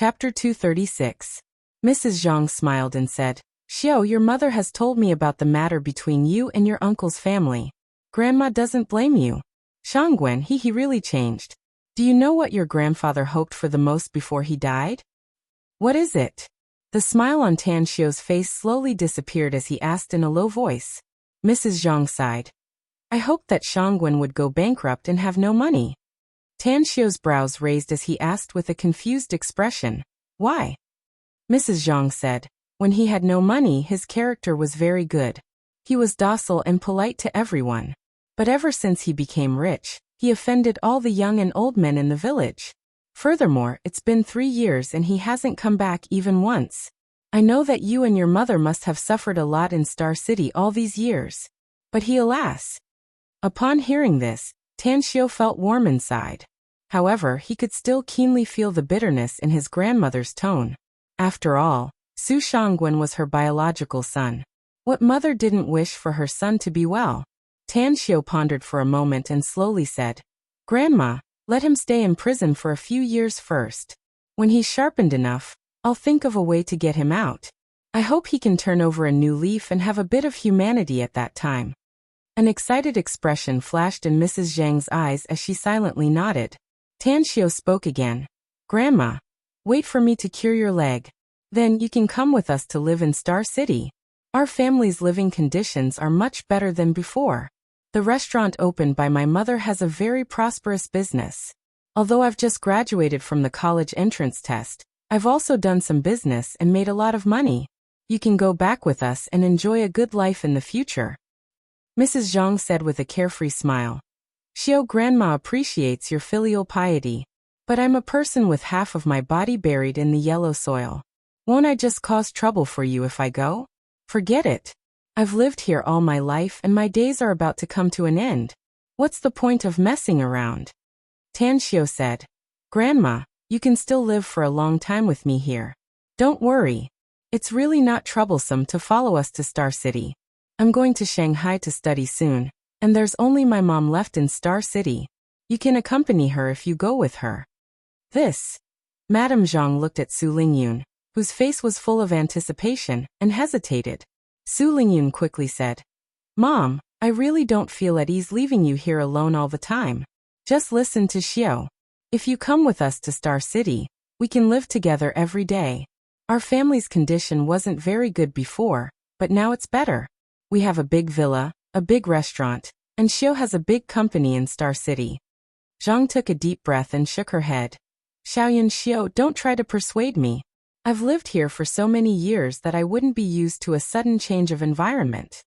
Chapter 236. Mrs. Zhang smiled and said, Xiao, your mother has told me about the matter between you and your uncle's family. Grandma doesn't blame you. Shangwen, he really changed. Do you know what your grandfather hoped for the most before he died? What is it? The smile on Tan Xiao's face slowly disappeared as he asked in a low voice. Mrs. Zhang sighed. I hoped that Shangwen would go bankrupt and have no money. Tan Xiao's brows raised as he asked with a confused expression. Why? Mrs. Zhang said, when he had no money, his character was very good. He was docile and polite to everyone. But ever since he became rich, he offended all the young and old men in the village. Furthermore, it's been 3 years and he hasn't come back even once. I know that you and your mother must have suffered a lot in Star City all these years. But he, alas. Upon hearing this, Tan Xiao felt warm inside. However, he could still keenly feel the bitterness in his grandmother's tone. After all, Su Shangwen was her biological son. What mother didn't wish for her son to be well? Tan Xiao pondered for a moment and slowly said, Grandma, let him stay in prison for a few years first. When he's sharpened enough, I'll think of a way to get him out. I hope he can turn over a new leaf and have a bit of humanity at that time. An excited expression flashed in Mrs. Zhang's eyes as she silently nodded. Tan Xiao spoke again. Grandma, wait for me to cure your leg. Then you can come with us to live in Star City. Our family's living conditions are much better than before. The restaurant opened by my mother has a very prosperous business. Although I've just graduated from the college entrance test, I've also done some business and made a lot of money. You can go back with us and enjoy a good life in the future. Mrs. Zhang said with a carefree smile. Xiao, Grandma appreciates your filial piety. But I'm a person with half of my body buried in the yellow soil. Won't I just cause trouble for you if I go? Forget it. I've lived here all my life and my days are about to come to an end. What's the point of messing around? Tan Xiao said. Grandma, you can still live for a long time with me here. Don't worry. It's really not troublesome to follow us to Star City. I'm going to Shanghai to study soon, and there's only my mom left in Star City. You can accompany her if you go with her. This. Madame Zhang looked at Su Lingyun, whose face was full of anticipation, and hesitated. Su Lingyun quickly said, Mom, I really don't feel at ease leaving you here alone all the time. Just listen to Xiao. If you come with us to Star City, we can live together every day. Our family's condition wasn't very good before, but now it's better. We have a big villa, a big restaurant, and Xiao has a big company in Star City. Zhang took a deep breath and shook her head. Xiaoyan, Xiao, don't try to persuade me. I've lived here for so many years that I wouldn't be used to a sudden change of environment.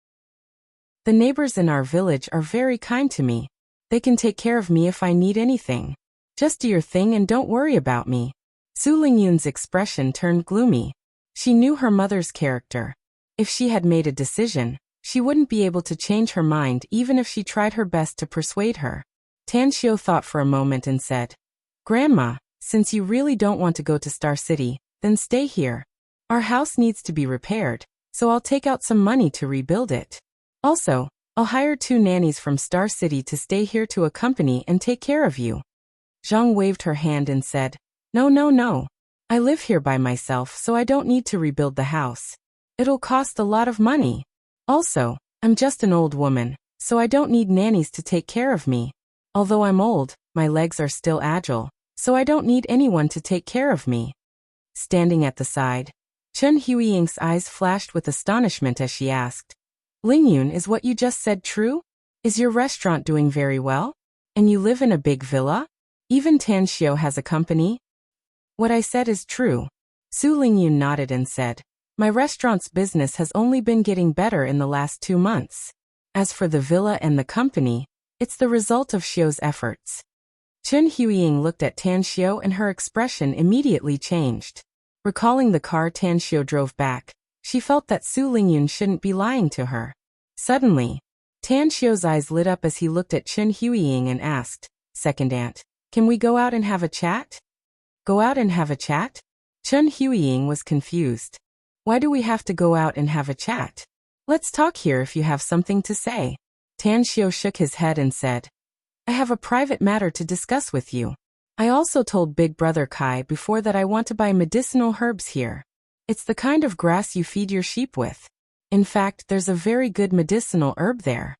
The neighbors in our village are very kind to me. They can take care of me if I need anything. Just do your thing and don't worry about me. Su Lingyun's expression turned gloomy. She knew her mother's character. If she had made a decision, she wouldn't be able to change her mind even if she tried her best to persuade her. Tan Xiao thought for a moment and said, Grandma, since you really don't want to go to Star City, then stay here. Our house needs to be repaired, so I'll take out some money to rebuild it. Also, I'll hire 2 nannies from Star City to stay here to accompany and take care of you. Zhang waved her hand and said, No. I live here by myself, so I don't need to rebuild the house. It'll cost a lot of money. Also, I'm just an old woman, so I don't need nannies to take care of me. Although I'm old, my legs are still agile, so I don't need anyone to take care of me. Standing at the side, Chen Huiying's eyes flashed with astonishment as she asked, Lingyun, is what you just said true? Is your restaurant doing very well? And you live in a big villa? Even Tan Xiao has a company? What I said is true. Su Lingyun nodded and said, My restaurant's business has only been getting better in the last 2 months. As for the villa and the company, it's the result of Xiao's efforts. Chen Huiying looked at Tan Xiao and her expression immediately changed. Recalling the car Tan Xiao drove back, she felt that Su Lingyun shouldn't be lying to her. Suddenly, Tan Xiao's eyes lit up as he looked at Chen Huiying and asked, Second aunt, can we go out and have a chat? Go out and have a chat? Chen Huiying was confused. Why do we have to go out and have a chat? Let's talk here if you have something to say. Tan Xiao shook his head and said, I have a private matter to discuss with you. I also told Big Brother Kai before that I want to buy medicinal herbs here. It's the kind of grass you feed your sheep with. In fact, there's a very good medicinal herb there.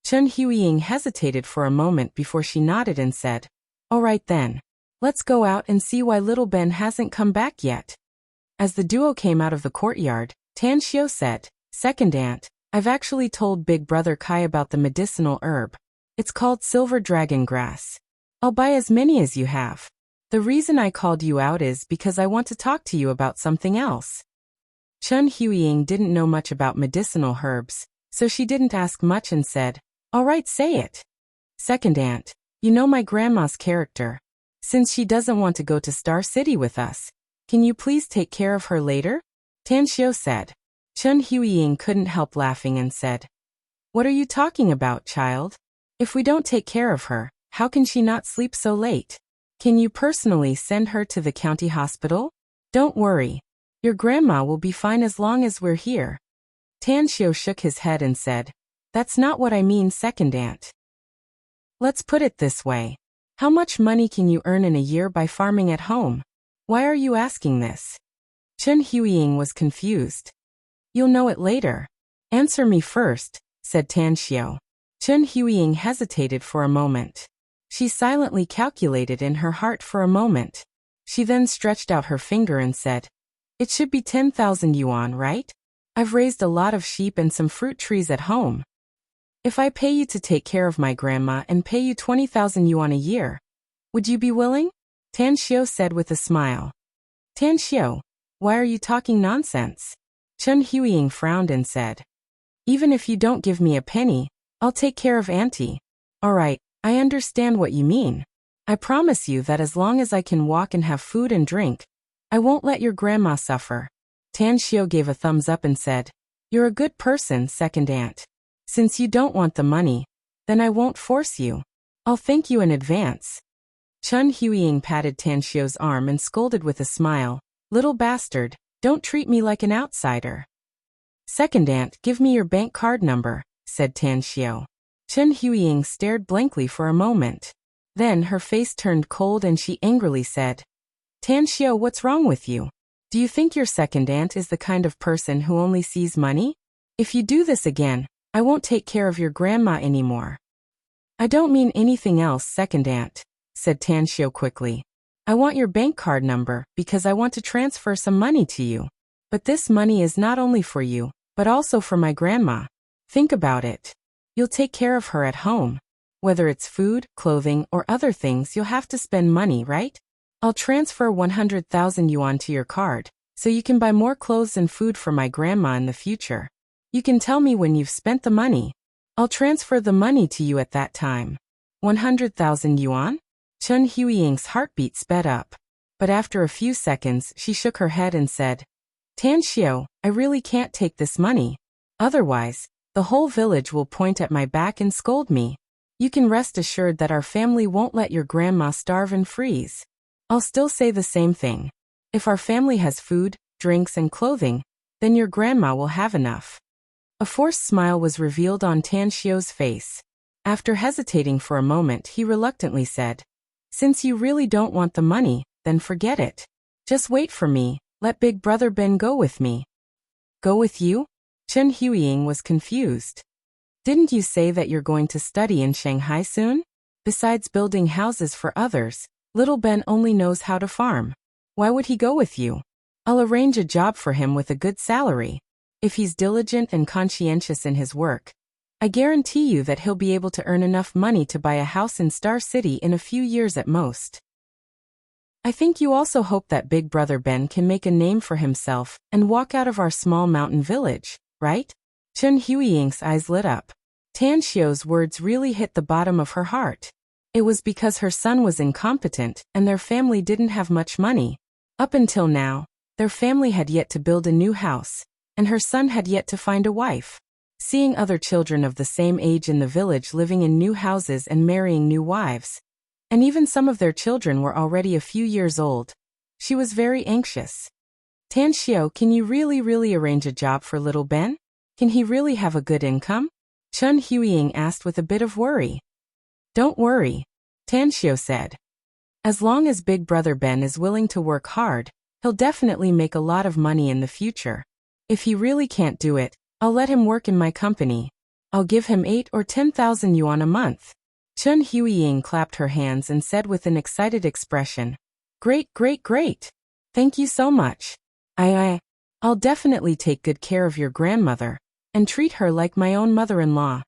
Chen Huiying hesitated for a moment before she nodded and said, "All right then. Let's go out and see why little Ben hasn't come back yet." As the duo came out of the courtyard, Tan Xiu said, "Second aunt, I've actually told Big Brother Kai about the medicinal herb. It's called silver dragon grass. I'll buy as many as you have. The reason I called you out is because I want to talk to you about something else." Chen Huiying didn't know much about medicinal herbs, so she didn't ask much and said, "All right, say it." "Second aunt, you know my grandma's character. Since she doesn't want to go to Star City with us, can you please take care of her later?" Tan Xiu said. Chen Huiying couldn't help laughing and said, "What are you talking about, child? If we don't take care of her, how can she not sleep so late? Can you personally send her to the county hospital? Don't worry. Your grandma will be fine as long as we're here." Tan Xiu shook his head and said, "That's not what I mean, second aunt. Let's put it this way. How much money can you earn in a year by farming at home? Why are you asking this?" Chen Huiying was confused. "You'll know it later. Answer me first," said Tan Xiu. Chen Huiying hesitated for a moment. She silently calculated in her heart for a moment. She then stretched out her finger and said, "It should be 10,000 yuan, right? I've raised a lot of sheep and some fruit trees at home. If I pay you to take care of my grandma and pay you 20,000 yuan a year, would you be willing?" Tan Xiu said with a smile. "Tan Xiu, why are you talking nonsense?" Chen Huiying frowned and said, "Even if you don't give me a penny, I'll take care of auntie." "All right, I understand what you mean. I promise you that as long as I can walk and have food and drink, I won't let your grandma suffer." Tan Xiu gave a thumbs up and said, "You're a good person, second aunt. Since you don't want the money, then I won't force you. I'll thank you in advance." Chen Huiying patted Tan Xiu's arm and scolded with a smile, "Little bastard, don't treat me like an outsider." "Second aunt, give me your bank card number," said Tan Xiu. Chen Huiying stared blankly for a moment. Then her face turned cold and she angrily said, "Tan Xiu, what's wrong with you? Do you think your second aunt is the kind of person who only sees money? If you do this again, I won't take care of your grandma anymore." "I don't mean anything else, second aunt," said Tan Xiu quickly. "I want your bank card number because I want to transfer some money to you. But this money is not only for you, but also for my grandma. Think about it. You'll take care of her at home. Whether it's food, clothing, or other things, you'll have to spend money, right? I'll transfer 100,000 yuan to your card, so you can buy more clothes and food for my grandma in the future. You can tell me when you've spent the money. I'll transfer the money to you at that time." 100,000 yuan? Chen Huiying's heartbeat sped up. But after a few seconds, she shook her head and said, "Tan Xiu, I really can't take this money. Otherwise, the whole village will point at my back and scold me. You can rest assured that our family won't let your grandma starve and freeze. I'll still say the same thing. If our family has food, drinks, and clothing, then your grandma will have enough." A forced smile was revealed on Tan Xiu's face. After hesitating for a moment, he reluctantly said, "Since you really don't want the money, then forget it. Just wait for me, let Big Brother Ben go with me." "Go with you?" Chen Huiying was confused. "Didn't you say that you're going to study in Shanghai soon? Besides building houses for others, little Ben only knows how to farm. Why would he go with you? I'll arrange a job for him with a good salary. If he's diligent and conscientious in his work, I guarantee you that he'll be able to earn enough money to buy a house in Star City in a few years at most. I think you also hope that Big Brother Ben can make a name for himself and walk out of our small mountain village, right?" Chen Huiying's eyes lit up. Tan Xiu's words really hit the bottom of her heart. It was because her son was incompetent and their family didn't have much money. Up until now, their family had yet to build a new house, and her son had yet to find a wife. Seeing other children of the same age in the village living in new houses and marrying new wives, and even some of their children were already a few years old, she was very anxious. "Tan Xiu, can you really arrange a job for little Ben? Can he really have a good income?" Chen Huiying asked with a bit of worry. "Don't worry," Tan Xiu said. As long as Big Brother Ben is willing to work hard, he'll definitely make a lot of money in the future. If he really can't do it, I'll let him work in my company. I'll give him 8 or 10,000 yuan a month. Chun Huiying clapped her hands and said with an excited expression, Great, great, great. Thank you so much. I'll definitely take good care of your grandmother and treat her like my own mother-in-law.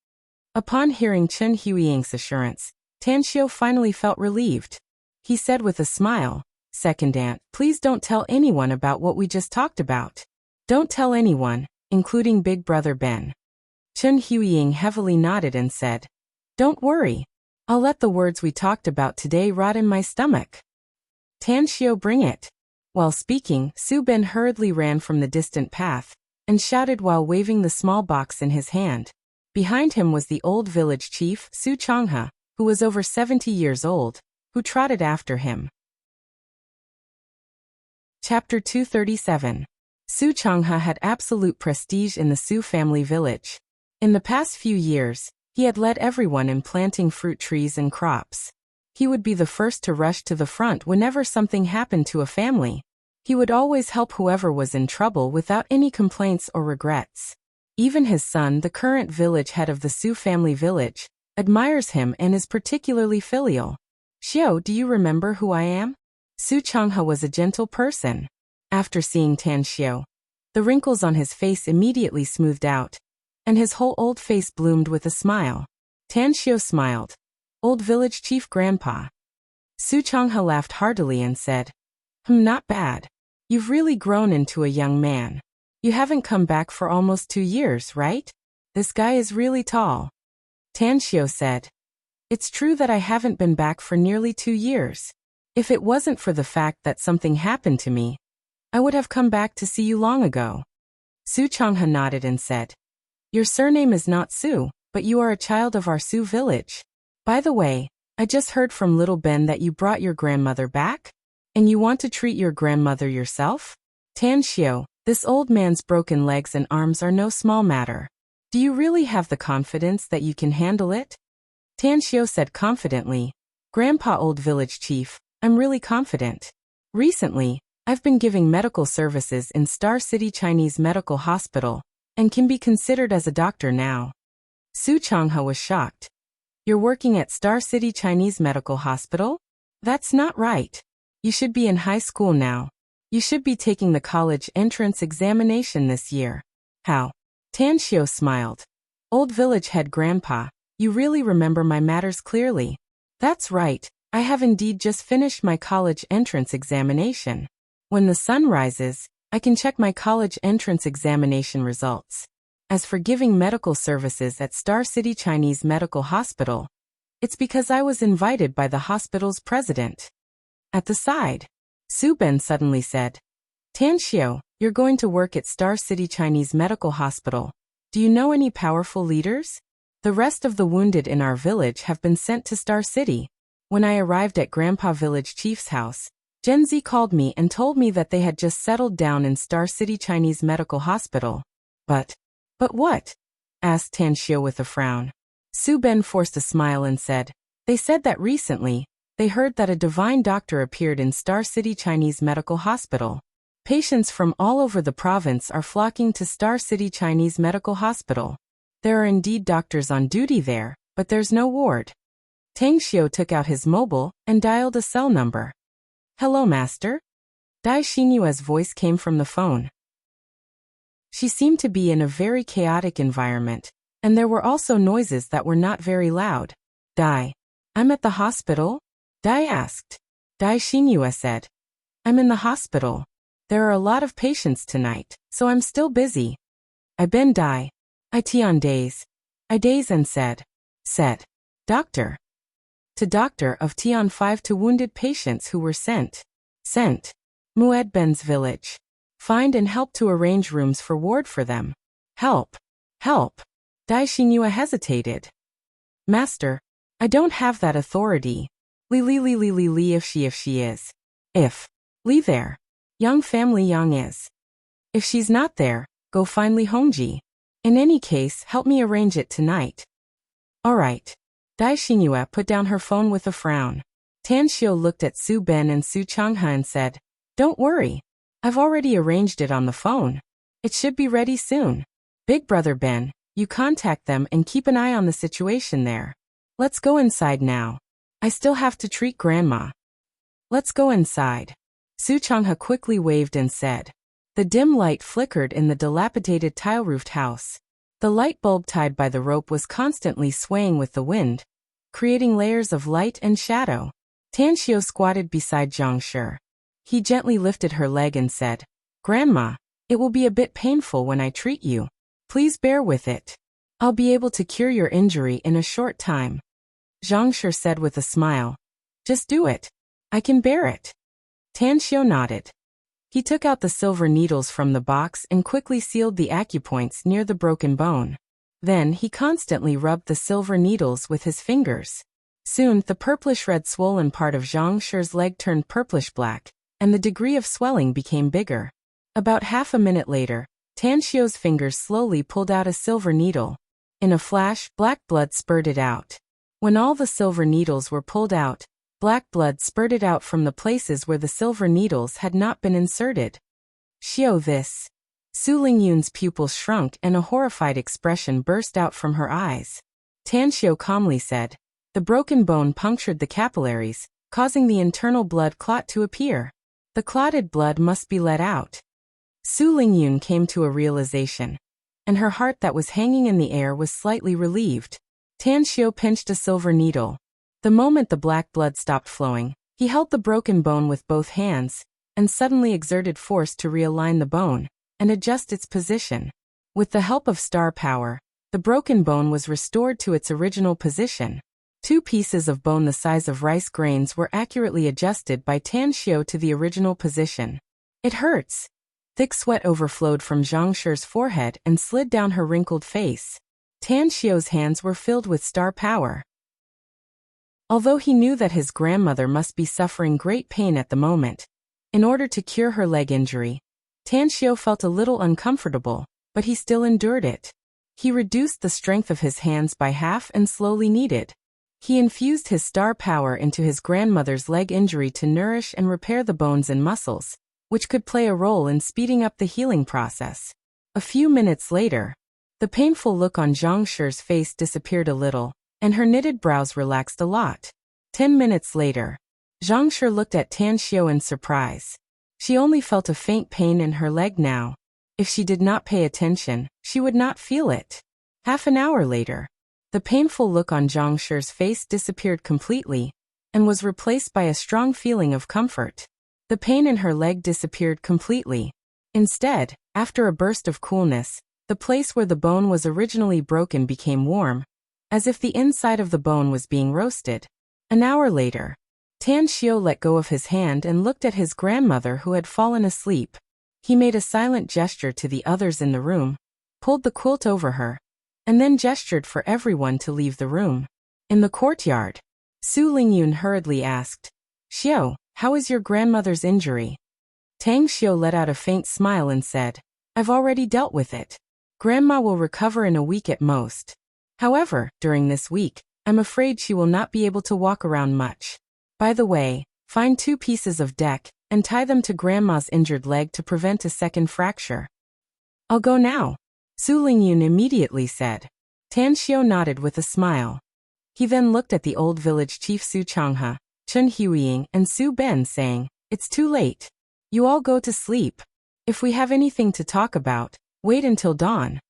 Upon hearing Chun Huiying's assurance, Tan Xiu finally felt relieved. He said with a smile, Second aunt, please don't tell anyone about what we just talked about. Don't tell anyone, including Big Brother Ben. Chun Huiying heavily nodded and said, Don't worry. I'll let the words we talked about today rot in my stomach. Tan Xiu, bring it. While speaking, Su Ben hurriedly ran from the distant path and shouted while waving the small box in his hand. Behind him was the old village chief, Su Changhe, who was over 70 years old, who trotted after him. Chapter 237. Su Changhe had absolute prestige in the Su family village. In the past few years, he had led everyone in planting fruit trees and crops. He would be the first to rush to the front whenever something happened to a family. He would always help whoever was in trouble without any complaints or regrets. Even his son, the current village head of the Su family village, admires him and is particularly filial. Xiao, do you remember who I am? Su Changhe was a gentle person. After seeing Tan Xiu, the wrinkles on his face immediately smoothed out, and his whole old face bloomed with a smile. Tan Xiu smiled. Old village chief grandpa. Su Changhe laughed heartily and said, Not bad. You've really grown into a young man. You haven't come back for almost 2 years, right? This guy is really tall. Tan Xiu said, It's true that I haven't been back for nearly 2 years. If it wasn't for the fact that something happened to me, I would have come back to see you long ago. Su Changhe nodded and said, Your surname is not Su, but you are a child of our Su village. By the way, I just heard from little Ben that you brought your grandmother back? And you want to treat your grandmother yourself? Tan Xiu, this old man's broken legs and arms are no small matter. Do you really have the confidence that you can handle it? Tan Xiu said confidently, Grandpa old village chief, I'm really confident. Recently, I've been giving medical services in Star City Chinese Medical Hospital, and can be considered as a doctor now. Su Changhe was shocked. You're working at Star City Chinese Medical Hospital? That's not right. You should be in high school now. You should be taking the college entrance examination this year. How? Tan Xiu smiled. Old village head grandpa, you really remember my matters clearly. That's right, I have indeed just finished my college entrance examination. When the sun rises, I can check my college entrance examination results. As for giving medical services at Star City Chinese Medical Hospital, it's because I was invited by the hospital's president. At the side, Su Ben suddenly said, Tan Xiu, you're going to work at Star City Chinese Medical Hospital. Do you know any powerful leaders? The rest of the wounded in our village have been sent to Star City. When I arrived at Grandpa Village Chief's house, Gen Z called me and told me that they had just settled down in Star City Chinese Medical Hospital. But what? Asked Tan Xiu with a frown. Su Ben forced a smile and said, They said that recently, they heard that a divine doctor appeared in Star City Chinese Medical Hospital. Patients from all over the province are flocking to Star City Chinese Medical Hospital. There are indeed doctors on duty there, but there's no ward. Tang Xiu took out his mobile and dialed a cell number. Hello, master? Dai Xinyue's voice came from the phone. She seemed to be in a very chaotic environment, and there were also noises that were not very loud. Dai, I'm at the hospital? Dai asked. Dai Xinyue said, I'm in the hospital. There are a lot of patients tonight, so I'm still busy. I been Dai. I Tian days. I days and said, Doctor. To doctor of Tian 5 to wounded patients who were sent. Mued Ben's village. Find and help to arrange rooms for ward for them. Help. Dai Xinyue hesitated. Master, I don't have that authority. Li if she is. If. Li there. Young family Yang is. If she's not there, go find Li Hongji. In any case, help me arrange it tonight. Alright. Dai Xinyue put down her phone with a frown. Tan Xiu looked at Su Ben and Su Changhe and said, "Don't worry. I've already arranged it on the phone. It should be ready soon. Big brother Ben, you contact them and keep an eye on the situation there. Let's go inside now. I still have to treat Grandma." "Let's go inside." Su Changhe quickly waved and said. The dim light flickered in the dilapidated tile-roofed house. The light bulb tied by the rope was constantly swaying with the wind, creating layers of light and shadow. Tan Xiu squatted beside Zhang Shi. He gently lifted her leg and said, "Grandma, it will be a bit painful when I treat you. Please bear with it. I'll be able to cure your injury in a short time." Zhang Shi said with a smile, "Just do it. I can bear it." Tan Xiu nodded. He took out the silver needles from the box and quickly sealed the acupoints near the broken bone. Then he constantly rubbed the silver needles with his fingers. Soon, the purplish-red swollen part of Zhang Shi's leg turned purplish-black, and the degree of swelling became bigger. About half a minute later, Tan Xiu's fingers slowly pulled out a silver needle. In a flash, black blood spurted out. When all the silver needles were pulled out, black blood spurted out from the places where the silver needles had not been inserted. "Xiu, this." Su Lingyun's pupils shrunk and a horrified expression burst out from her eyes. Tan Xiu calmly said, "The broken bone punctured the capillaries, causing the internal blood clot to appear. The clotted blood must be let out." Su Lingyun came to a realization, and her heart that was hanging in the air was slightly relieved. Tan Xiu pinched a silver needle. The moment the black blood stopped flowing, he held the broken bone with both hands, and suddenly exerted force to realign the bone and adjust its position. With the help of star power, the broken bone was restored to its original position. 2 pieces of bone the size of rice grains were accurately adjusted by Tan Xiu to the original position. "It hurts." Thick sweat overflowed from Zhang Shi's forehead and slid down her wrinkled face. Tan Xiu's hands were filled with star power. Although he knew that his grandmother must be suffering great pain at the moment, in order to cure her leg injury, Tan Xiu felt a little uncomfortable, but he still endured it. He reduced the strength of his hands by half and slowly kneaded. He infused his star power into his grandmother's leg injury to nourish and repair the bones and muscles, which could play a role in speeding up the healing process. A few minutes later, the painful look on Zhang Shi's face disappeared a little, and her knitted brows relaxed a lot. 10 minutes later, Zhang Shi looked at Tan Xiu in surprise. She only felt a faint pain in her leg now. If she did not pay attention, she would not feel it. Half an hour later, the painful look on Zhang Shi's face disappeared completely, and was replaced by a strong feeling of comfort. The pain in her leg disappeared completely. Instead, after a burst of coolness, the place where the bone was originally broken became warm, as if the inside of the bone was being roasted. An hour later, Tan Xiu let go of his hand and looked at his grandmother who had fallen asleep. He made a silent gesture to the others in the room, pulled the quilt over her, and then gestured for everyone to leave the room. In the courtyard, Su Lingyun hurriedly asked, "Xiu, how is your grandmother's injury?" Tang Xiu let out a faint smile and said, "I've already dealt with it. Grandma will recover in a week at most. However, during this week, I'm afraid she will not be able to walk around much. By the way, find 2 pieces of deck and tie them to Grandma's injured leg to prevent a second fracture." "I'll go now," Su Lingyun immediately said. Tan Xiu nodded with a smile. He then looked at the old village chief Su Changhe, Chen Huiying, and Su Ben, saying, "It's too late. You all go to sleep. If we have anything to talk about, wait until dawn."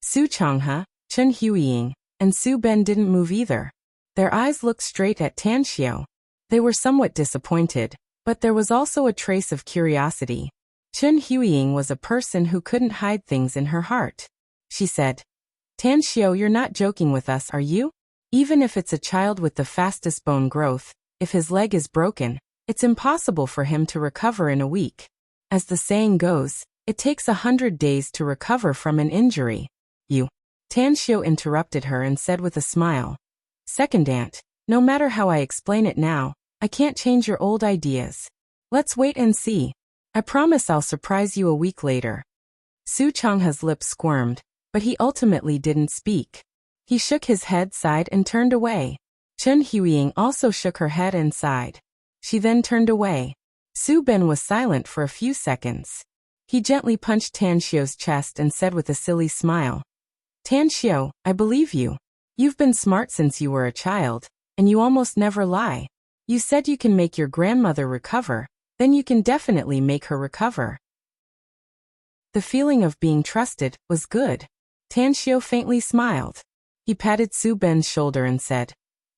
Su Changhe, Chen Huiying, and Su Ben didn't move either. Their eyes looked straight at Tan Xiu. They were somewhat disappointed, but there was also a trace of curiosity. Chen Huiying was a person who couldn't hide things in her heart. She said, "Tan Xiu, you're not joking with us, are you? Even if it's a child with the fastest bone growth, if his leg is broken, it's impossible for him to recover in a week. As the saying goes, it takes 100 days to recover from an injury. You." Tan Xiu interrupted her and said with a smile, "Second aunt, no matter how I explain it now, I can't change your old ideas. Let's wait and see. I promise I'll surprise you a week later." Su Changhe's lips squirmed, but he ultimately didn't speak. He shook his head, sighed, and turned away. Chun Huiying also shook her head and sighed. She then turned away. Su Ben was silent for a few seconds. He gently punched Tan Xiu's chest and said with a silly smile, Tan Xiu, I believe you. You've been smart since you were a child, and you almost never lie. You said you can make your grandmother recover, then you can definitely make her recover. The feeling of being trusted was good. Tan Xiu faintly smiled. He patted Su Ben's shoulder and said,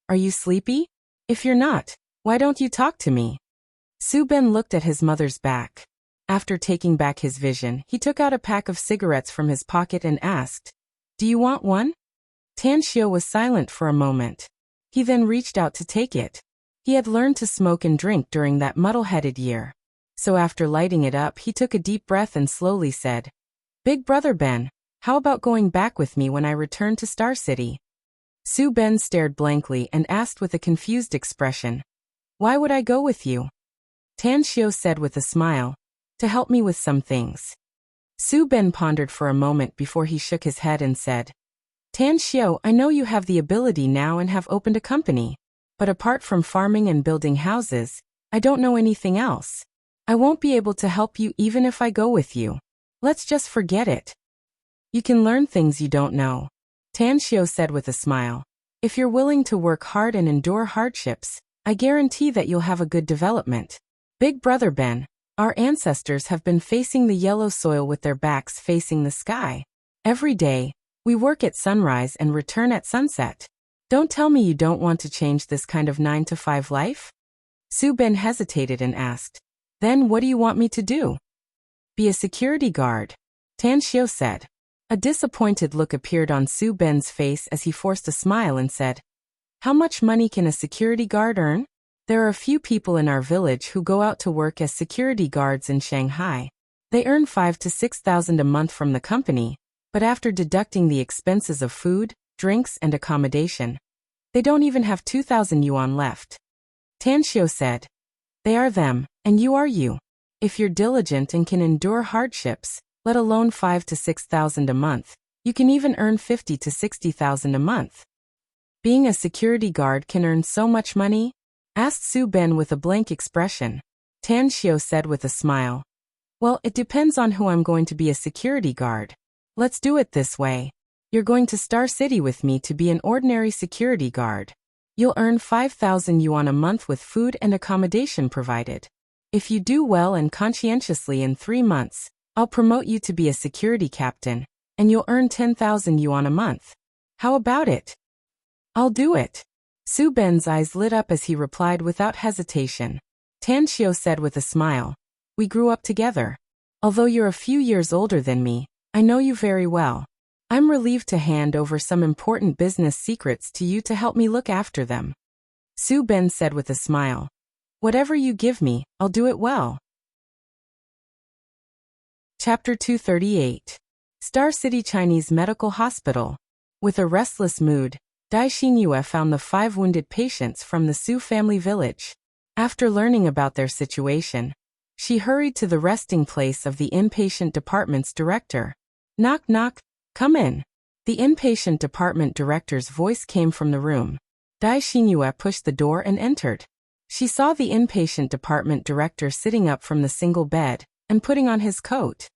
Are you sleepy? If you're not, why don't you talk to me? Su Ben looked at his mother's back. After taking back his vision, he took out a pack of cigarettes from his pocket and asked, Do you want one? Tan Xiu was silent for a moment. He then reached out to take it. He had learned to smoke and drink during that muddle-headed year. So after lighting it up, he took a deep breath and slowly said, Big brother Ben, how about going back with me when I return to Star City? Su Ben stared blankly and asked with a confused expression, Why would I go with you? Tan Xiu said with a smile, To help me with some things. Su Ben pondered for a moment before he shook his head and said, Tan Xiu, I know you have the ability now and have opened a company. But apart from farming and building houses, I don't know anything else. I won't be able to help you even if I go with you. Let's just forget it. You can learn things you don't know. Tan Xiu said with a smile. If you're willing to work hard and endure hardships, I guarantee that you'll have a good development. Big brother Ben, our ancestors have been facing the yellow soil with their backs facing the sky. Every day, we work at sunrise and return at sunset. Don't tell me you don't want to change this kind of 9-to-5 life? Su Ben hesitated and asked, Then what do you want me to do? Be a security guard, Tan Xiu said. A disappointed look appeared on Su Ben's face as he forced a smile and said, How much money can a security guard earn? There are a few people in our village who go out to work as security guards in Shanghai. They earn 5,000 to 6,000 a month from the company, but after deducting the expenses of food, drinks, and accommodation, they don't even have 2,000 yuan left. Tan Xiu said, They are them, and you are you. If you're diligent and can endure hardships, let alone 5,000 to 6,000 a month, you can even earn 50,000 to 60,000 a month. Being a security guard can earn so much money? Asked Su Ben with a blank expression. Tan Xiu said with a smile, Well, it depends on who I'm going to be a security guard. Let's do it this way. You're going to Star City with me to be an ordinary security guard. You'll earn 5,000 yuan a month with food and accommodation provided. If you do well and conscientiously in 3 months, I'll promote you to be a security captain, and you'll earn 10,000 yuan a month. How about it? I'll do it. Su Ben's eyes lit up as he replied without hesitation. Tan Xiu said with a smile, We grew up together. Although you're a few years older than me, I know you very well. I'm relieved to hand over some important business secrets to you to help me look after them. Su Ben said with a smile, Whatever you give me, I'll do it well. Chapter 238. Star City Chinese Medical Hospital. With a restless mood, Dai Xinyue found the 5 wounded patients from the Su family village. After learning about their situation, she hurried to the resting place of the inpatient department's director. Knock knock, come in. The inpatient department director's voice came from the room. Dai Xinyue pushed the door and entered. She saw the inpatient department director sitting up from the single bed and putting on his coat.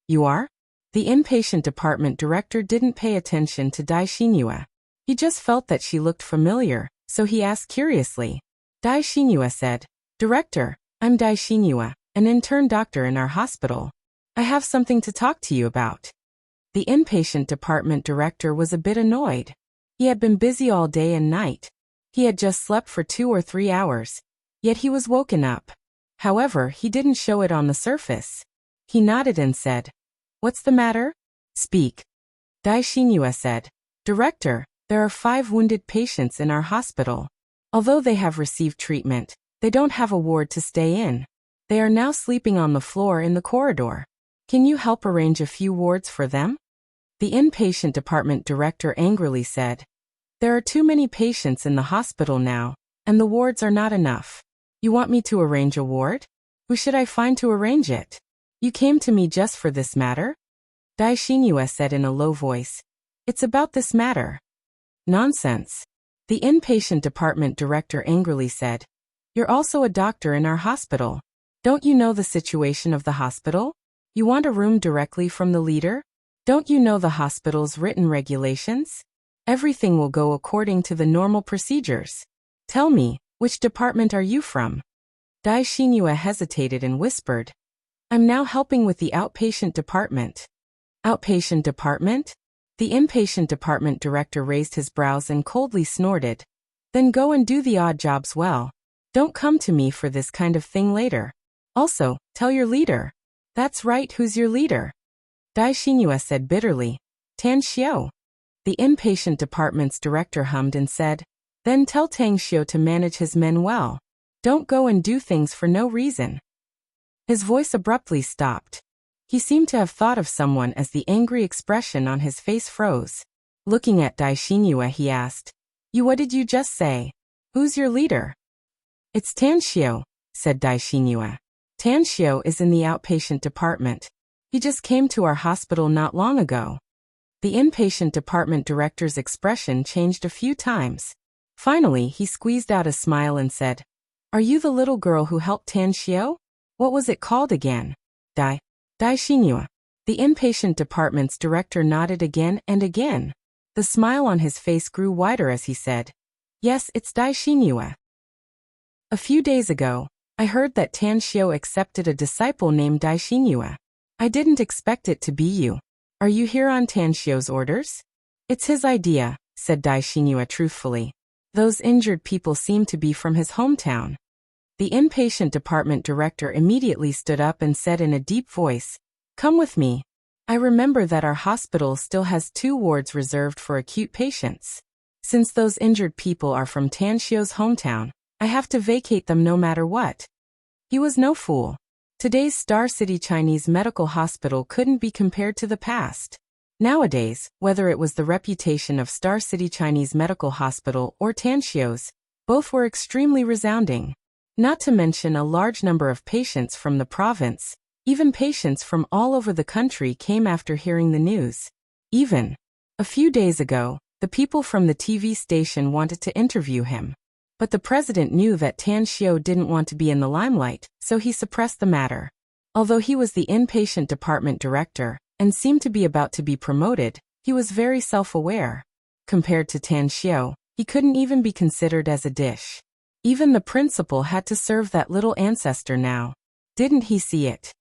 You are? The inpatient department director didn't pay attention to Dai Xinyue. He just felt that she looked familiar, so he asked curiously. Dai Xinyue said, Director, I'm Dai Xinyue, an intern doctor in our hospital. I have something to talk to you about. The inpatient department director was a bit annoyed. He had been busy all day and night. He had just slept for 2 or 3 hours, yet he was woken up. However, he didn't show it on the surface. He nodded and said, What's the matter? Speak. Dai Xinyue said, Director, there are 5 wounded patients in our hospital. Although they have received treatment, they don't have a ward to stay in. They are now sleeping on the floor in the corridor. Can you help arrange a few wards for them? The inpatient department director angrily said, There are too many patients in the hospital now, and the wards are not enough. You want me to arrange a ward? Who should I find to arrange it? You came to me just for this matter? Dai Xinyue said in a low voice, It's about this matter. Nonsense. The inpatient department director angrily said. You're also a doctor in our hospital. Don't you know the situation of the hospital? You want a room directly from the leader? Don't you know the hospital's written regulations? Everything will go according to the normal procedures. Tell me, which department are you from? Dai Xinhua hesitated and whispered. I'm now helping with the outpatient department. Outpatient department? The inpatient department director raised his brows and coldly snorted. Then go and do the odd jobs well. Don't come to me for this kind of thing later. Also, tell your leader. That's right, who's your leader? Dai Xinhua said bitterly. Tan Xiao. The inpatient department's director hummed and said, then tell Tang Xiao to manage his men well. Don't go and do things for no reason. His voice abruptly stopped. He seemed to have thought of someone as the angry expression on his face froze. Looking at Dai Xinhua, he asked, what did you just say? Who's your leader? It's Tan Xiao, said Dai Xinhua. Tan Xiao is in the outpatient department. He just came to our hospital not long ago. The inpatient department director's expression changed a few times. Finally, he squeezed out a smile and said, Are you the little girl who helped Tan Xiao? What was it called again? Dai Xinhua. The inpatient department's director nodded again and again. The smile on his face grew wider as he said, Yes, it's Dai Xinhua. A few days ago, I heard that Tan Xiao accepted a disciple named Dai Xinhua. I didn't expect it to be you. Are you here on Tan Xiao's orders? It's his idea, said Dai Xinhua truthfully. Those injured people seem to be from his hometown. The inpatient department director immediately stood up and said in a deep voice, Come with me. I remember that our hospital still has 2 wards reserved for acute patients. Since those injured people are from Tan Xiao's hometown, I have to vacate them no matter what. He was no fool. Today's Star City Chinese Medical Hospital couldn't be compared to the past. Nowadays, whether it was the reputation of Star City Chinese Medical Hospital or Tan Xiao's, both were extremely resounding. Not to mention a large number of patients from the province. Even patients from all over the country came after hearing the news. Even a few days ago, the people from the TV station wanted to interview him. But the president knew that Tan Xiao didn't want to be in the limelight, so he suppressed the matter. Although he was the inpatient department director, and seemed to be about to be promoted, he was very self-aware. Compared to Tan Xiao, he couldn't even be considered as a dish. Even the principal had to serve that little ancestor now. Didn't he see it?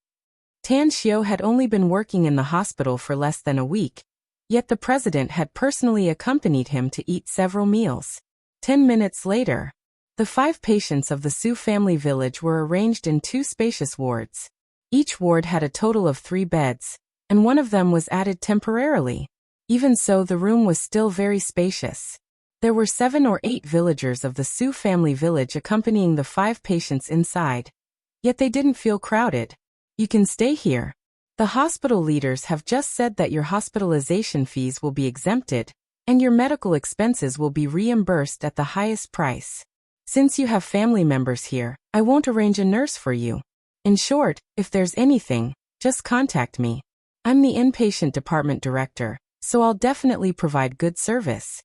Tan Xiao had only been working in the hospital for less than a week, yet the president had personally accompanied him to eat several meals. 10 minutes later, the 5 patients of the Su family village were arranged in 2 spacious wards. Each ward had a total of 3 beds, and one of them was added temporarily. Even so, the room was still very spacious. There were 7 or 8 villagers of the Su family village accompanying the 5 patients inside. Yet they didn't feel crowded. You can stay here. The hospital leaders have just said that your hospitalization fees will be exempted, and your medical expenses will be reimbursed at the highest price. Since you have family members here, I won't arrange a nurse for you. In short, if there's anything, just contact me. I'm the inpatient department director, so I'll definitely provide good service.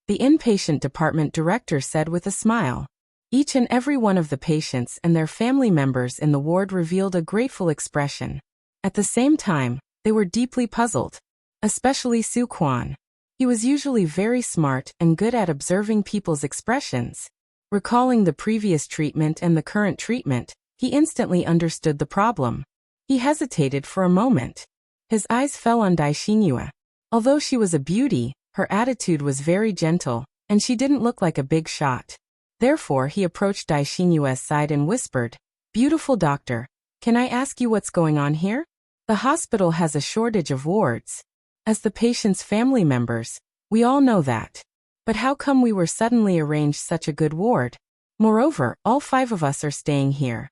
The inpatient department director said with a smile. Each and every one of the patients and their family members in the ward revealed a grateful expression. At the same time, they were deeply puzzled. Especially Su Quan. He was usually very smart and good at observing people's expressions. Recalling the previous treatment and the current treatment, he instantly understood the problem. He hesitated for a moment. His eyes fell on Dai Xinhua. Although she was a beauty, her attitude was very gentle, and she didn't look like a big shot. Therefore, he approached Dai Xinhua's side and whispered, Beautiful doctor, can I ask you what's going on here? The hospital has a shortage of wards. As the patient's family members, we all know that. But how come we were suddenly arranged such a good ward? Moreover, all 5 of us are staying here.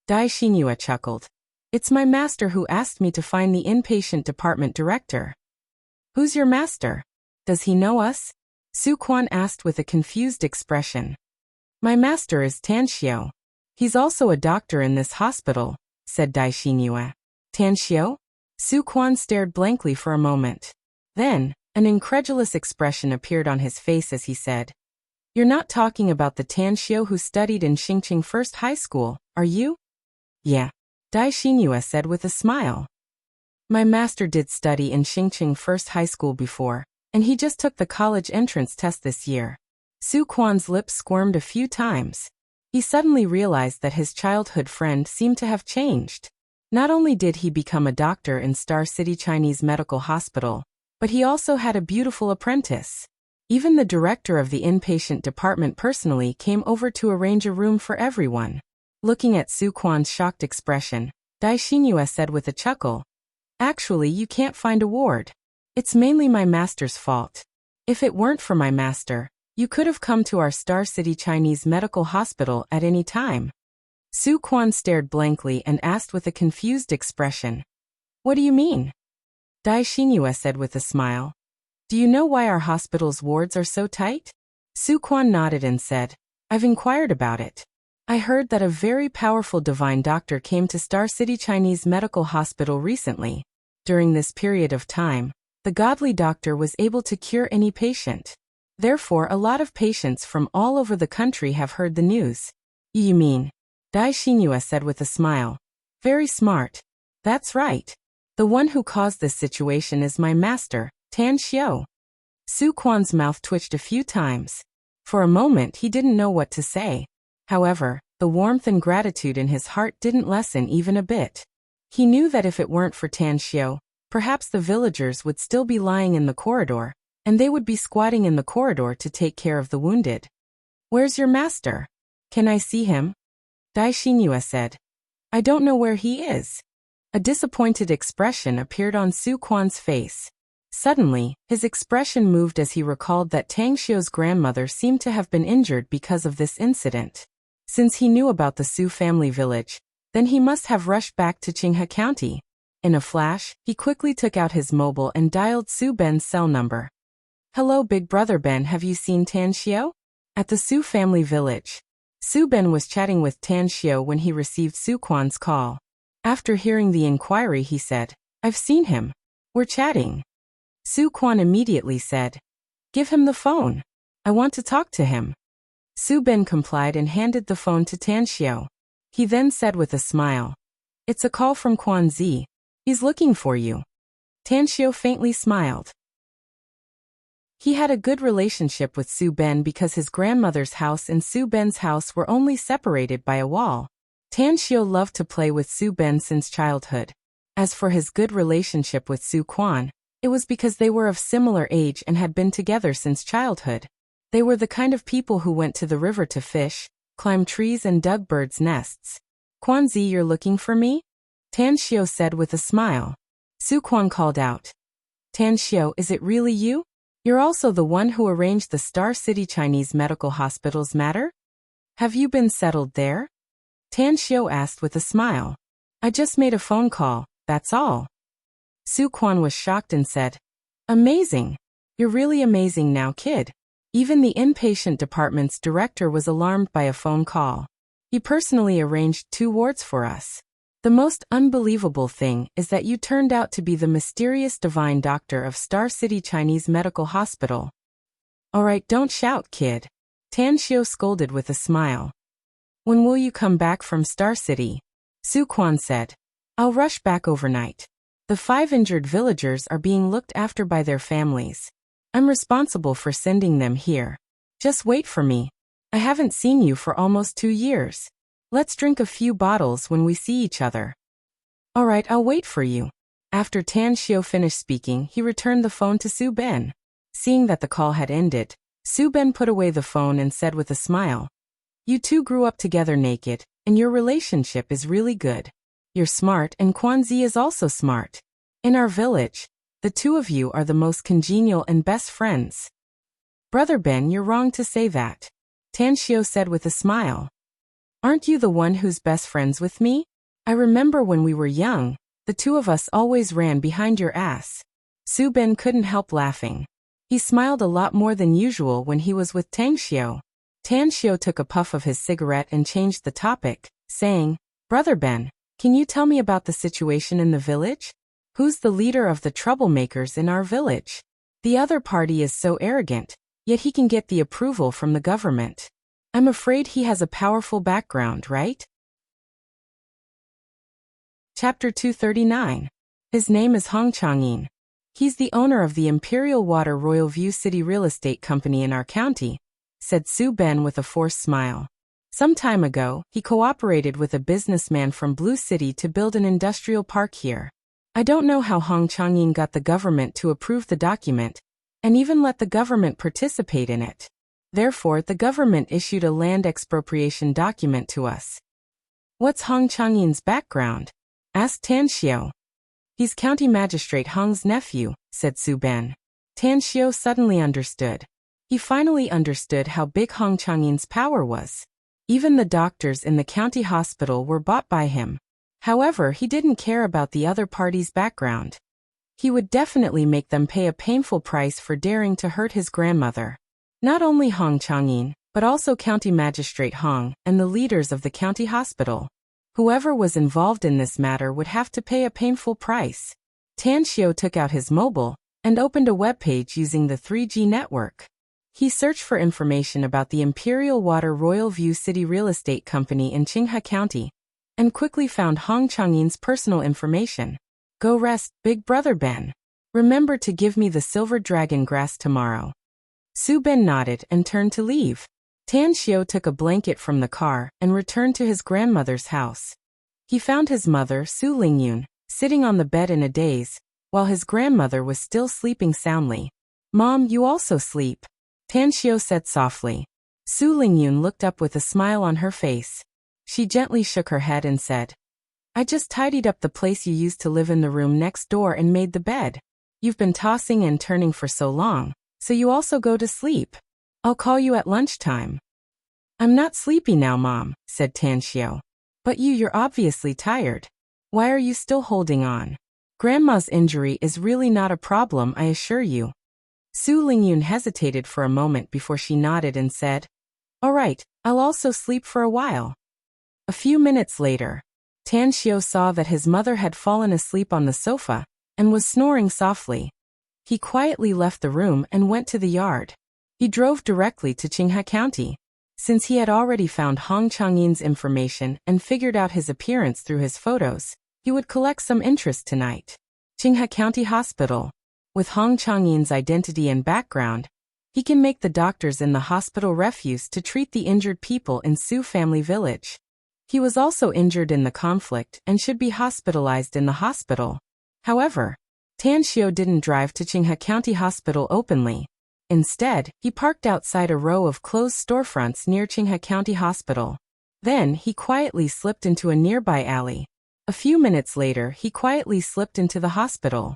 Dai Xinhua chuckled. It's my master who asked me to find the inpatient department director. Who's your master? Does he know us? Su Quan asked with a confused expression. My master is Tan Xiao. He's also a doctor in this hospital, said Dai Xinhua. Tan Xiao? Su Quan stared blankly for a moment. Then, An incredulous expression appeared on his face as he said, "You're not talking about the Tan Xiao who studied in Xingqing First High School, are you?" "Yeah," Dai Xinhua said with a smile. "My master did study in Xingqing First High School before, and he just took the college entrance test this year." Su Quan's lips squirmed a few times. He suddenly realized that his childhood friend seemed to have changed. Not only did he become a doctor in Star City Chinese Medical Hospital, but he also had a beautiful apprentice. Even the director of the inpatient department personally came over to arrange a room for everyone. Looking at Su Quan's shocked expression, Dai Xinhua said with a chuckle, "Actually, you can't find a ward. It's mainly my master's fault. If it weren't for my master, you could have come to our Star City Chinese Medical Hospital at any time." Su Quan stared blankly and asked with a confused expression, "What do you mean?" Dai Xinhua said with a smile, "Do you know why our hospital's wards are so tight?" Su Quan nodded and said, "I've inquired about it. I heard that a very powerful divine doctor came to Star City Chinese Medical Hospital recently. During this period of time, the godly doctor was able to cure any patient. Therefore, a lot of patients from all over the country have heard the news." "You mean?" Dai Xinhua said with a smile. "Very smart. That's right. The one who caused this situation is my master, Tan Xiao." Su Quan's mouth twitched a few times. For a moment he didn't know what to say. However, the warmth and gratitude in his heart didn't lessen even a bit. He knew that if it weren't for Tan Xiao, perhaps the villagers would still be lying in the corridor, and they would be squatting in the corridor to take care of the wounded. "Where's your master? Can I see him?" Dai Xinhua said. "I don't know where he is." A disappointed expression appeared on Su Quan's face. Suddenly, his expression moved as he recalled that Tang Xiu's grandmother seemed to have been injured because of this incident. Since he knew about the Su family village, then he must have rushed back to Qinghe County. In a flash, he quickly took out his mobile and dialed Su Ben's cell number. "Hello, big brother Ben, have you seen Tan Xiao?" At the Su family village, Su Ben was chatting with Tan Xiao when he received Su Quan's call. After hearing the inquiry, he said, "I've seen him. We're chatting." Su Quan immediately said, "Give him the phone. I want to talk to him." Su Ben complied and handed the phone to Tan Xiao. He then said with a smile, "It's a call from Quan Zi. He's looking for you." Tan Xiao faintly smiled. He had a good relationship with Su Ben because his grandmother's house and Su Ben's house were only separated by a wall. Tan Xiao loved to play with Su Ben since childhood. As for his good relationship with Su Quan, it was because they were of similar age and had been together since childhood. They were the kind of people who went to the river to fish, climbed trees and dug birds' nests. "Quan Zi, you're looking for me?" Tan Xiao said with a smile. Su Quan called out, "Tan Xiao, is it really you? You're also the one who arranged the Star City Chinese Medical Hospital's matter? Have you been settled there?" Tan Xiao asked with a smile. "I just made a phone call, that's all." Su Quan was shocked and said, "Amazing. You're really amazing now, kid." Even the inpatient department's director was alarmed by a phone call. "He personally arranged 2 wards for us. The most unbelievable thing is that you turned out to be the mysterious divine doctor of Star City Chinese Medical Hospital." "Alright, don't shout, kid," Tan Xiao scolded with a smile. "When will you come back from Star City?" Su Quan said. "I'll rush back overnight. The 5 injured villagers are being looked after by their families. I'm responsible for sending them here. Just wait for me. I haven't seen you for almost 2 years. Let's drink a few bottles when we see each other." "Alright, I'll wait for you." After Tan Xiao finished speaking, he returned the phone to Su Ben. Seeing that the call had ended, Su Ben put away the phone and said with a smile, "You two grew up together naked, and your relationship is really good. You're smart and Quan Zi is also smart. In our village, the 2 of you are the most congenial and best friends." "Brother Ben, you're wrong to say that," Tan Xiao said with a smile. "Aren't you the one who's best friends with me? I remember when we were young, the 2 of us always ran behind your ass." Su Ben couldn't help laughing. He smiled a lot more than usual when he was with Tan Xiao. Tan Xiao took a puff of his cigarette and changed the topic, saying, "Brother Ben, can you tell me about the situation in the village? Who's the leader of the troublemakers in our village?" The other party is so arrogant, yet he can get the approval from the government. I'm afraid he has a powerful background, right? Chapter 239. His name is Hong Changyin. He's the owner of the Imperial Water Royal View City Real Estate Company in our county, said Su Ben with a forced smile. Some time ago, he cooperated with a businessman from Blue City to build an industrial park here. I don't know how Hong Changyin got the government to approve the document, and even let the government participate in it. Therefore, the government issued a land expropriation document to us. What's Hong Changyin's background? Asked Tan Xiao. He's County Magistrate Hong's nephew, said Su Ben. Tan Xiao suddenly understood. He finally understood how big Hong Changyin's power was. Even the doctors in the county hospital were bought by him. However, he didn't care about the other party's background. He would definitely make them pay a painful price for daring to hurt his grandmother. Not only Hong Changyin, but also County Magistrate Hong and the leaders of the county hospital. Whoever was involved in this matter would have to pay a painful price. Tan Xiao took out his mobile and opened a webpage using the 3G network. He searched for information about the Imperial Water Royal View City Real Estate Company in Qinghe County, and quickly found Hong Changyin's personal information. Go rest, Big Brother Ben. Remember to give me the silver dragon grass tomorrow. Su Ben nodded and turned to leave. Tan Xiao took a blanket from the car and returned to his grandmother's house. He found his mother, Su Lingyun, sitting on the bed in a daze, while his grandmother was still sleeping soundly. Mom, you also sleep? Tan Xiao said softly. Su Lingyun looked up with a smile on her face. She gently shook her head and said, I just tidied up the place you used to live in the room next door and made the bed. You've been tossing and turning for so long, so you also go to sleep. I'll call you at lunchtime. I'm not sleepy now, Mom, said Tan Xiao. But you're obviously tired. Why are you still holding on? Grandma's injury is really not a problem, I assure you. Su Lingyun hesitated for a moment before she nodded and said, All right, I'll also sleep for a while. A few minutes later, Tan Xiao saw that his mother had fallen asleep on the sofa and was snoring softly. He quietly left the room and went to the yard. He drove directly to Qinghe County. Since he had already found Hong Changyin's information and figured out his appearance through his photos, he would collect some interest tonight. Qinghe County Hospital. With Hong Changyin's identity and background, he can make the doctors in the hospital refuse to treat the injured people in Su Family Village. He was also injured in the conflict and should be hospitalized in the hospital. However, Tan Xiao didn't drive to Qinghe County Hospital openly. Instead, he parked outside a row of closed storefronts near Qinghe County Hospital. Then, he quietly slipped into a nearby alley. A few minutes later, he quietly slipped into the hospital.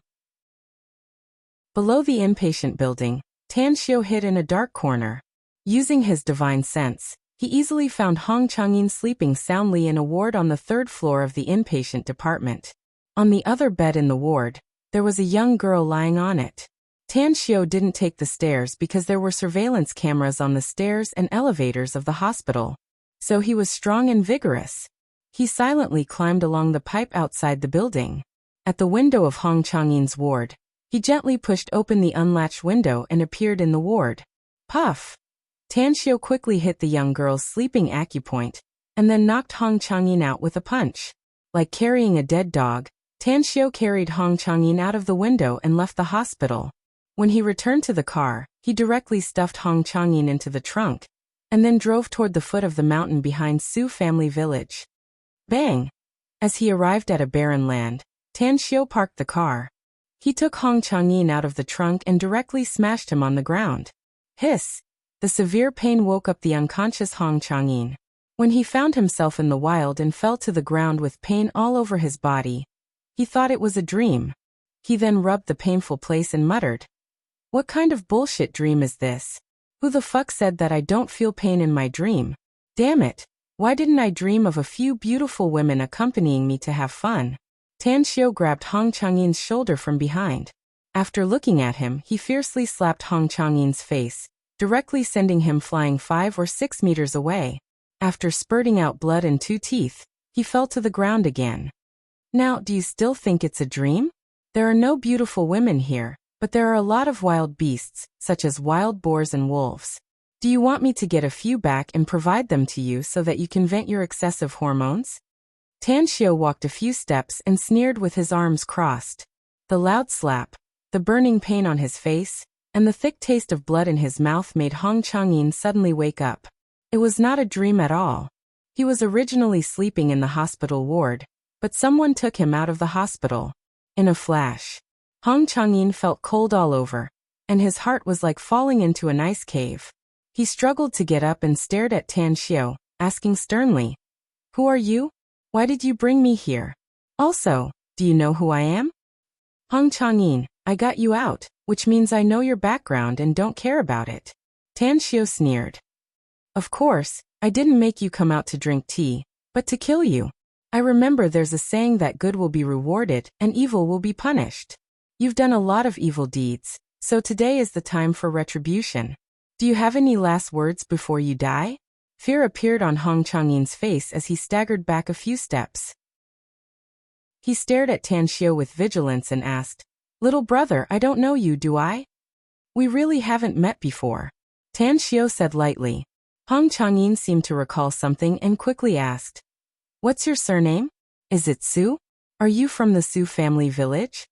Below the inpatient building, Tan Xiao hid in a dark corner. Using his divine sense, he easily found Hong Changyin sleeping soundly in a ward on the third floor of the inpatient department. On the other bed in the ward, there was a young girl lying on it. Tan Xiao didn't take the stairs because there were surveillance cameras on the stairs and elevators of the hospital. So he was strong and vigorous. He silently climbed along the pipe outside the building. At the window of Hong Changyin's ward, he gently pushed open the unlatched window and appeared in the ward. Puff! Tan Xiao quickly hit the young girl's sleeping acupoint, and then knocked Hong Changyin out with a punch. Like carrying a dead dog, Tan Xiao carried Hong Changyin out of the window and left the hospital. When he returned to the car, he directly stuffed Hong Changyin into the trunk, and then drove toward the foot of the mountain behind Su Family Village. Bang! As he arrived at a barren land, Tan Xiao parked the car. He took Hong Changyin out of the trunk and directly smashed him on the ground. Hiss! The severe pain woke up the unconscious Hong Changyin. When he found himself in the wild and fell to the ground with pain all over his body, he thought it was a dream. He then rubbed the painful place and muttered, What kind of bullshit dream is this? Who the fuck said that I don't feel pain in my dream? Damn it! Why didn't I dream of a few beautiful women accompanying me to have fun? Tan Xiao grabbed Hong Changyin's shoulder from behind. After looking at him, he fiercely slapped Hong Changyin's face, directly sending him flying 5 or 6 meters away. After spurting out blood and 2 teeth, he fell to the ground again. Now, do you still think it's a dream? There are no beautiful women here, but there are a lot of wild beasts, such as wild boars and wolves. Do you want me to get a few back and provide them to you so that you can vent your excessive hormones? Tan Xiao walked a few steps and sneered with his arms crossed. The loud slap, the burning pain on his face, and the thick taste of blood in his mouth made Hong Changyin suddenly wake up. It was not a dream at all. He was originally sleeping in the hospital ward, but someone took him out of the hospital. In a flash, Hong Changyin felt cold all over, and his heart was like falling into an ice cave. He struggled to get up and stared at Tan Xiao, asking sternly, "Who are you? Why did you bring me here? Also, do you know who I am?" "Hong Changyin, I got you out, which means I know your background and don't care about it." Tan Xiao sneered. "Of course, I didn't make you come out to drink tea, but to kill you. I remember there's a saying that good will be rewarded and evil will be punished. You've done a lot of evil deeds, so today is the time for retribution. Do you have any last words before you die?" Fear appeared on Hong Changyin's face as he staggered back a few steps. He stared at Tan Xiao with vigilance and asked, "Little brother, I don't know you, do I?" "We really haven't met before," Tan Xiao said lightly. Hong Changyin seemed to recall something and quickly asked, "What's your surname? Is it Su? Are you from the Su family village?"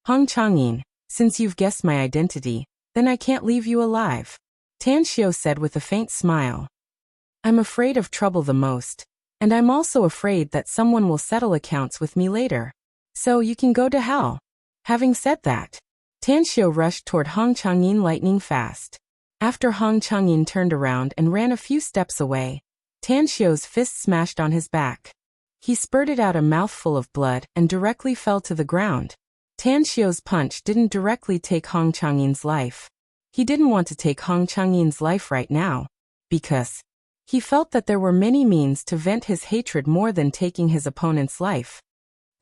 "Hong Changyin, since you've guessed my identity, then I can't leave you alive," Tan Xiao said with a faint smile. "I'm afraid of trouble the most, and I'm also afraid that someone will settle accounts with me later. So you can go to hell." Having said that, Tan Xiao rushed toward Hong Changyin lightning fast. After Hong Changyin turned around and ran a few steps away, Tan Xiao's fist smashed on his back. He spurted out a mouthful of blood and directly fell to the ground. Tan Xiao's punch didn't directly take Hong Changyin's life. He didn't want to take Hong Changyin's life right now, because he felt that there were many means to vent his hatred more than taking his opponent's life.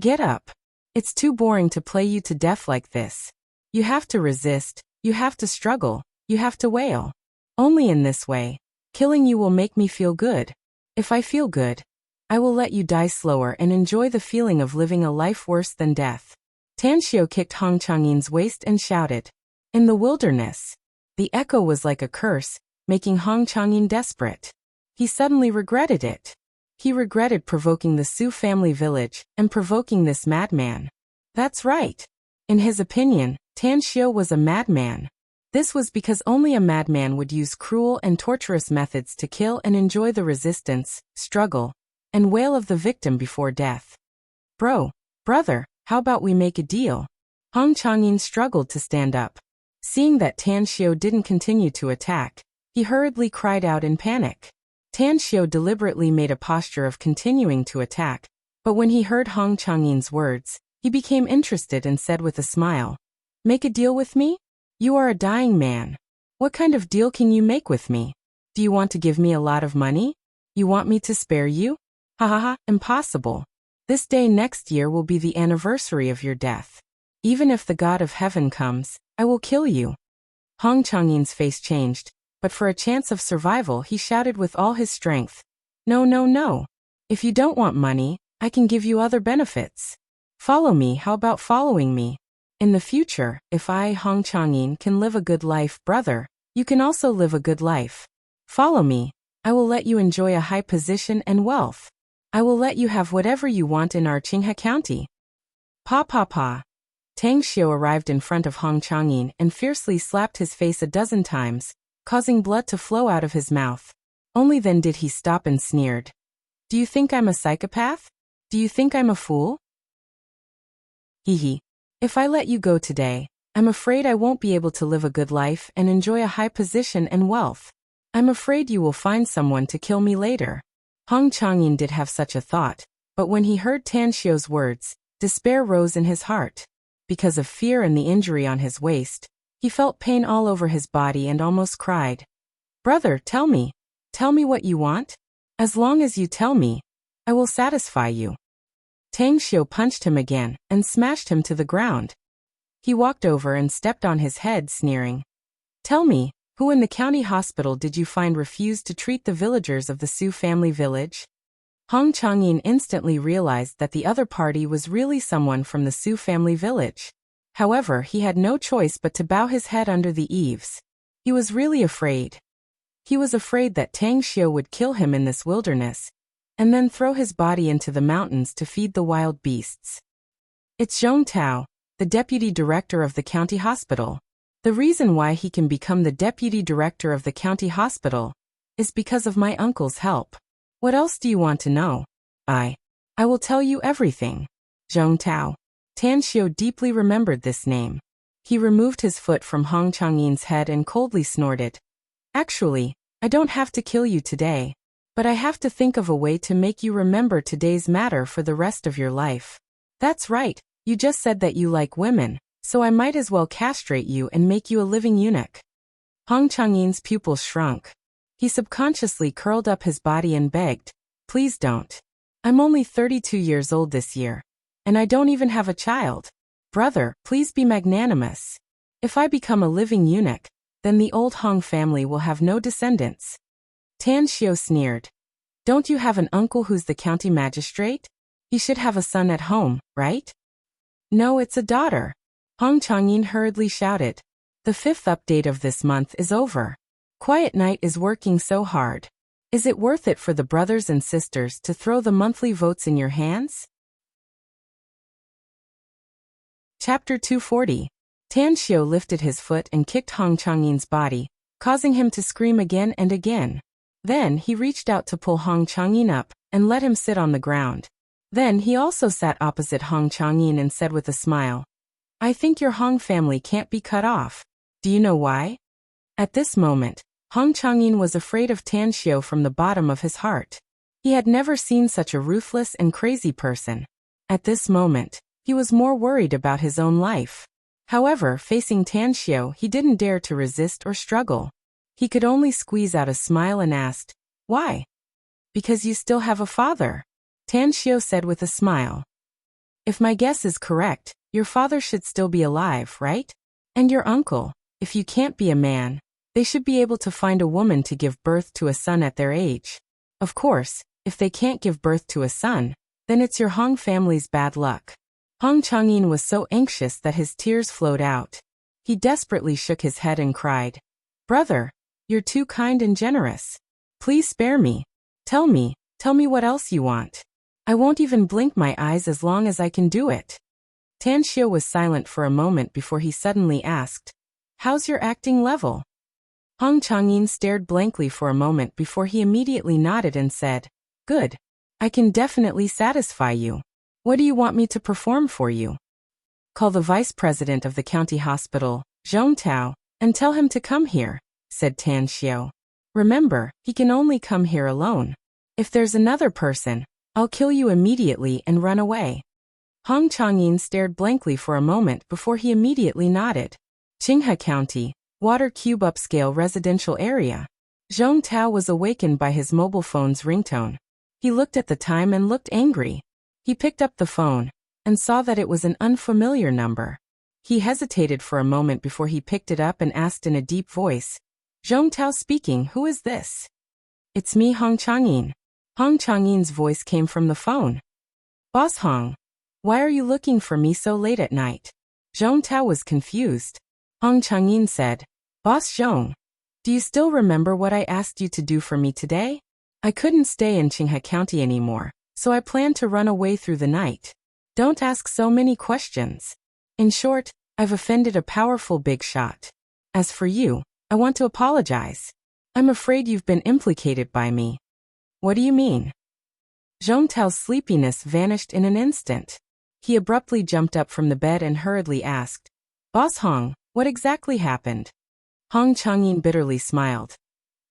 "Get up. It's too boring to play you to death like this. You have to resist, you have to struggle, you have to wail. Only in this way, killing you will make me feel good. If I feel good, I will let you die slower and enjoy the feeling of living a life worse than death." Tan Xiao kicked Hong Changyin's waist and shouted, "In the wilderness." The echo was like a curse, making Hong Changyin desperate. He suddenly regretted it. He regretted provoking the Su family village and provoking this madman. That's right. In his opinion, Tan Xiao was a madman. This was because only a madman would use cruel and torturous methods to kill and enjoy the resistance, struggle, and wail of the victim before death. Brother, how about we make a deal?" Hong Changyin struggled to stand up. Seeing that Tan Xiao didn't continue to attack, he hurriedly cried out in panic. Tan Xiao deliberately made a posture of continuing to attack, but when he heard Hong Changyin's words, he became interested and said with a smile, "Make a deal with me? You are a dying man. What kind of deal can you make with me? Do you want to give me a lot of money? You want me to spare you? Ha ha ha, impossible. This day next year will be the anniversary of your death. Even if the God of heaven comes, I will kill you." Hong Changyin's face changed, but for a chance of survival he shouted with all his strength, No. If you don't want money, I can give you other benefits. Follow me, how about following me? In the future, if I, Hong Changyin, can live a good life, brother, you can also live a good life. Follow me, I will let you enjoy a high position and wealth. I will let you have whatever you want in our Qinghe County. Pa. Tang Xiao arrived in front of Hong Changyin and fiercely slapped his face a dozen times, causing blood to flow out of his mouth. Only then did he stop and sneered. "Do you think I'm a psychopath? Do you think I'm a fool? Hee. If I let you go today, I'm afraid I won't be able to live a good life and enjoy a high position and wealth. I'm afraid you will find someone to kill me later." Hong Changyin did have such a thought, but when he heard Tan Xiao's words, despair rose in his heart. Because of fear and the injury on his waist, he felt pain all over his body and almost cried. "Brother, tell me what you want. As long as you tell me, I will satisfy you." Tang Xiao punched him again and smashed him to the ground. He walked over and stepped on his head, sneering. "Tell me, who in the county hospital did you find refused to treat the villagers of the Su family village?" Hong Changyin instantly realized that the other party was really someone from the Su family village. However, he had no choice but to bow his head under the eaves. He was really afraid. He was afraid that Tang Xiu would kill him in this wilderness, and then throw his body into the mountains to feed the wild beasts. It's Zhong Tao, the deputy director of the county hospital. The reason why he can become the deputy director of the county hospital is because of my uncle's help. What else do you want to know? I will tell you everything. Zhong Tao. Tan Xiu deeply remembered this name. He removed his foot from Hong Changyin's head and coldly snorted. Actually, I don't have to kill you today, but I have to think of a way to make you remember today's matter for the rest of your life. That's right, you just said that you like women, so I might as well castrate you and make you a living eunuch. Hong Changyin's pupils shrunk. He subconsciously curled up his body and begged, please don't. I'm only 32 years old this year, and I don't even have a child. Brother, please be magnanimous. If I become a living eunuch, then the old Hong family will have no descendants. Tan Xiu sneered. Don't you have an uncle who's the county magistrate? He should have a son at home, right? No, it's a daughter. Hong Changyin hurriedly shouted. The 5th update of this month is over. Quiet Night is working so hard. Is it worth it for the brothers and sisters to throw the monthly votes in your hands? Chapter 240. Tan Xiu lifted his foot and kicked Hong Changyin's body, causing him to scream again and again. Then he reached out to pull Hong Changyin up and let him sit on the ground. Then he also sat opposite Hong Changyin and said with a smile, I think your Hong family can't be cut off. Do you know why? At this moment, Hong Changyin was afraid of Tan Xiu from the bottom of his heart. He had never seen such a ruthless and crazy person. At this moment, he was more worried about his own life. However, facing Tan Xiu, he didn't dare to resist or struggle. He could only squeeze out a smile and asked, Why? Because you still have a father. Tan Xiu said with a smile. If my guess is correct, your father should still be alive, right? And your uncle, if you can't be a man, they should be able to find a woman to give birth to a son at their age. Of course, if they can't give birth to a son, then it's your Hong family's bad luck. Hong Changyin was so anxious that his tears flowed out. He desperately shook his head and cried, Brother, you're too kind and generous. Please spare me. Tell me what else you want. I won't even blink my eyes as long as I can do it. Tan Xiu was silent for a moment before he suddenly asked, How's your acting level? Hong Changyin stared blankly for a moment before he immediately nodded and said, Good. I can definitely satisfy you. What do you want me to perform for you? Call the vice president of the county hospital, Zhong Tao, and tell him to come here, said Tan Xiu. Remember, he can only come here alone. If there's another person, I'll kill you immediately and run away. Hong Changyin stared blankly for a moment before he immediately nodded. Qinghe County, Water Cube Upscale Residential Area. Zhong Tao was awakened by his mobile phone's ringtone. He looked at the time and looked angry. He picked up the phone and saw that it was an unfamiliar number. He hesitated for a moment before he picked it up and asked in a deep voice, Zhong Tao speaking, who is this? It's me, Hong Changyin. Hong Changyin's voice came from the phone. Boss Hong, why are you looking for me so late at night? Zhong Tao was confused. Hong Changyin said, Boss Zhong, do you still remember what I asked you to do for me today? I couldn't stay in Qinghe County anymore, so I planned to run away through the night. Don't ask so many questions. In short, I've offended a powerful big shot. As for you, I want to apologize. I'm afraid you've been implicated by me. What do you mean? Zhong Tao's sleepiness vanished in an instant. He abruptly jumped up from the bed and hurriedly asked, Boss Hong, what exactly happened? Hong Changyin bitterly smiled.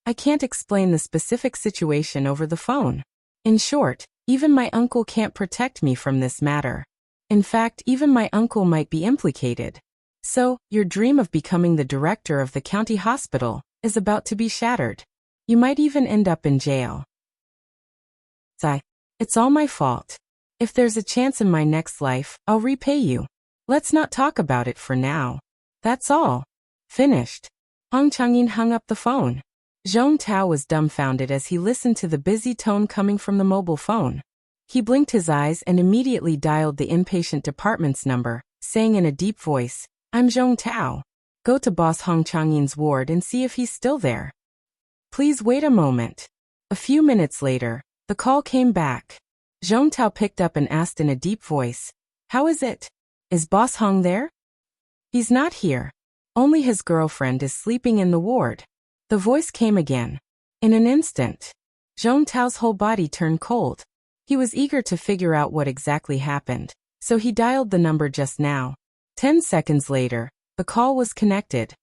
I can't explain the specific situation over the phone. In short, even my uncle can't protect me from this matter. In fact, even my uncle might be implicated. So, your dream of becoming the director of the county hospital is about to be shattered. You might even end up in jail. It's all my fault. If there's a chance in my next life, I'll repay you. Let's not talk about it for now. That's all. Finished. Hong Changyin hung up the phone. Zhong Tao was dumbfounded as he listened to the busy tone coming from the mobile phone. He blinked his eyes and immediately dialed the inpatient department's number, saying in a deep voice, I'm Zhong Tao. Go to Boss Hong Changyin's ward and see if he's still there. Please wait a moment. A few minutes later, the call came back. Zhong Tao picked up and asked in a deep voice, How is it? Is Boss Hong there? He's not here. Only his girlfriend is sleeping in the ward. The voice came again. In an instant, Zhong Tao's whole body turned cold. He was eager to figure out what exactly happened, so he dialed the number just now. 10 seconds later, the call was connected.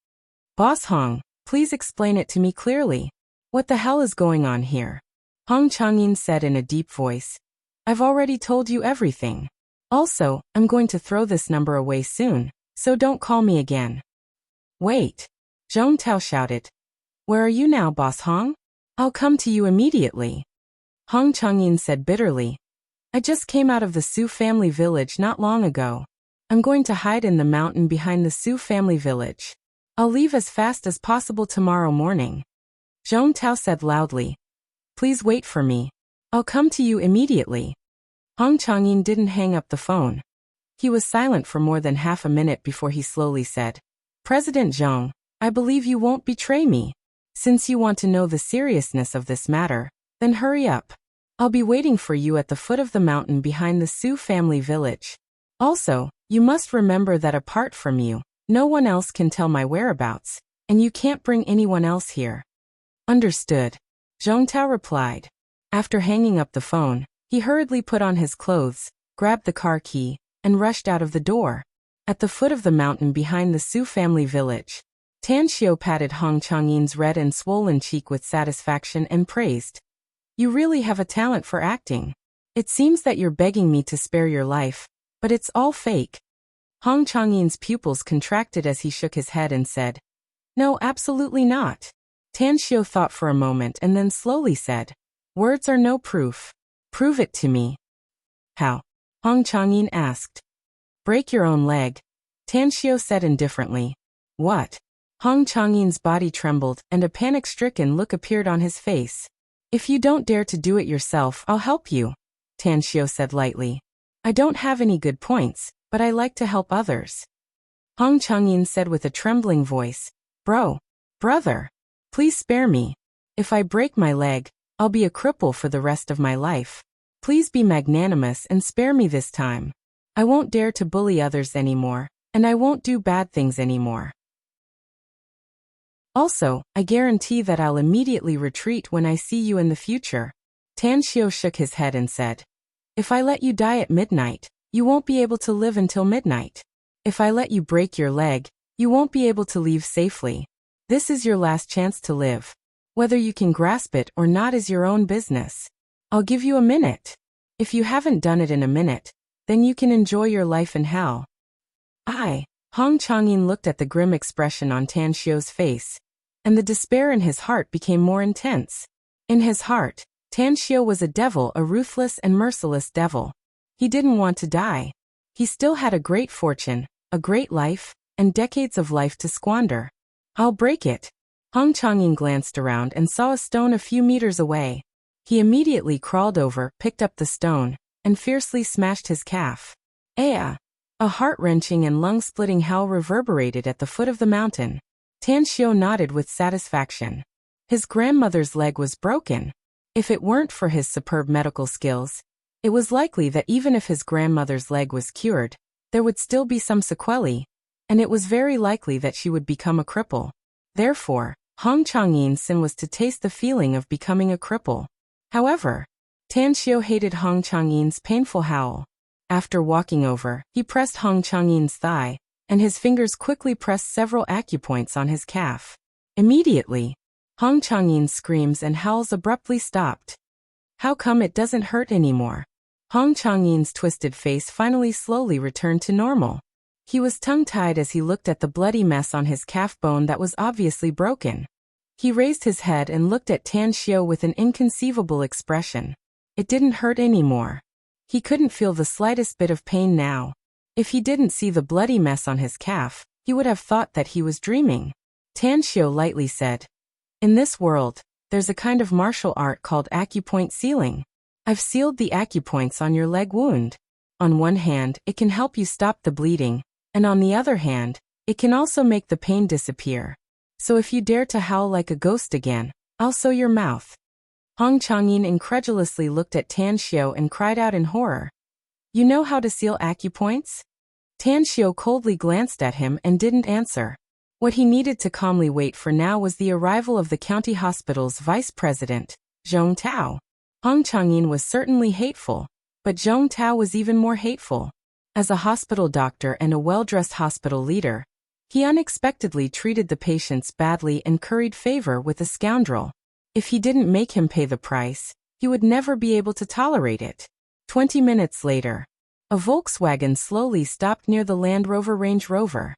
Boss Hong, please explain it to me clearly. What the hell is going on here? Hong Changyin said in a deep voice. I've already told you everything. Also, I'm going to throw this number away soon, so don't call me again. Wait. Zhong Tao shouted. Where are you now, Boss Hong? I'll come to you immediately. Hong Changyin said bitterly. I just came out of the Su family village not long ago. I'm going to hide in the mountain behind the Su family village. I'll leave as fast as possible tomorrow morning. Zhong Tao said loudly. Please wait for me. I'll come to you immediately. Hong Changyin didn't hang up the phone. He was silent for more than half a minute before he slowly said, President Zhong, I believe you won't betray me. Since you want to know the seriousness of this matter, then hurry up. I'll be waiting for you at the foot of the mountain behind the Su family village. Also, you must remember that apart from you, no one else can tell my whereabouts, and you can't bring anyone else here. Understood. Zhong Tao replied. After hanging up the phone, he hurriedly put on his clothes, grabbed the car key, and rushed out of the door. At the foot of the mountain behind the Su family village, Tan Xiao patted Hong Changyin's red and swollen cheek with satisfaction and praised. You really have a talent for acting. It seems that you're begging me to spare your life, but it's all fake. Hong Changyin's pupils contracted as he shook his head and said, No, absolutely not. Tan Xiao thought for a moment and then slowly said, Words are no proof. Prove it to me. How? Hong Changyin asked. Break your own leg. Tan Xiao said indifferently. What? Hong Changyin's body trembled and a panic-stricken look appeared on his face. If you don't dare to do it yourself, I'll help you, Tan Xiao said lightly. I don't have any good points, but I like to help others. Hong Changyin said with a trembling voice, Brother, please spare me. If I break my leg, I'll be a cripple for the rest of my life. Please be magnanimous and spare me this time. I won't dare to bully others anymore, and I won't do bad things anymore. Also, I guarantee that I'll immediately retreat when I see you in the future. Tan Xiao shook his head and said, If I let you die at midnight, you won't be able to live until midnight. If I let you break your leg, you won't be able to leave safely. This is your last chance to live. Whether you can grasp it or not is your own business. I'll give you a minute. If you haven't done it in a minute, then you can enjoy your life in hell. Hong Changyin looked at the grim expression on Tan Xiao's face, and the despair in his heart became more intense. In his heart, Tan Xiao was a devil, a ruthless and merciless devil. He didn't want to die. He still had a great fortune, a great life, and decades of life to squander. I'll break it. Hong Changyin glanced around and saw a stone a few meters away. He immediately crawled over, picked up the stone, and fiercely smashed his calf. A heart-wrenching and lung-splitting howl reverberated at the foot of the mountain. Tan Xiao nodded with satisfaction. His grandmother's leg was broken. If it weren't for his superb medical skills, it was likely that even if his grandmother's leg was cured, there would still be some sequelae, and it was very likely that she would become a cripple. Therefore, Hong Changyin's sin was to taste the feeling of becoming a cripple. However, Tan Xiao hated Hong Changyin's painful howl. After walking over, he pressed Hong Changyin's thigh, and his fingers quickly pressed several acupoints on his calf. Immediately, Hong Changyin's screams and howls abruptly stopped. How come it doesn't hurt anymore? Hong Changyin's twisted face finally slowly returned to normal. He was tongue-tied as he looked at the bloody mess on his calf bone that was obviously broken. He raised his head and looked at Tan Xiao with an inconceivable expression. It didn't hurt anymore. He couldn't feel the slightest bit of pain now. If he didn't see the bloody mess on his calf, he would have thought that he was dreaming. Tan Xiao lightly said, In this world, there's a kind of martial art called acupoint sealing. I've sealed the acupoints on your leg wound. On one hand, it can help you stop the bleeding, And on the other hand, it can also make the pain disappear. So if you dare to howl like a ghost again, I'll sew your mouth. Hong Changyin incredulously looked at Tan Xiao and cried out in horror. You know how to seal acupoints? Tan Xiao coldly glanced at him and didn't answer. What he needed to calmly wait for now was the arrival of the county hospital's vice president, Zhong Tao. Hong Changyin was certainly hateful, but Zhong Tao was even more hateful. As a hospital doctor and a well-dressed hospital leader, he unexpectedly treated the patients badly and curried favor with a scoundrel. If he didn't make him pay the price, he would never be able to tolerate it. 20 minutes later, a Volkswagen slowly stopped near the Land Rover Range Rover.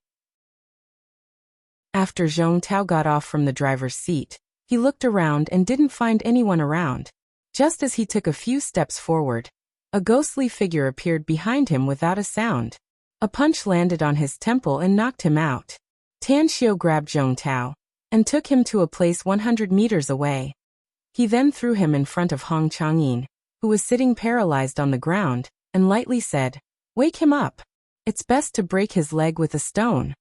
After Zhong Tao got off from the driver's seat, he looked around and didn't find anyone around. Just as he took a few steps forward, a ghostly figure appeared behind him without a sound. A punch landed on his temple and knocked him out. Tan Xiao grabbed Zhong Tao and took him to a place 100 meters away. He then threw him in front of Hong Changyin, who was sitting paralyzed on the ground, and lightly said, "Wake him up. It's best to break his leg with a stone."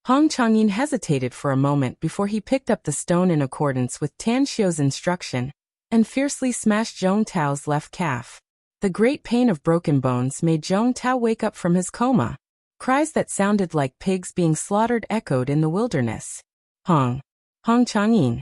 Hong Changyin hesitated for a moment before he picked up the stone in accordance with Tan Xiao's instruction, and fiercely smashed Zhong Tao's left calf. The great pain of broken bones made Zhong Tao wake up from his coma. Cries that sounded like pigs being slaughtered echoed in the wilderness. Hong Changyin.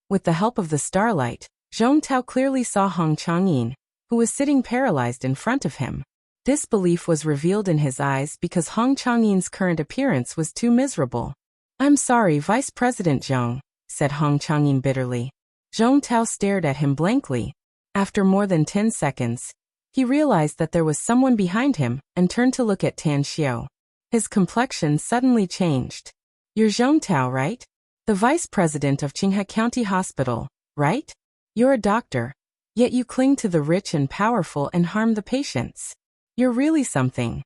With the help of the starlight, Zhong Tao clearly saw Hong Changyin, who was sitting paralyzed in front of him. Disbelief was revealed in his eyes because Hong Changyin's current appearance was too miserable. "I'm sorry, Vice President Zhong," said Hong Changyin bitterly. Zhong Tao stared at him blankly. After more than 10 seconds, he realized that there was someone behind him and turned to look at Tan Xiao. His complexion suddenly changed. "You're Zhong Tao, right? The vice president of Qinghe County Hospital, right? You're a doctor, yet you cling to the rich and powerful and harm the patients. You're really something."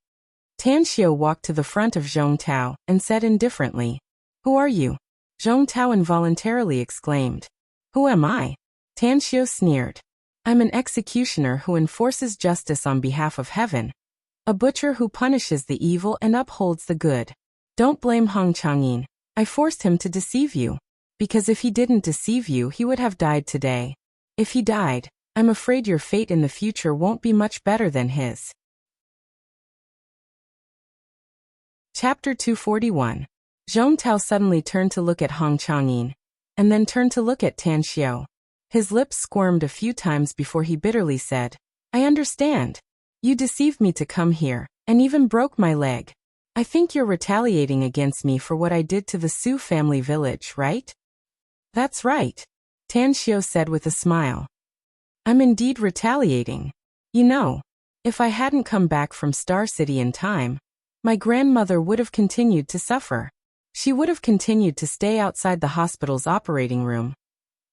Tan Xiao walked to the front of Zhong Tao and said indifferently, "Who are you?" Zhong Tao involuntarily exclaimed, "Who am I?" Tan Xiao sneered. "I'm an executioner who enforces justice on behalf of heaven. A butcher who punishes the evil and upholds the good. Don't blame Hong Changyin. I forced him to deceive you. Because if he didn't deceive you, he would have died today. If he died, I'm afraid your fate in the future won't be much better than his." Chapter 241. Zhong Tao suddenly turned to look at Hong Changyin, and then turned to look at Tan Xiao. His lips squirmed a few times before he bitterly said, "I understand. You deceived me to come here, and even broke my leg. I think you're retaliating against me for what I did to the Su family village, right?" "That's right," Tan Xiao said with a smile. "I'm indeed retaliating. You know, if I hadn't come back from Star City in time, my grandmother would have continued to suffer. She would have continued to stay outside the hospital's operating room,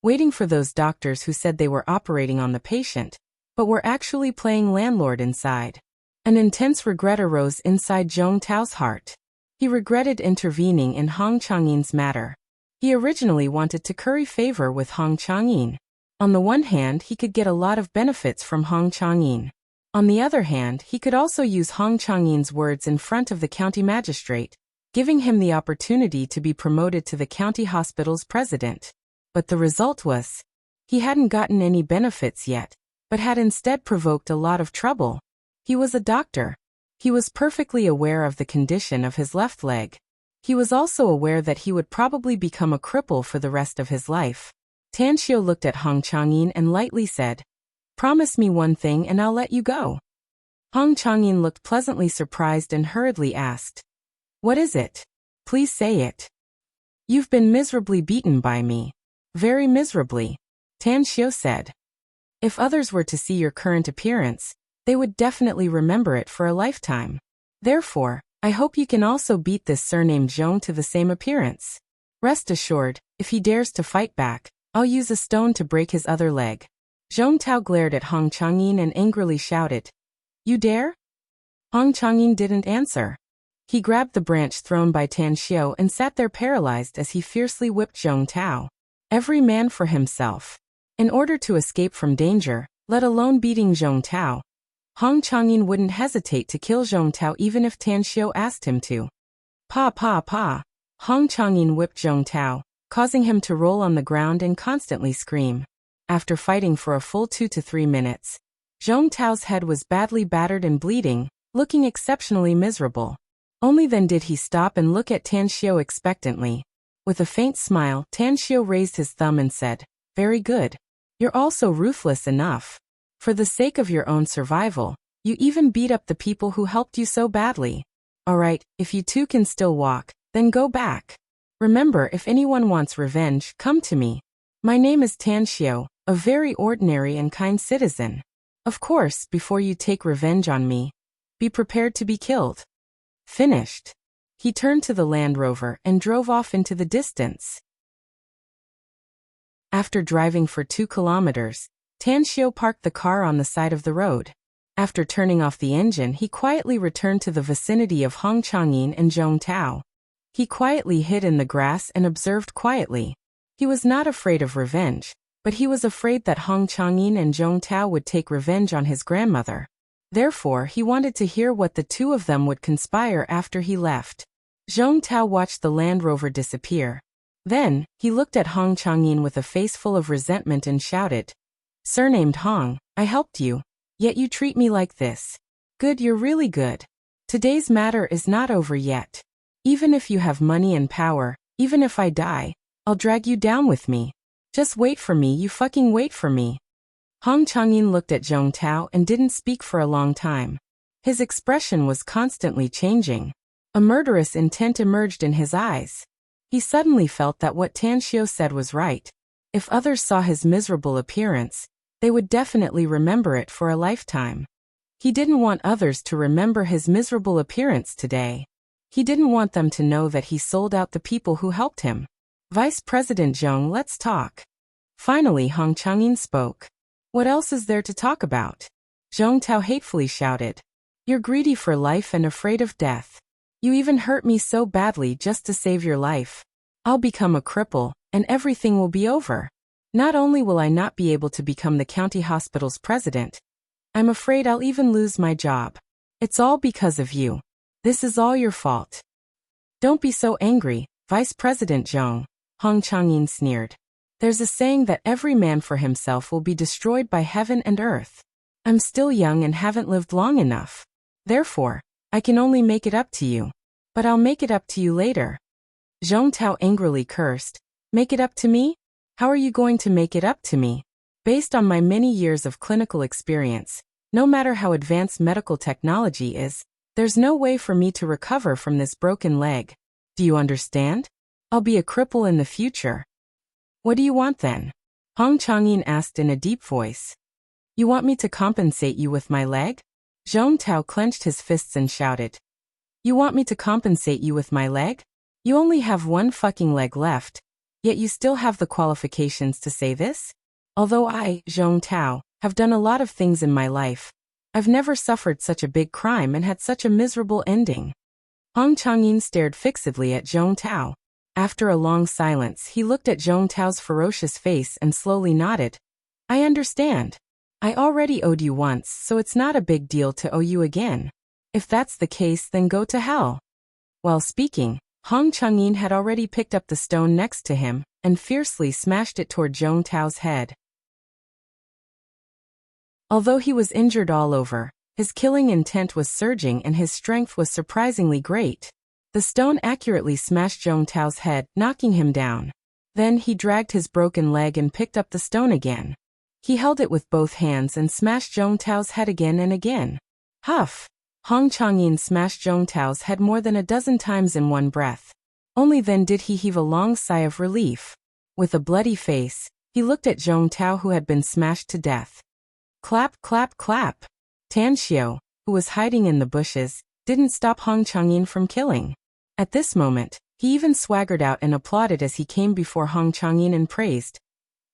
waiting for those doctors who said they were operating on the patient, but were actually playing landlord inside." An intense regret arose inside Zhong Tao's heart. He regretted intervening in Hong Changyin's matter. He originally wanted to curry favor with Hong Changyin. On the one hand, he could get a lot of benefits from Hong Changyin. On the other hand, he could also use Hong Changyin's words in front of the county magistrate, giving him the opportunity to be promoted to the county hospital's president. But the result was, he hadn't gotten any benefits yet, but had instead provoked a lot of trouble. He was a doctor. He was perfectly aware of the condition of his left leg. He was also aware that he would probably become a cripple for the rest of his life. Tan Xiao looked at Hong Changyin and lightly said, "Promise me one thing and I'll let you go." Hong Changyin looked pleasantly surprised and hurriedly asked, "What is it? Please say it." "You've been miserably beaten by me. Very miserably," Tan Xiao said. "If others were to see your current appearance, they would definitely remember it for a lifetime. Therefore, I hope you can also beat this surnamed Zhong to the same appearance. Rest assured, if he dares to fight back, I'll use a stone to break his other leg." Zhong Tao glared at Hong Changyin and angrily shouted, "You dare?" Hong Changyin didn't answer. He grabbed the branch thrown by Tan Xiao and sat there paralyzed as he fiercely whipped Zhong Tao. Every man for himself. In order to escape from danger, let alone beating Zhong Tao, Hong Changyin wouldn't hesitate to kill Zhong Tao even if Tan Xiao asked him to. Pa pa pa. Hong Changyin whipped Zhong Tao, causing him to roll on the ground and constantly scream. After fighting for a full 2 to 3 minutes, Zhong Tao's head was badly battered and bleeding, looking exceptionally miserable. Only then did he stop and look at Tan Xiao expectantly. With a faint smile, Tan Xiao raised his thumb and said, "Very good. You're also ruthless enough. For the sake of your own survival, you even beat up the people who helped you so badly. Alright, if you two can still walk, then go back. Remember, if anyone wants revenge, come to me. My name is Tan Xiao, a very ordinary and kind citizen. Of course, before you take revenge on me, be prepared to be killed." Finished. He turned to the Land Rover and drove off into the distance. After driving for 2 kilometers, Tan Xiao parked the car on the side of the road. After turning off the engine, he quietly returned to the vicinity of Hong Changyin and Zhong Tao. He quietly hid in the grass and observed quietly. He was not afraid of revenge, but he was afraid that Hong Changyin and Zhong Tao would take revenge on his grandmother. Therefore, he wanted to hear what the two of them would conspire after he left. Zhong Tao watched the Land Rover disappear. Then, he looked at Hong Changyin with a face full of resentment and shouted, "Surnamed Hong, I helped you, yet you treat me like this. Good, you're really good. Today's matter is not over yet. Even if you have money and power, even if I die, I'll drag you down with me. Just wait for me, you fucking wait for me." Hong Changyin looked at Zhong Tao and didn't speak for a long time. His expression was constantly changing. A murderous intent emerged in his eyes. He suddenly felt that what Tan Xiao said was right. If others saw his miserable appearance, they would definitely remember it for a lifetime. He didn't want others to remember his miserable appearance today. He didn't want them to know that he sold out the people who helped him. "Vice President Zhong, let's talk." Finally, Hong Changyin spoke. "What else is there to talk about?" Zhong Tao hatefully shouted. "You're greedy for life and afraid of death. You even hurt me so badly just to save your life. I'll become a cripple, and everything will be over. Not only will I not be able to become the county hospital's president, I'm afraid I'll even lose my job. It's all because of you. This is all your fault." "Don't be so angry, Vice President Zhong," Hong Changyin sneered. "There's a saying that every man for himself will be destroyed by heaven and earth. I'm still young and haven't lived long enough. Therefore, I can only make it up to you. But I'll make it up to you later." Zhong Tao angrily cursed. "Make it up to me? How are you going to make it up to me? Based on my many years of clinical experience, no matter how advanced medical technology is, there's no way for me to recover from this broken leg. Do you understand? I'll be a cripple in the future." "What do you want then?" Hong Changyin asked in a deep voice. "You want me to compensate you with my leg?" Zhong Tao clenched his fists and shouted. "You want me to compensate you with my leg? You only have one fucking leg left, yet you still have the qualifications to say this? Although I, Zhong Tao, have done a lot of things in my life, I've never suffered such a big crime and had such a miserable ending." Hong Changyin stared fixedly at Zhong Tao. After a long silence, he looked at Zhong Tao's ferocious face and slowly nodded. "I understand. I already owed you once, so it's not a big deal to owe you again. If that's the case, then go to hell." While speaking, Hong Changyin had already picked up the stone next to him and fiercely smashed it toward Zhong Tao's head. Although he was injured all over, his killing intent was surging and his strength was surprisingly great. The stone accurately smashed Zhong Tao's head, knocking him down. Then he dragged his broken leg and picked up the stone again. He held it with both hands and smashed Zhong Tao's head again and again. Huff! Hong Changyin smashed Zhong Tao's head more than a dozen times in one breath. Only then did he heave a long sigh of relief. With a bloody face, he looked at Zhong Tao, who had been smashed to death. Clap, clap, clap. Tan Xiao, who was hiding in the bushes, didn't stop Hong Changyin from killing. At this moment, he even swaggered out and applauded as he came before Hong Changyin and praised.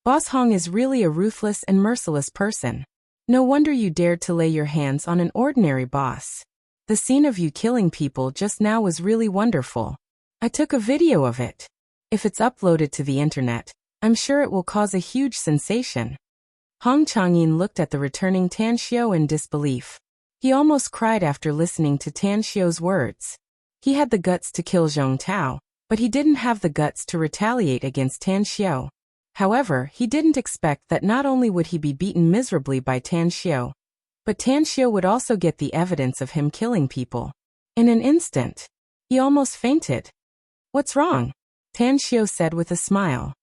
"Boss Hong is really a ruthless and merciless person. No wonder you dared to lay your hands on an ordinary boss. The scene of you killing people just now was really wonderful. I took a video of it. If it's uploaded to the internet, I'm sure it will cause a huge sensation." Hong Changyin looked at the returning Tan Xiao in disbelief. He almost cried after listening to Tan Xiao's words. He had the guts to kill Zhong Tao, but he didn't have the guts to retaliate against Tan Xiao. However, he didn't expect that not only would he be beaten miserably by Tan Xiao, but Tan Xiao would also get the evidence of him killing people. In an instant, he almost fainted. "What's wrong?" Tan Xiao said with a smile.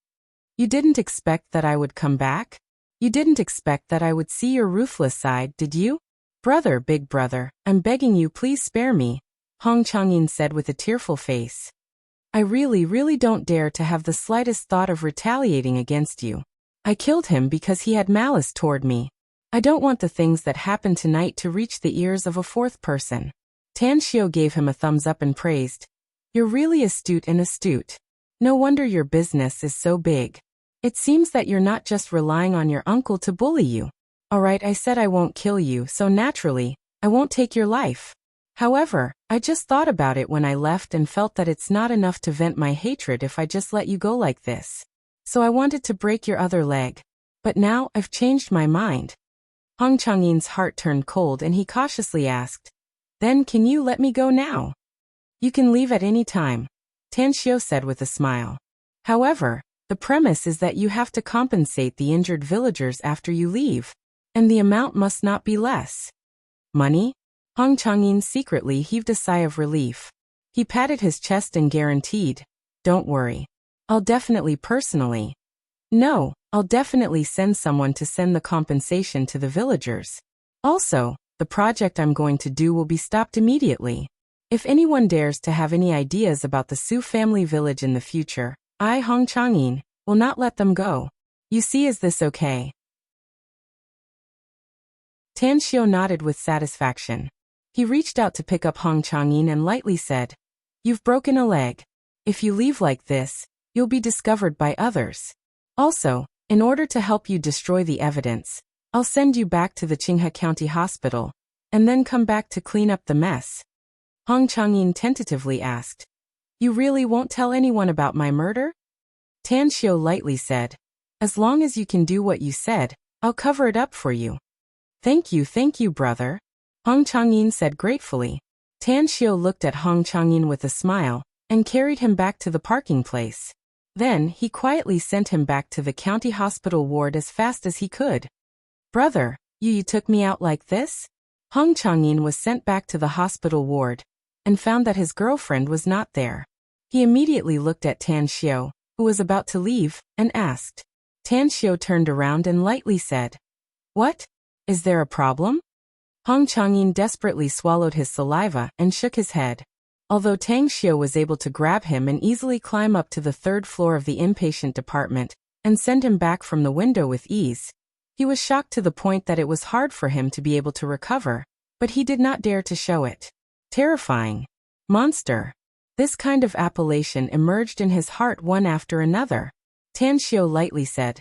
"You didn't expect that I would come back? You didn't expect that I would see your ruthless side, did you? Brother, big brother, I'm begging you, please spare me," Hong Changyin said with a tearful face. "I really don't dare to have the slightest thought of retaliating against you. I killed him because he had malice toward me. I don't want the things that happened tonight to reach the ears of a fourth person." Tan Xiao gave him a thumbs up and praised. "You're really astute. No wonder your business is so big. It seems that you're not just relying on your uncle to bully you. Alright, I said I won't kill you, so naturally, I won't take your life. However, I just thought about it when I left and felt that it's not enough to vent my hatred if I just let you go like this. So I wanted to break your other leg. But now, I've changed my mind." Hong Changyin's heart turned cold and he cautiously asked, "Then can you let me go now?" "You can leave at any time," Tan Xiao said with a smile. "However, the premise is that you have to compensate the injured villagers after you leave, and the amount must not be less." "Money?" Hong Changyin secretly heaved a sigh of relief. He patted his chest and guaranteed, "Don't worry. I'll definitely personally. No, I'll definitely send someone to send the compensation to the villagers. Also, the project I'm going to do will be stopped immediately. If anyone dares to have any ideas about the Su family village in the future, I, Hong Changyin, will not let them go. You see, is this okay?" Tan Xiao nodded with satisfaction. He reached out to pick up Hong Changyin and lightly said, "You've broken a leg. If you leave like this, you'll be discovered by others. Also, in order to help you destroy the evidence, I'll send you back to the Qinghe County Hospital, and then come back to clean up the mess." Hong Changyin tentatively asked, "You really won't tell anyone about my murder?" Tan Xiao lightly said, "As long as you can do what you said, I'll cover it up for you." Thank you, brother," Hong Changyin said gratefully. Tan Xiao looked at Hong Changyin with a smile, and carried him back to the parking place. Then, he quietly sent him back to the county hospital ward as fast as he could. "Brother, you took me out like this?" Hong Changyin was sent back to the hospital ward, and found that his girlfriend was not there. He immediately looked at Tan Xiao, who was about to leave, and asked. Tan Xiao turned around and lightly said, "What? Is there a problem?" Hong Changyin desperately swallowed his saliva and shook his head. Although Tang Xiao was able to grab him and easily climb up to the third floor of the inpatient department and send him back from the window with ease, he was shocked to the point that it was hard for him to be able to recover, but he did not dare to show it. Terrifying. Monster. This kind of appellation emerged in his heart one after another. Tan Xiao lightly said,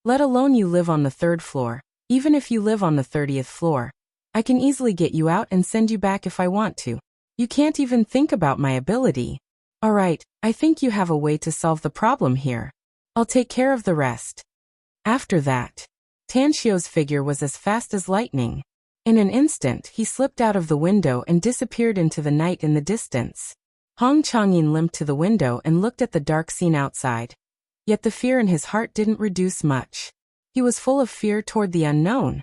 "Let alone you live on the third floor, even if you live on the 30th floor, I can easily get you out and send you back if I want to. You can't even think about my ability. Alright, I think you have a way to solve the problem here. I'll take care of the rest." After that, Tan Xiao's figure was as fast as lightning. In an instant, he slipped out of the window and disappeared into the night in the distance. Hong Changyin limped to the window and looked at the dark scene outside. Yet the fear in his heart didn't reduce much. He was full of fear toward the unknown.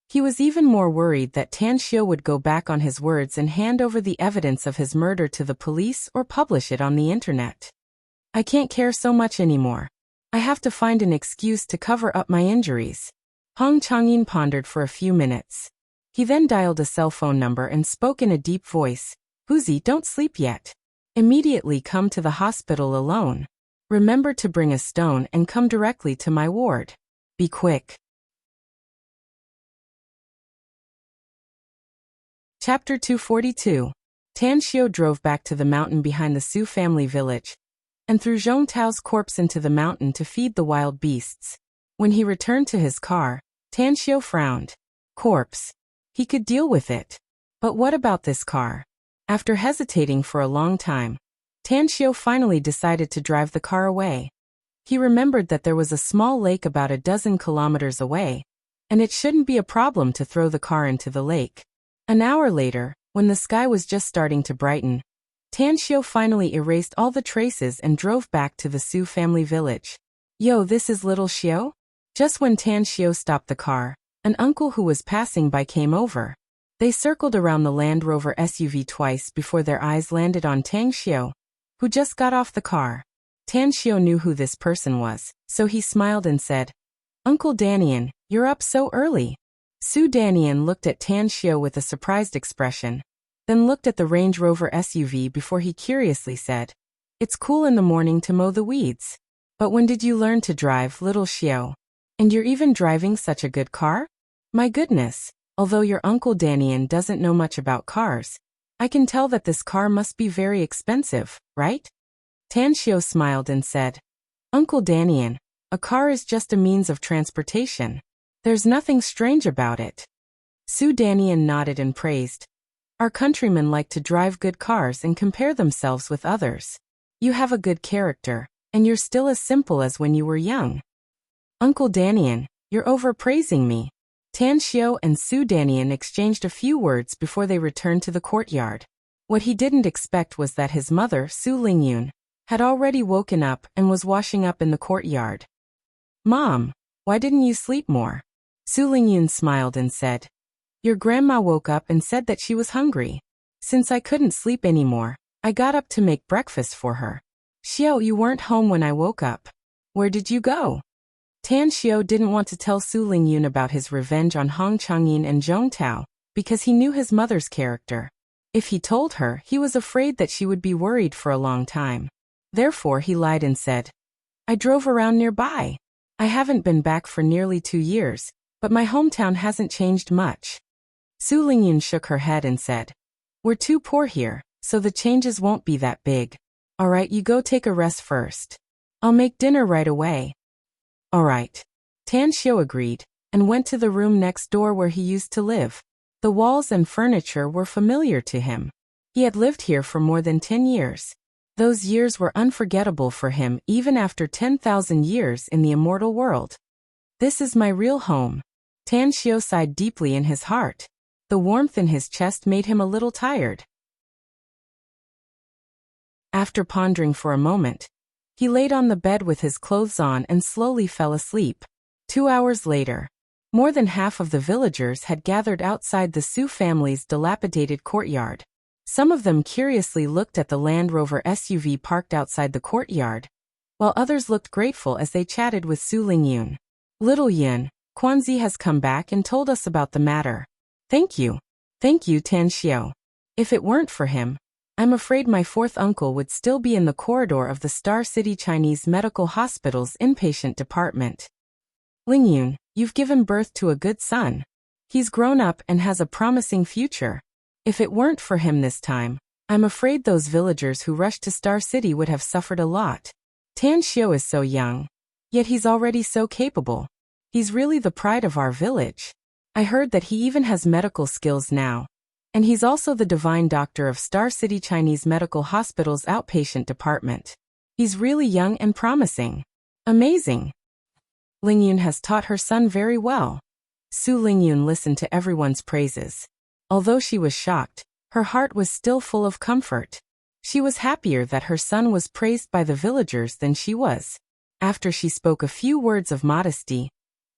He was even more worried that Tan Xiao would go back on his words and hand over the evidence of his murder to the police or publish it on the internet. "I can't care so much anymore. I have to find an excuse to cover up my injuries." Hong Changyin pondered for a few minutes. He then dialed a cell phone number and spoke in a deep voice. "Huzi, don't sleep yet. Immediately come to the hospital alone. Remember to bring a stone and come directly to my ward. Be quick." Chapter 242. Tan Xiao drove back to the mountain behind the Su family village, and threw Zhong Tao's corpse into the mountain to feed the wild beasts. When he returned to his car, Tan Xiao frowned. Corpse. He could deal with it. But what about this car? After hesitating for a long time, Tan Xiao finally decided to drive the car away. He remembered that there was a small lake about a dozen kilometers away, and it shouldn't be a problem to throw the car into the lake. An hour later, when the sky was just starting to brighten, Tan Xiu finally erased all the traces and drove back to the Su family village. Yo, this is little Xiu? Just when Tan Xiu stopped the car, an uncle who was passing by came over. They circled around the Land Rover SUV twice before their eyes landed on Tang Xiu, who just got off the car. Tan Xiu knew who this person was, so he smiled and said, Uncle Danian, you're up so early. Su Danian looked at Tan Xiu with a surprised expression, then looked at the Range Rover SUV before he curiously said, It's cool in the morning to mow the weeds. But when did you learn to drive, little Xiu? And you're even driving such a good car? My goodness, although your Uncle Danian doesn't know much about cars, I can tell that this car must be very expensive, right? Tan Xiu smiled and said, Uncle Danian, a car is just a means of transportation. There's nothing strange about it. Su Danian nodded and praised. Our countrymen like to drive good cars and compare themselves with others. You have a good character, and you're still as simple as when you were young. Uncle Danian, you're overpraising me. Tan Xiu and Su Danian exchanged a few words before they returned to the courtyard. What he didn't expect was that his mother, Su Lingyun, had already woken up and was washing up in the courtyard. Mom, why didn't you sleep more? Su Lingyun smiled and said, Your grandma woke up and said that she was hungry. Since I couldn't sleep anymore, I got up to make breakfast for her. Xiao, you weren't home when I woke up. Where did you go? Tan Xiu didn't want to tell Su Lingyun about his revenge on Hong Changyin and Zhong Tao, because he knew his mother's character. If he told her, he was afraid that she would be worried for a long time. Therefore he lied and said, I drove around nearby. I haven't been back for nearly 2 years, but my hometown hasn't changed much. Su Lingyun shook her head and said, We're too poor here, so the changes won't be that big. Alright, you go take a rest first. I'll make dinner right away. Alright. Tan Xiu agreed, and went to the room next door where he used to live. The walls and furniture were familiar to him. He had lived here for more than 10 years. Those years were unforgettable for him even after 10,000 years in the immortal world. This is my real home. Tan Xiu sighed deeply in his heart. The warmth in his chest made him a little tired. After pondering for a moment, he laid on the bed with his clothes on and slowly fell asleep. 2 hours later, more than half of the villagers had gathered outside the Su family's dilapidated courtyard. Some of them curiously looked at the Land Rover SUV parked outside the courtyard, while others looked grateful as they chatted with Su Lingyun. Little Yun, Quanzi has come back and told us about the matter. Thank you. Thank you, Tan Xiu. If it weren't for him, I'm afraid my fourth uncle would still be in the corridor of the Star City Chinese Medical Hospital's inpatient department. Lingyun, you've given birth to a good son. He's grown up and has a promising future. If it weren't for him this time, I'm afraid those villagers who rushed to Star City would have suffered a lot. Tan Xiu is so young, yet he's already so capable. He's really the pride of our village. I heard that he even has medical skills now. And he's also the divine doctor of Star City Chinese Medical Hospital's outpatient department. He's really young and promising. Amazing. Lingyun has taught her son very well. Su Lingyun listened to everyone's praises. Although she was shocked, her heart was still full of comfort. She was happier that her son was praised by the villagers than she was. After she spoke a few words of modesty,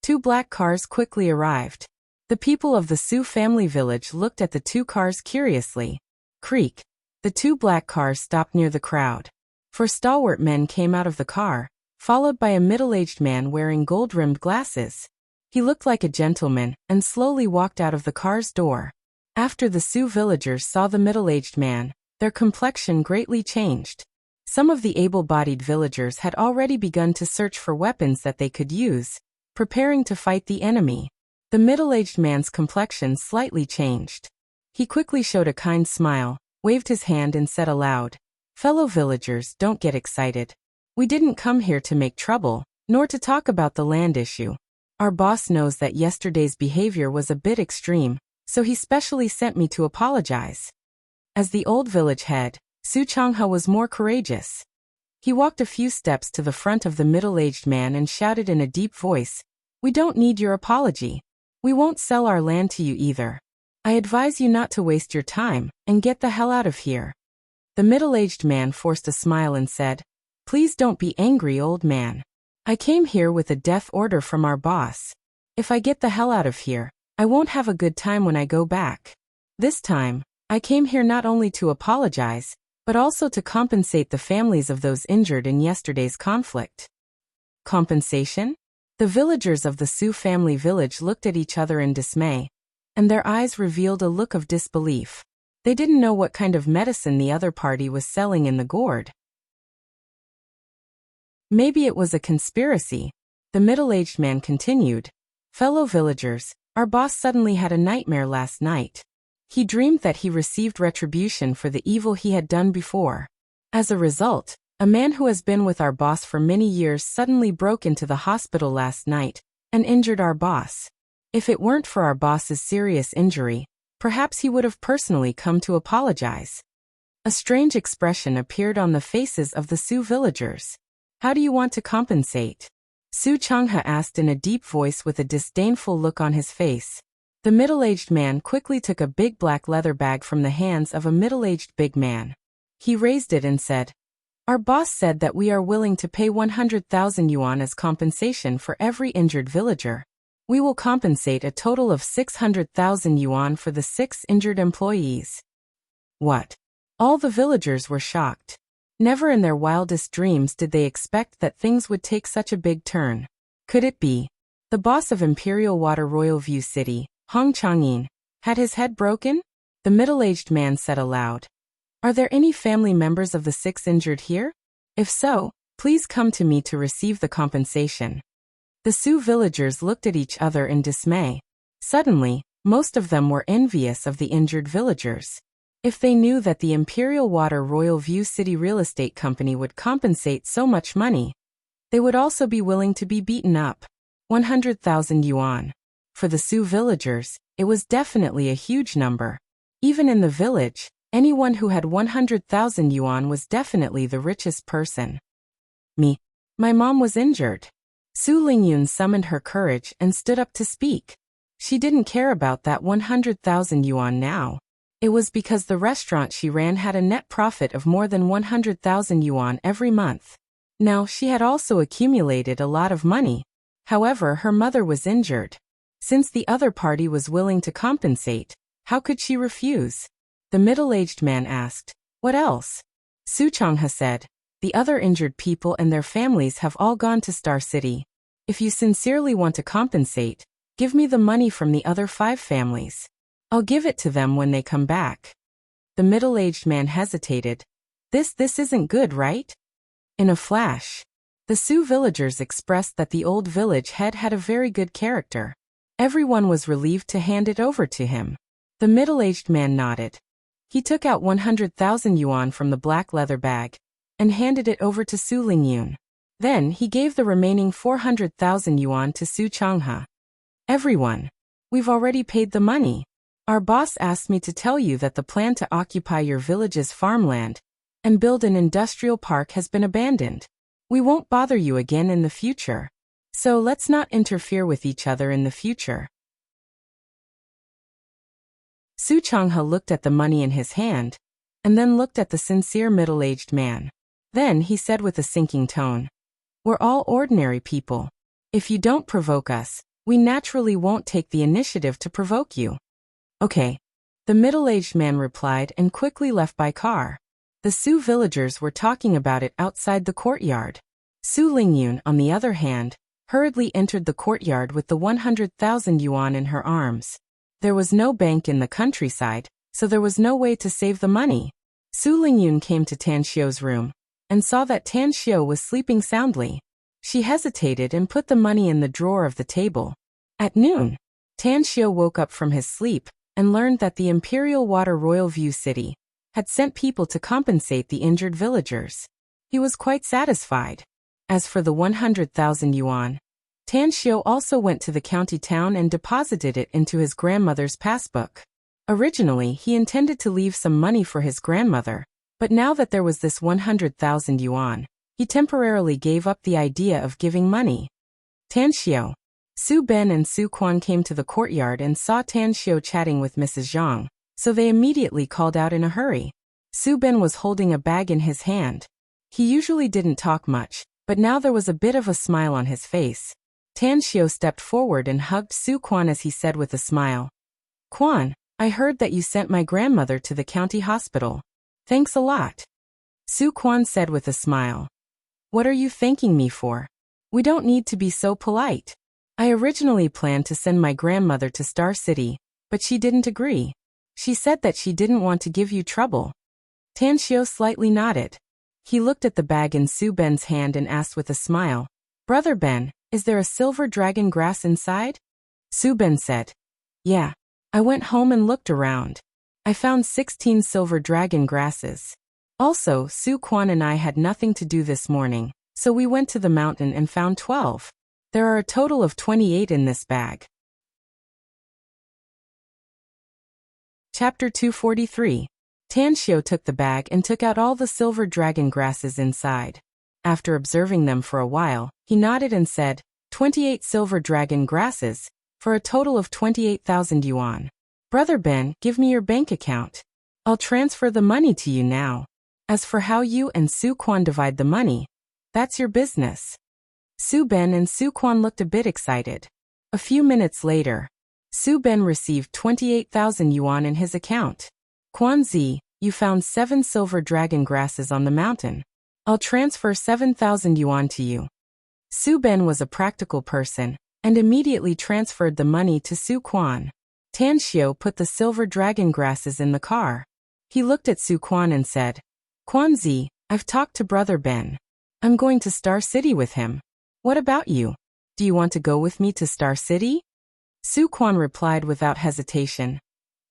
2 black cars quickly arrived. The people of the Su family village looked at the 2 cars curiously. Creak. The 2 black cars stopped near the crowd. 4 stalwart men came out of the car, followed by a middle-aged man wearing gold-rimmed glasses. He looked like a gentleman and slowly walked out of the car's door. After the Su villagers saw the middle-aged man, their complexion greatly changed. Some of the able-bodied villagers had already begun to search for weapons that they could use, preparing to fight the enemy. The middle-aged man's complexion slightly changed. He quickly showed a kind smile, waved his hand and said aloud, Fellow villagers, don't get excited. We didn't come here to make trouble, nor to talk about the land issue. Our boss knows that yesterday's behavior was a bit extreme, so he specially sent me to apologize. As the old village head, Su Changhe was more courageous. He walked a few steps to the front of the middle-aged man and shouted in a deep voice, We don't need your apology. We won't sell our land to you either. I advise you not to waste your time, and get the hell out of here. The middle-aged man forced a smile and said, "Please don't be angry, old man. I came here with a death order from our boss. If I get the hell out of here, I won't have a good time when I go back. This time, I came here not only to apologize, but also to compensate the families of those injured in yesterday's conflict." Compensation? The villagers of the Su family village looked at each other in dismay, and their eyes revealed a look of disbelief. They didn't know what kind of medicine the other party was selling in the gourd. Maybe it was a conspiracy. The middle-aged man continued. "Fellow villagers, our boss suddenly had a nightmare last night. He dreamed that he received retribution for the evil he had done before. As a result, a man who has been with our boss for many years suddenly broke into the hospital last night and injured our boss. If it weren't for our boss's serious injury, perhaps he would have personally come to apologize." A strange expression appeared on the faces of the Su villagers. "How do you want to compensate?" Su Changhe asked in a deep voice with a disdainful look on his face. The middle-aged man quickly took a big black leather bag from the hands of a middle-aged big man. He raised it and said, "Our boss said that we are willing to pay 100,000 yuan as compensation for every injured villager. We will compensate a total of 600,000 yuan for the 6 injured employees." What? All the villagers were shocked. Never in their wildest dreams did they expect that things would take such a big turn. Could it be? The boss of Imperial Water Royal View City, Hong Changyin, had his head broken? The middle-aged man said aloud. "Are there any family members of the 6 injured here? If so, please come to me to receive the compensation." The Su villagers looked at each other in dismay. Suddenly, most of them were envious of the injured villagers. If they knew that the Imperial Water Royal View City Real Estate Company would compensate so much money, they would also be willing to be beaten up. 100,000 yuan. For the Su villagers, it was definitely a huge number. Even in the village, anyone who had 100,000 yuan was definitely the richest person. My mom was injured." Su Lingyun summoned her courage and stood up to speak. She didn't care about that 100,000 yuan now. It was because the restaurant she ran had a net profit of more than 100,000 yuan every month. Now she had also accumulated a lot of money. However, her mother was injured. Since the other party was willing to compensate, how could she refuse? The middle-aged man asked, "What else?" Su Changhe said, "The other injured people and their families have all gone to Star City. If you sincerely want to compensate, give me the money from the other 5 families. I'll give it to them when they come back." The middle-aged man hesitated. This isn't good, right? In a flash, the Su villagers expressed that the old village head had a very good character. Everyone was relieved to hand it over to him. The middle-aged man nodded. He took out 100,000 yuan from the black leather bag and handed it over to Su Lingyun. Then he gave the remaining 400,000 yuan to Su Changhe. "Everyone, we've already paid the money. Our boss asked me to tell you that the plan to occupy your village's farmland and build an industrial park has been abandoned. We won't bother you again in the future. So let's not interfere with each other in the future." Su Changhe looked at the money in his hand, and then looked at the sincere middle-aged man. Then he said with a sinking tone, "We're all ordinary people. If you don't provoke us, we naturally won't take the initiative to provoke you." "Okay," the middle-aged man replied and quickly left by car. The Su villagers were talking about it outside the courtyard. Su Lingyun, on the other hand, hurriedly entered the courtyard with the 100,000 yuan in her arms. There was no bank in the countryside, so there was no way to save the money. Su Lingyun came to Tan Xiu's room and saw that Tan Xiu was sleeping soundly. She hesitated and put the money in the drawer of the table. At noon, Tan Xiu woke up from his sleep and learned that the Imperial Water Royal View City had sent people to compensate the injured villagers. He was quite satisfied. As for the 100,000 yuan, Tan Xiu also went to the county town and deposited it into his grandmother's passbook. Originally, he intended to leave some money for his grandmother, but now that there was this 100,000 yuan, he temporarily gave up the idea of giving money. Tan Xiu, Su Ben and Su Quan came to the courtyard and saw Tan Xiu chatting with Mrs. Zhang, so they immediately called out in a hurry. Su Ben was holding a bag in his hand. He usually didn't talk much, but now there was a bit of a smile on his face. Tan Xiao stepped forward and hugged Su Quan as he said with a smile, "Quan, I heard that you sent my grandmother to the county hospital. Thanks a lot." Su Quan said with a smile, "What are you thanking me for? We don't need to be so polite. I originally planned to send my grandmother to Star City, but she didn't agree. She said that she didn't want to give you trouble." Tan Xiao slightly nodded. He looked at the bag in Su Ben's hand and asked with a smile, "Brother Ben, is there a silver dragon grass inside?" Su Ben said, "Yeah. I went home and looked around. I found 16 silver dragon grasses. Also, Su Quan and I had nothing to do this morning, so we went to the mountain and found 12. There are a total of 28 in this bag." Chapter 243. Tan Xiao took the bag and took out all the silver dragon grasses inside. After observing them for a while, he nodded and said, 28 silver dragon grasses, for a total of 28,000 yuan. Brother Ben, give me your bank account. I'll transfer the money to you now. As for how you and Su Quan divide the money, that's your business." Su Ben and Su Quan looked a bit excited. A few minutes later, Su Ben received 28,000 yuan in his account. "Quan Zi, you found 7 silver dragon grasses on the mountain. I'll transfer 7,000 yuan to you." Su Ben was a practical person, and immediately transferred the money to Su Quan. Tan Xiao put the silver dragon grasses in the car. He looked at Su Quan and said, "Quan Zi, I've talked to Brother Ben. I'm going to Star City with him. What about you? Do you want to go with me to Star City?" Su Quan replied without hesitation,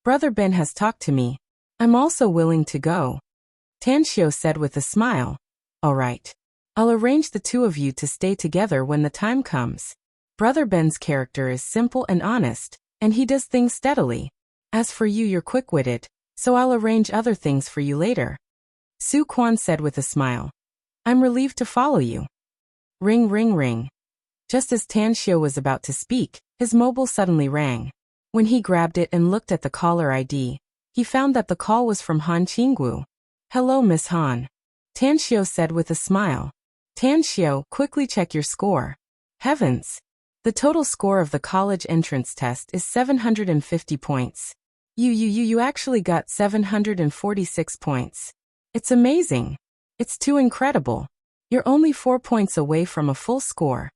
"Brother Ben has talked to me. I'm also willing to go." Tan Xiao said with a smile, "All right. I'll arrange the two of you to stay together when the time comes. Brother Ben's character is simple and honest, and he does things steadily. As for you, you're quick-witted, so I'll arrange other things for you later." Su Quan said with a smile, "I'm relieved to follow you." Ring, ring, ring. Just as Tan Xiao was about to speak, his mobile suddenly rang. When he grabbed it and looked at the caller ID, he found that the call was from Han Qinggu. "Hello, Miss Han." Tan Xiao said with a smile. "Tan Xiao, quickly check your score." Heavens! The total score of the college entrance test is 750 points. You actually got 746 points. It's amazing. It's too incredible. You're only 4 points away from a full score.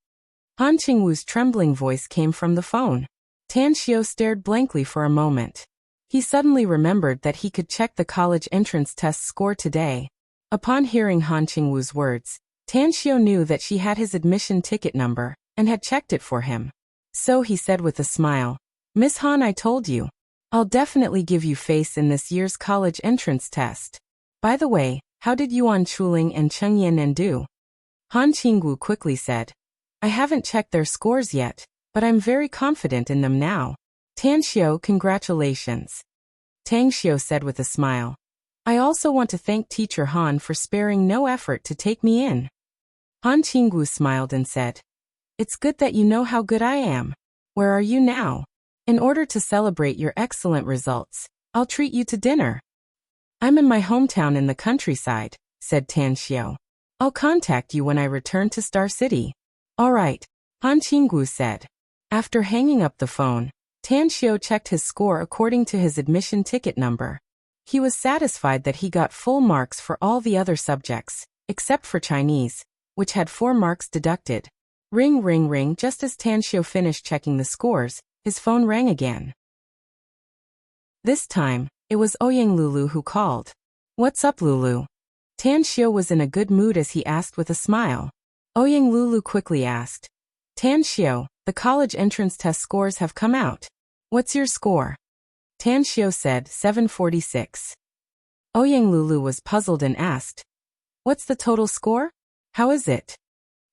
Han Qingwu's trembling voice came from the phone. Tan Xiao stared blankly for a moment. He suddenly remembered that he could check the college entrance test score today. Upon hearing Han Qingwu's words, Tan Xiao knew that she had his admission ticket number, and had checked it for him. So he said with a smile, "Miss Han, I told you. I'll definitely give you face in this year's college entrance test. By the way, how did Yuan Chuling and Cheng Yan'an do?" Han Qingwu quickly said, "I haven't checked their scores yet, but I'm very confident in them now." Tan Xiao, congratulations. Tang Xiao said with a smile, "I also want to thank Teacher Han for sparing no effort to take me in." Han Qingwu smiled and said, "It's good that you know how good I am. Where are you now? In order to celebrate your excellent results, I'll treat you to dinner." "I'm in my hometown in the countryside," said Tan Xiao. "I'll contact you when I return to Star City." "All right," Han Qingwu said. After hanging up the phone, Tan Xiao checked his score according to his admission ticket number. He was satisfied that he got full marks for all the other subjects, except for Chinese, which had 4 marks deducted. Ring, ring, ring. Just as Tan Xiao finished checking the scores, his phone rang again. This time, it was Ouyang Lulu who called. "What's up, Lulu?" Tan Xiao was in a good mood as he asked with a smile. Ouyang Lulu quickly asked, "Tan Xiao, the college entrance test scores have come out. What's your score?" Tan Xiao said 746. Ouyang Lulu was puzzled and asked, "What's the total score? How is it?"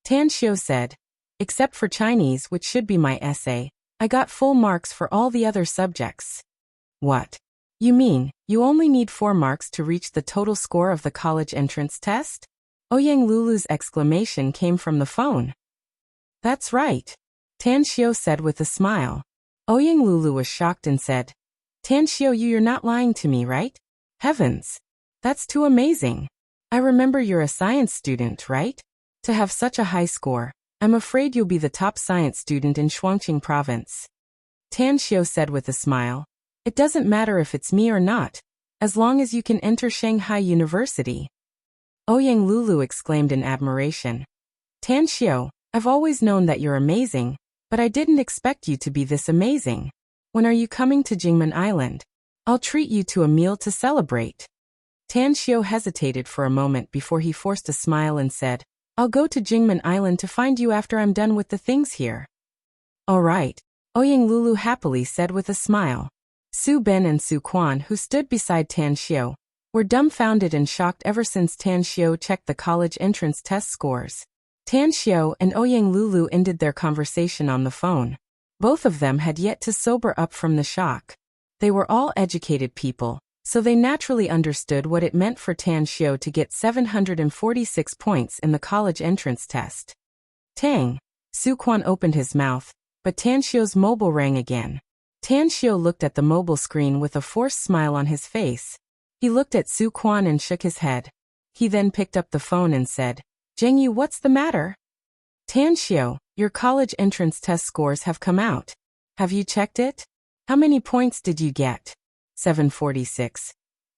Tan Xiao said, "Except for Chinese, which should be my essay, I got full marks for all the other subjects." "What? You mean, you only need 4 marks to reach the total score of the college entrance test?" Ouyang Lulu's exclamation came from the phone. "That's right," Tan Xiao said with a smile. Ouyang Lulu was shocked and said, "Tan Xiao, you're not lying to me, right? Heavens! That's too amazing. I remember you're a science student, right? To have such a high score, I'm afraid you'll be the top science student in Shuangqing province. Tan Xiu said with a smile. It doesn't matter if it's me or not, as long as you can enter Shanghai University. Ouyang Lulu exclaimed in admiration. Tan Xiu, I've always known that you're amazing, but I didn't expect you to be this amazing. When are you coming to Jingmen Island? I'll treat you to a meal to celebrate. Tan Xiu hesitated for a moment before he forced a smile and said, I'll go to Jingmen Island to find you after I'm done with the things here. All right, Ouyang Lulu happily said with a smile. Su Ben and Su Quan, who stood beside Tan Xiu, were dumbfounded and shocked ever since Tan Xiu checked the college entrance test scores. Tan Xiu and Ouyang Lulu ended their conversation on the phone. Both of them had yet to sober up from the shock. They were all educated people, so they naturally understood what it meant for Tan Xiu to get 746 points in the college entrance test. Tang! Su Quan opened his mouth, but Tan Xiu's mobile rang again. Tan Xiu looked at the mobile screen with a forced smile on his face. He looked at Su Quan and shook his head. He then picked up the phone and said, Zhengyu, what's the matter? Tan Xiu, your college entrance test scores have come out. Have you checked it? How many points did you get? 746.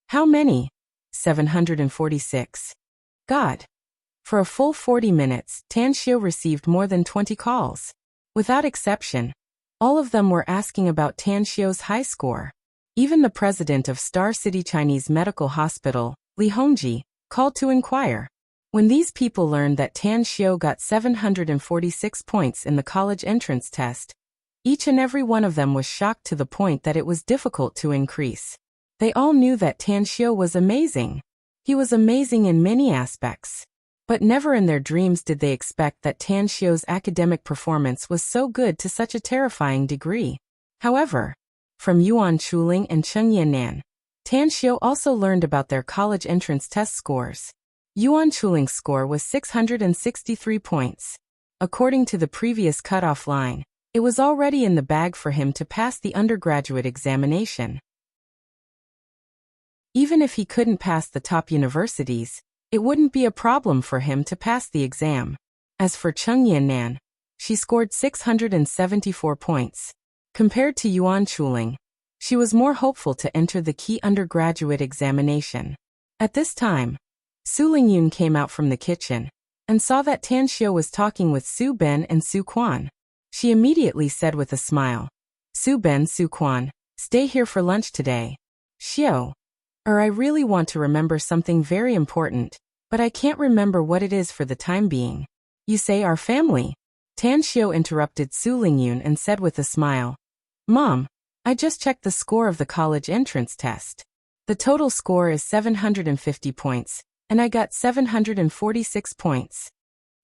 How many? 746. God. For a full 40 minutes, Tan Xiu received more than 20 calls. Without exception, all of them were asking about Tan Xiu's high score. Even the president of Star City Chinese Medical Hospital, Li Hongji, called to inquire. When these people learned that Tan Xiu got 746 points in the college entrance test, each and every one of them was shocked to the point that it was difficult to increase. They all knew that Tan Xiu was amazing. He was amazing in many aspects. But never in their dreams did they expect that Tan Xiu's academic performance was so good to such a terrifying degree. However, from Yuan Chuling and Cheng Yannan, Tan Xiu also learned about their college entrance test scores. Yuan Chuling's score was 663 points. According to the previous cutoff line, it was already in the bag for him to pass the undergraduate examination. Even if he couldn't pass the top universities, it wouldn't be a problem for him to pass the exam. As for Cheng Yannan, she scored 674 points. Compared to Yuan Chuling, she was more hopeful to enter the key undergraduate examination. At this time, Su Lingyun came out from the kitchen and saw that Tan Xiu was talking with Su Ben and Su Quan. She immediately said with a smile, Su Ben, Su Quan, stay here for lunch today. Xiu. I really want to remember something very important, but I can't remember what it is for the time being. You say our family. Tan Xiu interrupted Su Lingyun and said with a smile, Mom, I just checked the score of the college entrance test. The total score is 750 points, and I got 746 points.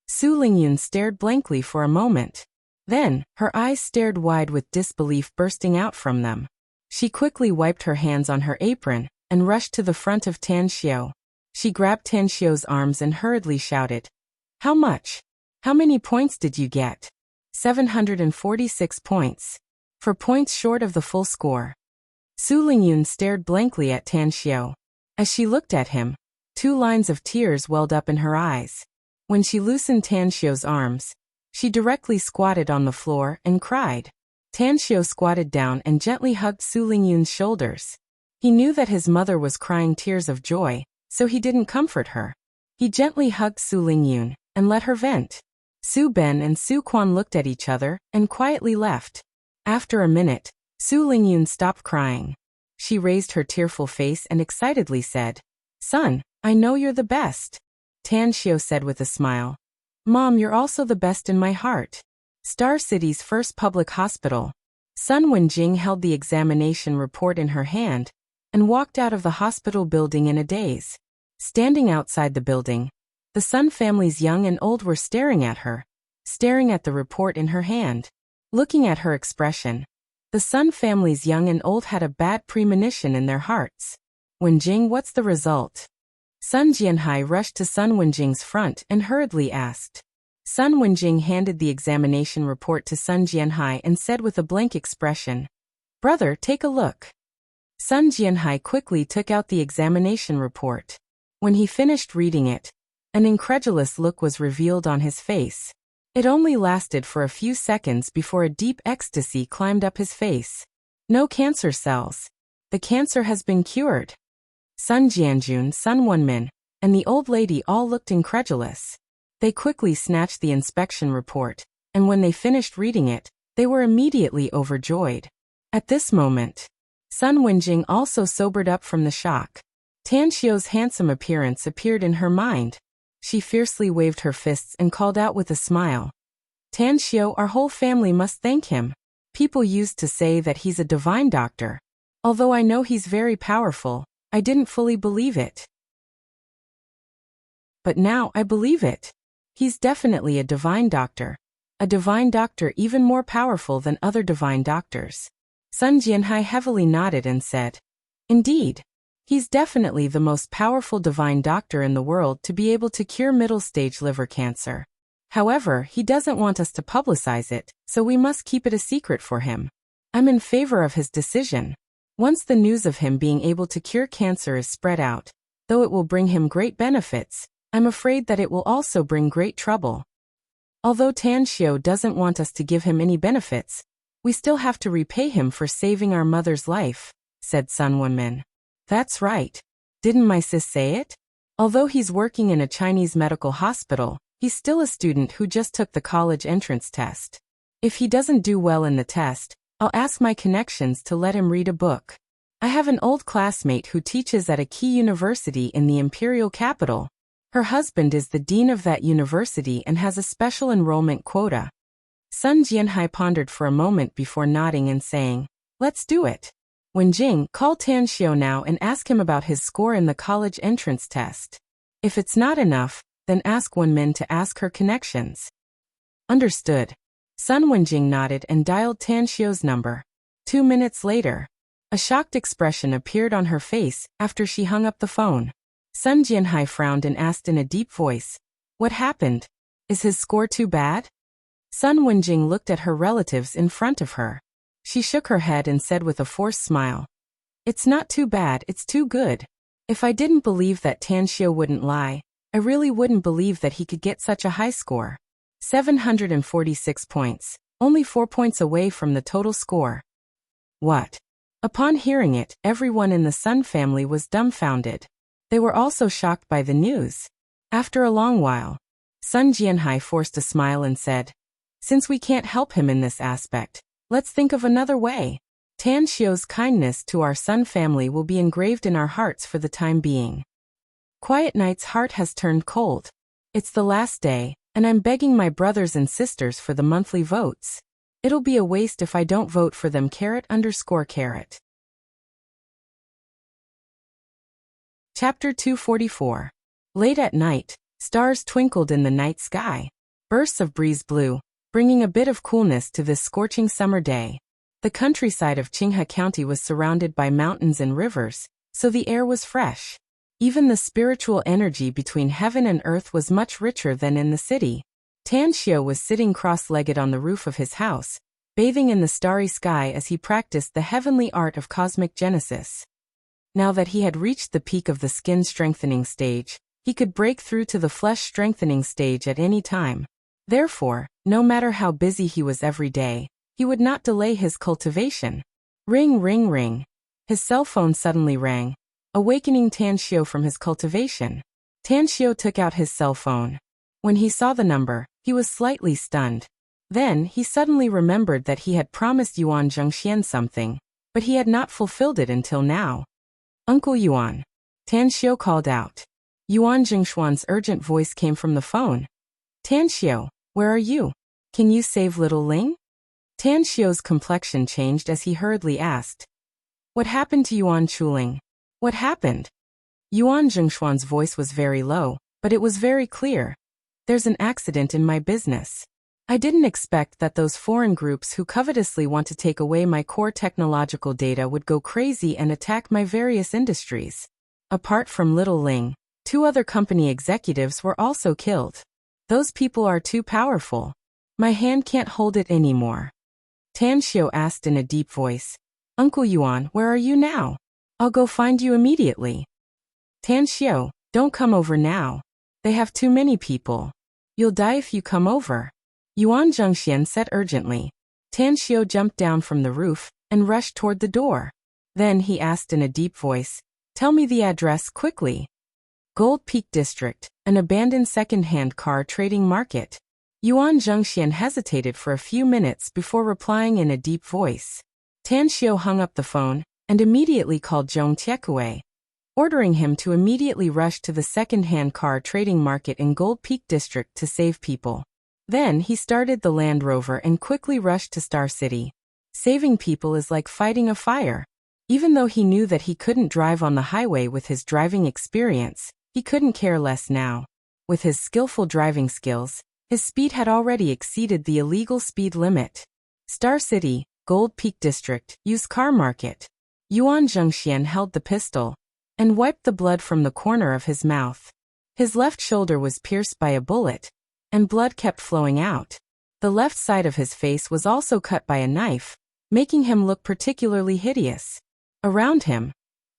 Su Lingyun stared blankly for a moment. Then, her eyes stared wide with disbelief bursting out from them. She quickly wiped her hands on her apron and rushed to the front of Tan Xiu. She grabbed Tan Xiu's arms and hurriedly shouted, How much? How many points did you get? 746 points. 4 points short of the full score. Su Lingyun stared blankly at Tan Xiu. As she looked at him, 2 lines of tears welled up in her eyes. When she loosened Tan Xiu's arms, she directly squatted on the floor and cried. Tan Xiu squatted down and gently hugged Su Lingyun's shoulders. He knew that his mother was crying tears of joy, so he didn't comfort her. He gently hugged Su Lingyun and let her vent. Su Ben and Su Quan looked at each other and quietly left. After a minute, Su Lingyun stopped crying. She raised her tearful face and excitedly said, Son, I know you're the best. Tan Xiu said with a smile, Mom, you're also the best in my heart. Star City's first public hospital. Sun Wenjing held the examination report in her hand and walked out of the hospital building in a daze. Standing outside the building, the Sun family's young and old were staring at her, staring at the report in her hand. Looking at her expression, the Sun family's young and old had a bad premonition in their hearts. Wenjing, what's the result? Sun Jianhai rushed to Sun Wenjing's front and hurriedly asked. Sun Wenjing handed the examination report to Sun Jianhai and said with a blank expression, Brother, take a look. Sun Jianhai quickly took out the examination report. When he finished reading it, an incredulous look was revealed on his face. It only lasted for a few seconds before a deep ecstasy climbed up his face. No cancer cells. The cancer has been cured. Sun Jianjun, Sun Wenmin, and the old lady all looked incredulous. They quickly snatched the inspection report, and when they finished reading it, they were immediately overjoyed. At this moment, Sun Wenjing also sobered up from the shock. Tan Xiu's handsome appearance appeared in her mind. She fiercely waved her fists and called out with a smile. Tan Xiu, our whole family must thank him. People used to say that he's a divine doctor. Although I know he's very powerful, I didn't fully believe it. But now I believe it. He's definitely a divine doctor. A divine doctor even more powerful than other divine doctors. Sun Jianhai heavily nodded and said, "Indeed. He's definitely the most powerful divine doctor in the world to be able to cure middle-stage liver cancer. However, he doesn't want us to publicize it, so we must keep it a secret for him. I'm in favor of his decision. Once the news of him being able to cure cancer is spread out, though it will bring him great benefits, I'm afraid that it will also bring great trouble. Although Tan Xiu doesn't want us to give him any benefits, we still have to repay him for saving our mother's life," said Sun Wenmin. "That's right. Didn't my sis say it? Although he's working in a Chinese medical hospital, he's still a student who just took the college entrance test. If he doesn't do well in the test, I'll ask my connections to let him read a book. I have an old classmate who teaches at a key university in the imperial capital. Her husband is the dean of that university and has a special enrollment quota." Sun Jianhai pondered for a moment before nodding and saying, "Let's do it. Wenjing, call Tan Xiu now and ask him about his score in the college entrance test. If it's not enough, then ask Wenmin to ask her connections." "Understood." Sun Wenjing nodded and dialed Tan Xiu's number. 2 minutes later, a shocked expression appeared on her face after she hung up the phone. Sun Jianhai frowned and asked in a deep voice, "What happened? Is his score too bad?" Sun Wenjing looked at her relatives in front of her. She shook her head and said with a forced smile, "It's not too bad, it's too good. If I didn't believe that Tan Xiu wouldn't lie, I really wouldn't believe that he could get such a high score. 746 points, only 4 points away from the total score." "What?" Upon hearing it, everyone in the Sun family was dumbfounded. They were also shocked by the news. After a long while, Sun Jianhai forced a smile and said, "Since we can't help him in this aspect, let's think of another way. Tan Xiu's kindness to our Sun family will be engraved in our hearts for the time being." Quiet Night's heart has turned cold. It's the last day, and I'm begging my brothers and sisters for the monthly votes. It'll be a waste if I don't vote for them. _. Chapter 244. Late at night, stars twinkled in the night sky. Bursts of breeze blew, bringing a bit of coolness to this scorching summer day. The countryside of Qinghe County was surrounded by mountains and rivers, so the air was fresh. Even the spiritual energy between heaven and earth was much richer than in the city. Tan Xiu was sitting cross-legged on the roof of his house, bathing in the starry sky as he practiced the heavenly art of cosmic genesis. Now that he had reached the peak of the skin strengthening stage, he could break through to the flesh strengthening stage at any time. Therefore, no matter how busy he was every day, he would not delay his cultivation. Ring, ring, ring. His cell phone suddenly rang, awakening Tan Xiu from his cultivation. Tan Xiu took out his cell phone. When he saw the number, he was slightly stunned. Then, he suddenly remembered that he had promised Yuan Zhengxian something, but he had not fulfilled it until now. "Uncle Yuan." Tan Xiu called out. Yuan Zhengshuan's urgent voice came from the phone. "Tan Xiu, where are you? Can you save little Ling?" Tan Xiu's complexion changed as he hurriedly asked, "What happened to Yuan Chuling? What happened?" Yuan Zhengshuan's voice was very low, but it was very clear. "There's an accident in my business. I didn't expect that those foreign groups who covetously want to take away my core technological data would go crazy and attack my various industries. Apart from Little Ling, 2 other company executives were also killed. Those people are too powerful. My hand can't hold it anymore." Tan Xiu asked in a deep voice, "Uncle Yuan, where are you now? I'll go find you immediately. Tan Xiao, don't come over now. They have too many people. You'll die if you come over. Yuan Zhengxian said urgently. Tan Xiao jumped down from the roof and rushed toward the door. Then he asked in a deep voice, tell me the address quickly. Gold Peak District, an abandoned second-hand car trading market. Yuan Zhengxian hesitated for a few minutes before replying in a deep voice. Tan Xiao hung up the phone and immediately called Zhong Tiekue, ordering him to immediately rush to the second-hand car trading market in Gold Peak District to save people. Then he started the Land Rover and quickly rushed to Star City. Saving people is like fighting a fire. Even though he knew that he couldn't drive on the highway with his driving experience, he couldn't care less now. With his skillful driving skills, his speed had already exceeded the illegal speed limit. Star City, Gold Peak District, used car market. Yuan Zhengxian held the pistol and wiped the blood from the corner of his mouth. His left shoulder was pierced by a bullet, and blood kept flowing out. The left side of his face was also cut by a knife, making him look particularly hideous. Around him,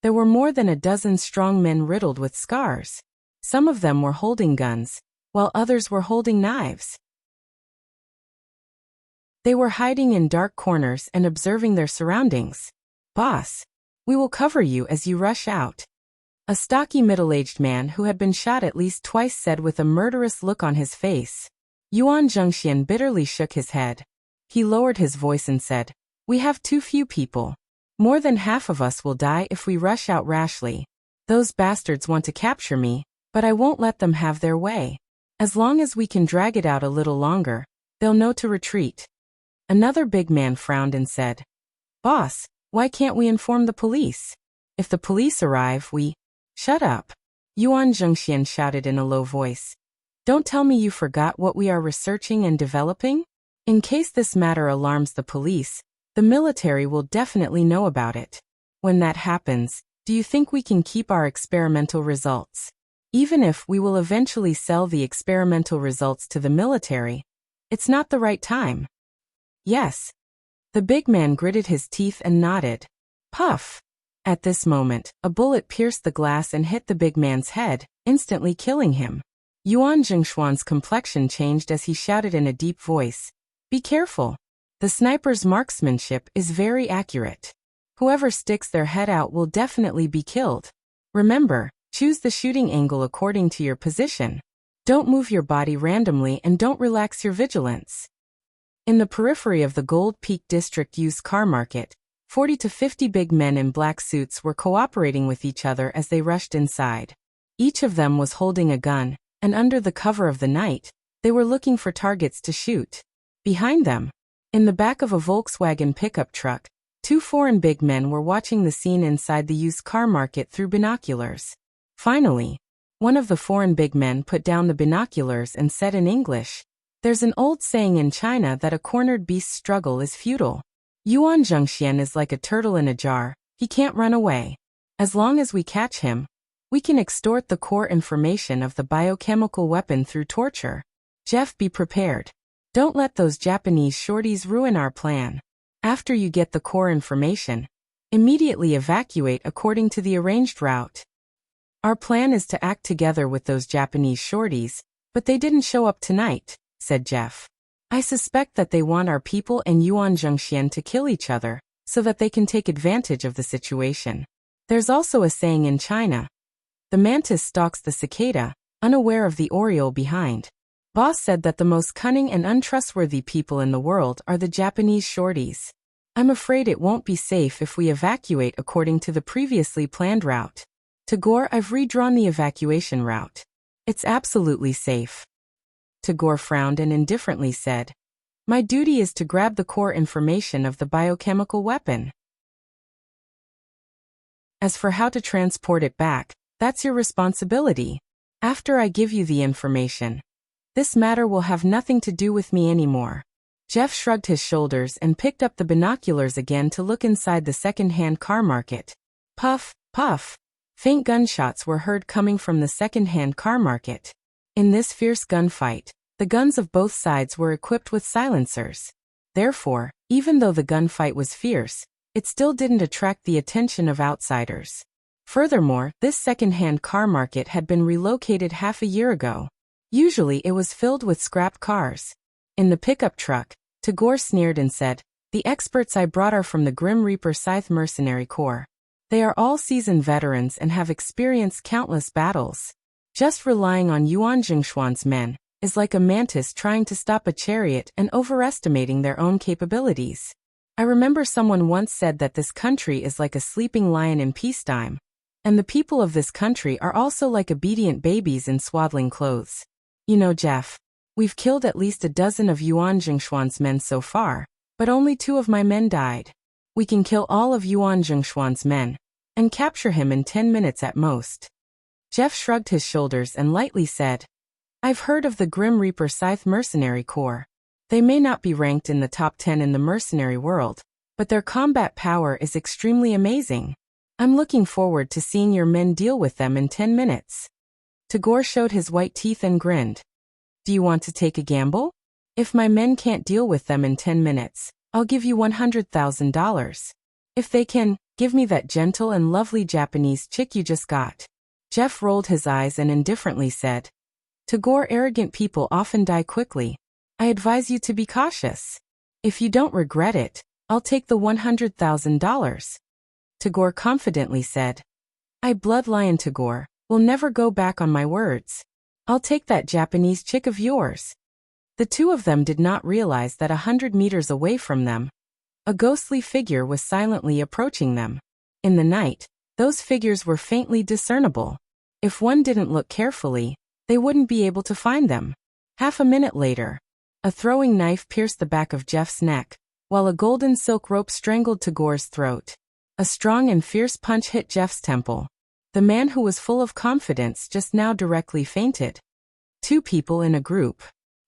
there were more than a dozen strong men riddled with scars. Some of them were holding guns, while others were holding knives. They were hiding in dark corners and observing their surroundings. Boss, we will cover you as you rush out. A stocky middle-aged man who had been shot at least twice said with a murderous look on his face. Yuan Zhengxian bitterly shook his head. He lowered his voice and said, we have too few people. More than half of us will die if we rush out rashly. Those bastards want to capture me, but I won't let them have their way. As long as we can drag it out a little longer, they'll know to retreat. Another big man frowned and said, Boss, why can't we inform the police? If the police arrive, we... Shut up. Yuan Zhengxian shouted in a low voice. Don't tell me you forgot what we are researching and developing? In case this matter alarms the police, the military will definitely know about it. When that happens, do you think we can keep our experimental results? Even if we will eventually sell the experimental results to the military, it's not the right time. Yes. The big man gritted his teeth and nodded. Puff. At this moment, a bullet pierced the glass and hit the big man's head, instantly killing him. Yuan Zhengshuan's complexion changed as he shouted in a deep voice. Be careful. The sniper's marksmanship is very accurate. Whoever sticks their head out will definitely be killed. Remember, choose the shooting angle according to your position. Don't move your body randomly and don't relax your vigilance. In the periphery of the Gold Peak District used car market, 40 to 50 big men in black suits were cooperating with each other as they rushed inside. Each of them was holding a gun, and under the cover of the night, they were looking for targets to shoot. Behind them, in the back of a Volkswagen pickup truck, two foreign big men were watching the scene inside the used car market through binoculars. Finally, one of the foreign big men put down the binoculars and said in English, There's an old saying in China that a cornered beast's struggle is futile. Yuan Zhengxian is like a turtle in a jar, he can't run away. As long as we catch him, we can extort the core information of the biochemical weapon through torture. Jeff, be prepared. Don't let those Japanese shorties ruin our plan. After you get the core information, immediately evacuate according to the arranged route. Our plan is to act together with those Japanese shorties, but they didn't show up tonight, said Jeff. I suspect that they want our people and Yuan Zhengxian to kill each other, so that they can take advantage of the situation. There's also a saying in China. The mantis stalks the cicada, unaware of the oriole behind. Boss said that the most cunning and untrustworthy people in the world are the Japanese shorties. I'm afraid it won't be safe if we evacuate according to the previously planned route. Tagore, I've redrawn the evacuation route. It's absolutely safe. Tagore frowned and indifferently said, My duty is to grab the core information of the biochemical weapon. As for how to transport it back, that's your responsibility. After I give you the information, this matter will have nothing to do with me anymore. Jeff shrugged his shoulders and picked up the binoculars again to look inside the second-hand car market. Puff, puff. Faint gunshots were heard coming from the second-hand car market. In this fierce gunfight, the guns of both sides were equipped with silencers. Therefore, even though the gunfight was fierce, it still didn't attract the attention of outsiders. Furthermore, this second-hand car market had been relocated half a year ago. Usually it was filled with scrapped cars. In the pickup truck, Tagore sneered and said, "The experts I brought are from the Grim Reaper Scythe Mercenary Corps. They are all seasoned veterans and have experienced countless battles. Just relying on Yuan Jingshuan's men is like a mantis trying to stop a chariot and overestimating their own capabilities. I remember someone once said that this country is like a sleeping lion in peacetime. And the people of this country are also like obedient babies in swaddling clothes. You know, Jeff, we've killed at least a dozen of Yuan Jingshuan's men so far, but only 2 of my men died. We can kill all of Yuan Jingshuan's men and capture him in 10 minutes at most." Jeff shrugged his shoulders and lightly said, "I've heard of the Grim Reaper Scythe Mercenary Corps. They may not be ranked in the top 10 in the mercenary world, but their combat power is extremely amazing. I'm looking forward to seeing your men deal with them in 10 minutes. Tagore showed his white teeth and grinned. "Do you want to take a gamble? If my men can't deal with them in 10 minutes, I'll give you $100,000. If they can, give me that gentle and lovely Japanese chick you just got." Jeff rolled his eyes and indifferently said, "Tagore, arrogant people often die quickly. I advise you to be cautious. If you don't regret it, I'll take the $100,000. Tagore confidently said, "I bloodlion Tagore, will never go back on my words. I'll take that Japanese chick of yours." The 2 of them did not realize that 100 meters away from them, a ghostly figure was silently approaching them. In the night, those figures were faintly discernible. If one didn't look carefully, they wouldn't be able to find them. Half a minute later, a throwing knife pierced the back of Jeff's neck, while a golden silk rope strangled Tagore's throat. A strong and fierce punch hit Jeff's temple. The man who was full of confidence just now directly fainted. 2 people in a group.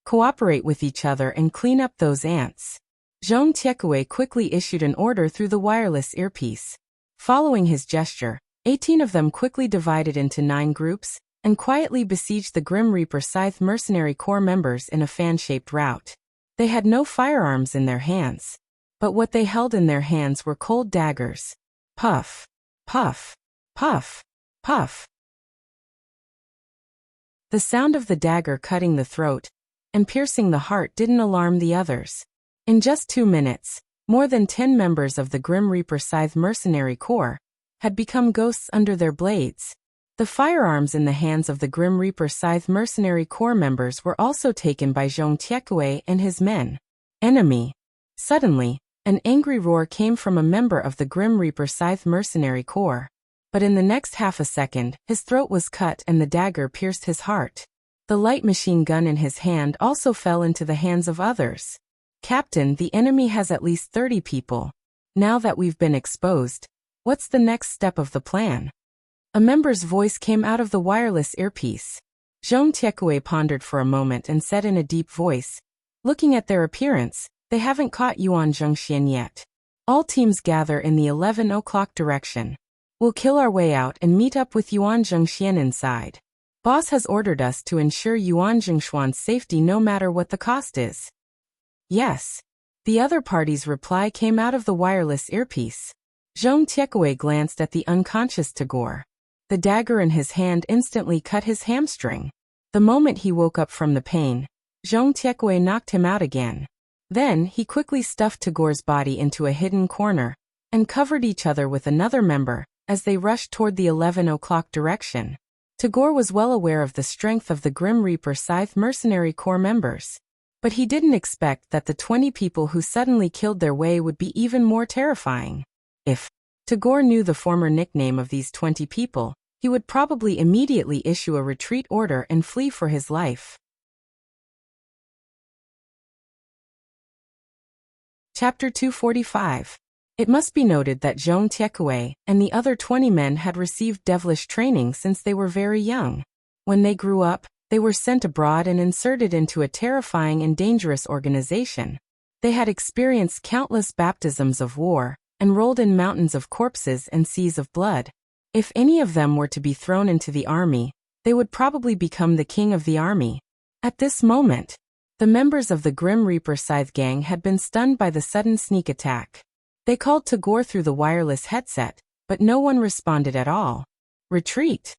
Cooperate with each other and clean up those ants. Zhong Tiekue quickly issued an order through the wireless earpiece. Following his gesture, 18 of them quickly divided into 9 groups and quietly besieged the Grim Reaper Scythe Mercenary Corps members in a fan-shaped rout. They had no firearms in their hands, but what they held in their hands were cold daggers. Puff, puff, puff, puff. The sound of the dagger cutting the throat and piercing the heart didn't alarm the others. In just 2 minutes, more than 10 members of the Grim Reaper Scythe Mercenary Corps had become ghosts under their blades. The firearms in the hands of the Grim Reaper Scythe Mercenary Corps members were also taken by Zhong Tiekue and his men. Enemy. Suddenly, an angry roar came from a member of the Grim Reaper Scythe Mercenary Corps. But in the next half a second, his throat was cut and the dagger pierced his heart. The light machine gun in his hand also fell into the hands of others. "Captain, the enemy has at least 30 people. Now that we've been exposed, what's the next step of the plan?" A member's voice came out of the wireless earpiece. Zhong Tiekue pondered for a moment and said in a deep voice, "Looking at their appearance, they haven't caught Yuan Zhengxian yet. All teams gather in the 11 o'clock direction. We'll kill our way out and meet up with Yuan Zhengxian inside. Boss has ordered us to ensure Yuan Jingshuan's safety no matter what the cost is." "Yes." The other party's reply came out of the wireless earpiece. Zhong Tiekue glanced at the unconscious Tagore. The dagger in his hand instantly cut his hamstring. The moment he woke up from the pain, Zhong Tiekue knocked him out again. Then he quickly stuffed Tagore's body into a hidden corner and covered each other with another member as they rushed toward the 11 o'clock direction. Tagore was well aware of the strength of the Grim Reaper Scythe Mercenary Corps members, but he didn't expect that the 20 people who suddenly killed their way would be even more terrifying. If Tagore knew the former nickname of these 20 people, he would probably immediately issue a retreat order and flee for his life. Chapter 245. It must be noted that Zhong Tiekue and the other 20 men had received devilish training since they were very young. When they grew up, they were sent abroad and inserted into a terrifying and dangerous organization. They had experienced countless baptisms of war and rolled in mountains of corpses and seas of blood. If any of them were to be thrown into the army, they would probably become the king of the army. At this moment, the members of the Grim Reaper Scythe gang had been stunned by the sudden sneak attack. They called to Gore through the wireless headset, but no one responded at all. Retreat!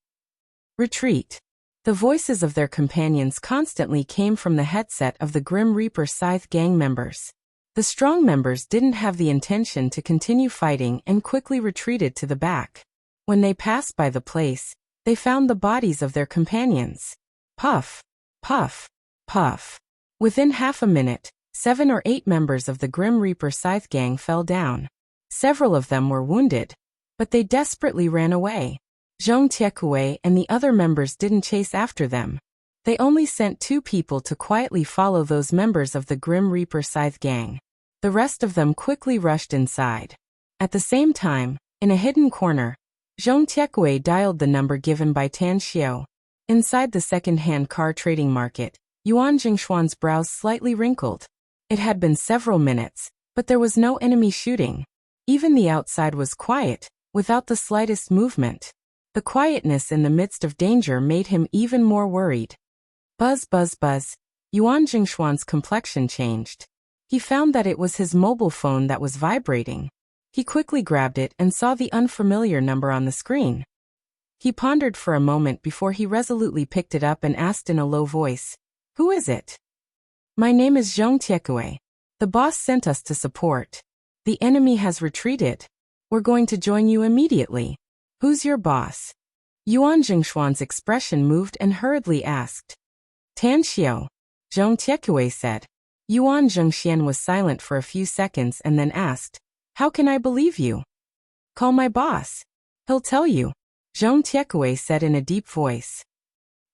Retreat! The voices of their companions constantly came from the headset of the Grim Reaper Scythe gang members. The strong members didn't have the intention to continue fighting and quickly retreated to the back. When they passed by the place, they found the bodies of their companions. Puff! Puff! Puff! Within half a minute, 7 or 8 members of the Grim Reaper Scythe gang fell down. Several of them were wounded, but they desperately ran away. Zhong Tiekue and the other members didn't chase after them. They only sent 2 people to quietly follow those members of the Grim Reaper Scythe gang. The rest of them quickly rushed inside. At the same time, in a hidden corner, Zhong Tiekue dialed the number given by Tan Xiao. Inside the second-hand car trading market, Yuan Jingshuan's brows slightly wrinkled. It had been several minutes, but there was no enemy shooting. Even the outside was quiet, without the slightest movement. The quietness in the midst of danger made him even more worried. Buzz, buzz, buzz. Yuan Jingshuan's complexion changed. He found that it was his mobile phone that was vibrating. He quickly grabbed it and saw the unfamiliar number on the screen. He pondered for a moment before he resolutely picked it up and asked in a low voice, "Who is it?" "My name is Zhong Tiekue. The boss sent us to support. The enemy has retreated. We're going to join you immediately." "Who's your boss?" Yuan Jingshuan's expression moved and hurriedly asked. "Tan Xiao," Zhong Tiekue said. Yuan Zhengxian was silent for a few seconds and then asked, "How can I believe you?" "Call my boss. He'll tell you," Zhong Tiekue said in a deep voice.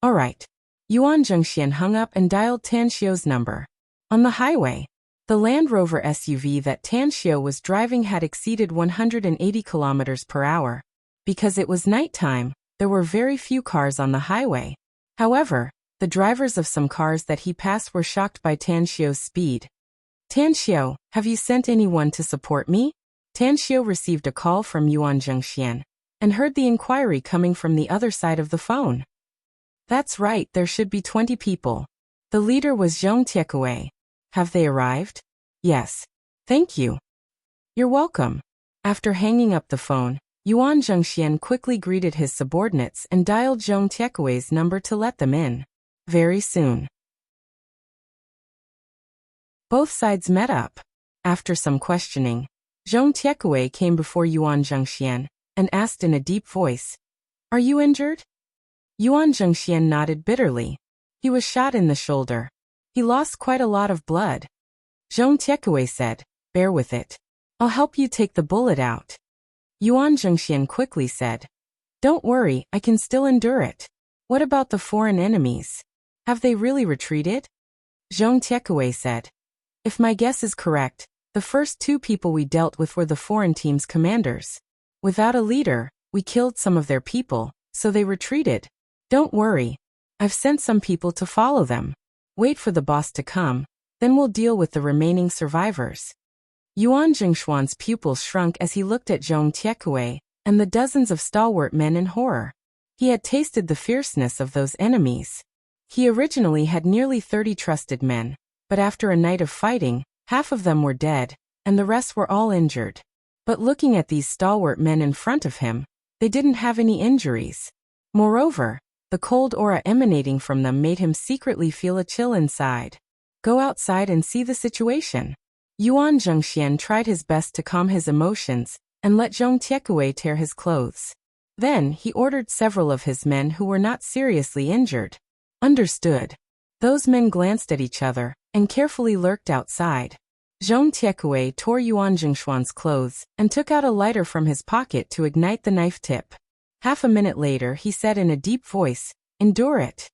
"All right." Yuan Zhengxian hung up and dialed Tan Xiao's number. On the highway, the Land Rover SUV that Tan Xiao was driving had exceeded 180 kilometers per hour. Because it was nighttime, there were very few cars on the highway. However, the drivers of some cars that he passed were shocked by Tan Xiao's speed. "Tan Xiao, have you sent anyone to support me?" Tan Xiao received a call from Yuan Zhengxian and heard the inquiry coming from the other side of the phone. "That's right, there should be 20 people. The leader was Zhong Tiekue. Have they arrived?" "Yes. Thank you." "You're welcome." After hanging up the phone, Yuan Zhengxian quickly greeted his subordinates and dialed Zhong Tiekue's number to let them in. Very soon, both sides met up. After some questioning, Zhong Tiekue came before Yuan Zhengxian and asked in a deep voice, "Are you injured?" Yuan Zhengxian nodded bitterly. He was shot in the shoulder. He lost quite a lot of blood. Zhong Tiekue said, "Bear with it. I'll help you take the bullet out." Yuan Zhengxian quickly said, "Don't worry, I can still endure it." "What about the foreign enemies? Have they really retreated?" Zhong Tiekue said, "If my guess is correct, the first 2 people we dealt with were the foreign team's commanders. Without a leader, we killed some of their people, so they retreated. Don't worry. I've sent some people to follow them. Wait for the boss to come, then we'll deal with the remaining survivors." Yuan Jingshuan's pupils shrunk as he looked at Zhong Tiekue and the dozens of stalwart men in horror. He had tasted the fierceness of those enemies. He originally had nearly 30 trusted men, but after a night of fighting, half of them were dead, and the rest were all injured. But looking at these stalwart men in front of him, they didn't have any injuries. Moreover, the cold aura emanating from them made him secretly feel a chill inside. "Go outside and see the situation." Yuan Zhengxian tried his best to calm his emotions and let Zhong Tiekue tear his clothes. Then he ordered several of his men who were not seriously injured. "Understood." Those men glanced at each other and carefully lurked outside. Zhong Tiekue tore Yuan Jingshuan's clothes and took out a lighter from his pocket to ignite the knife tip. Half a minute later he said in a deep voice, "Endure it."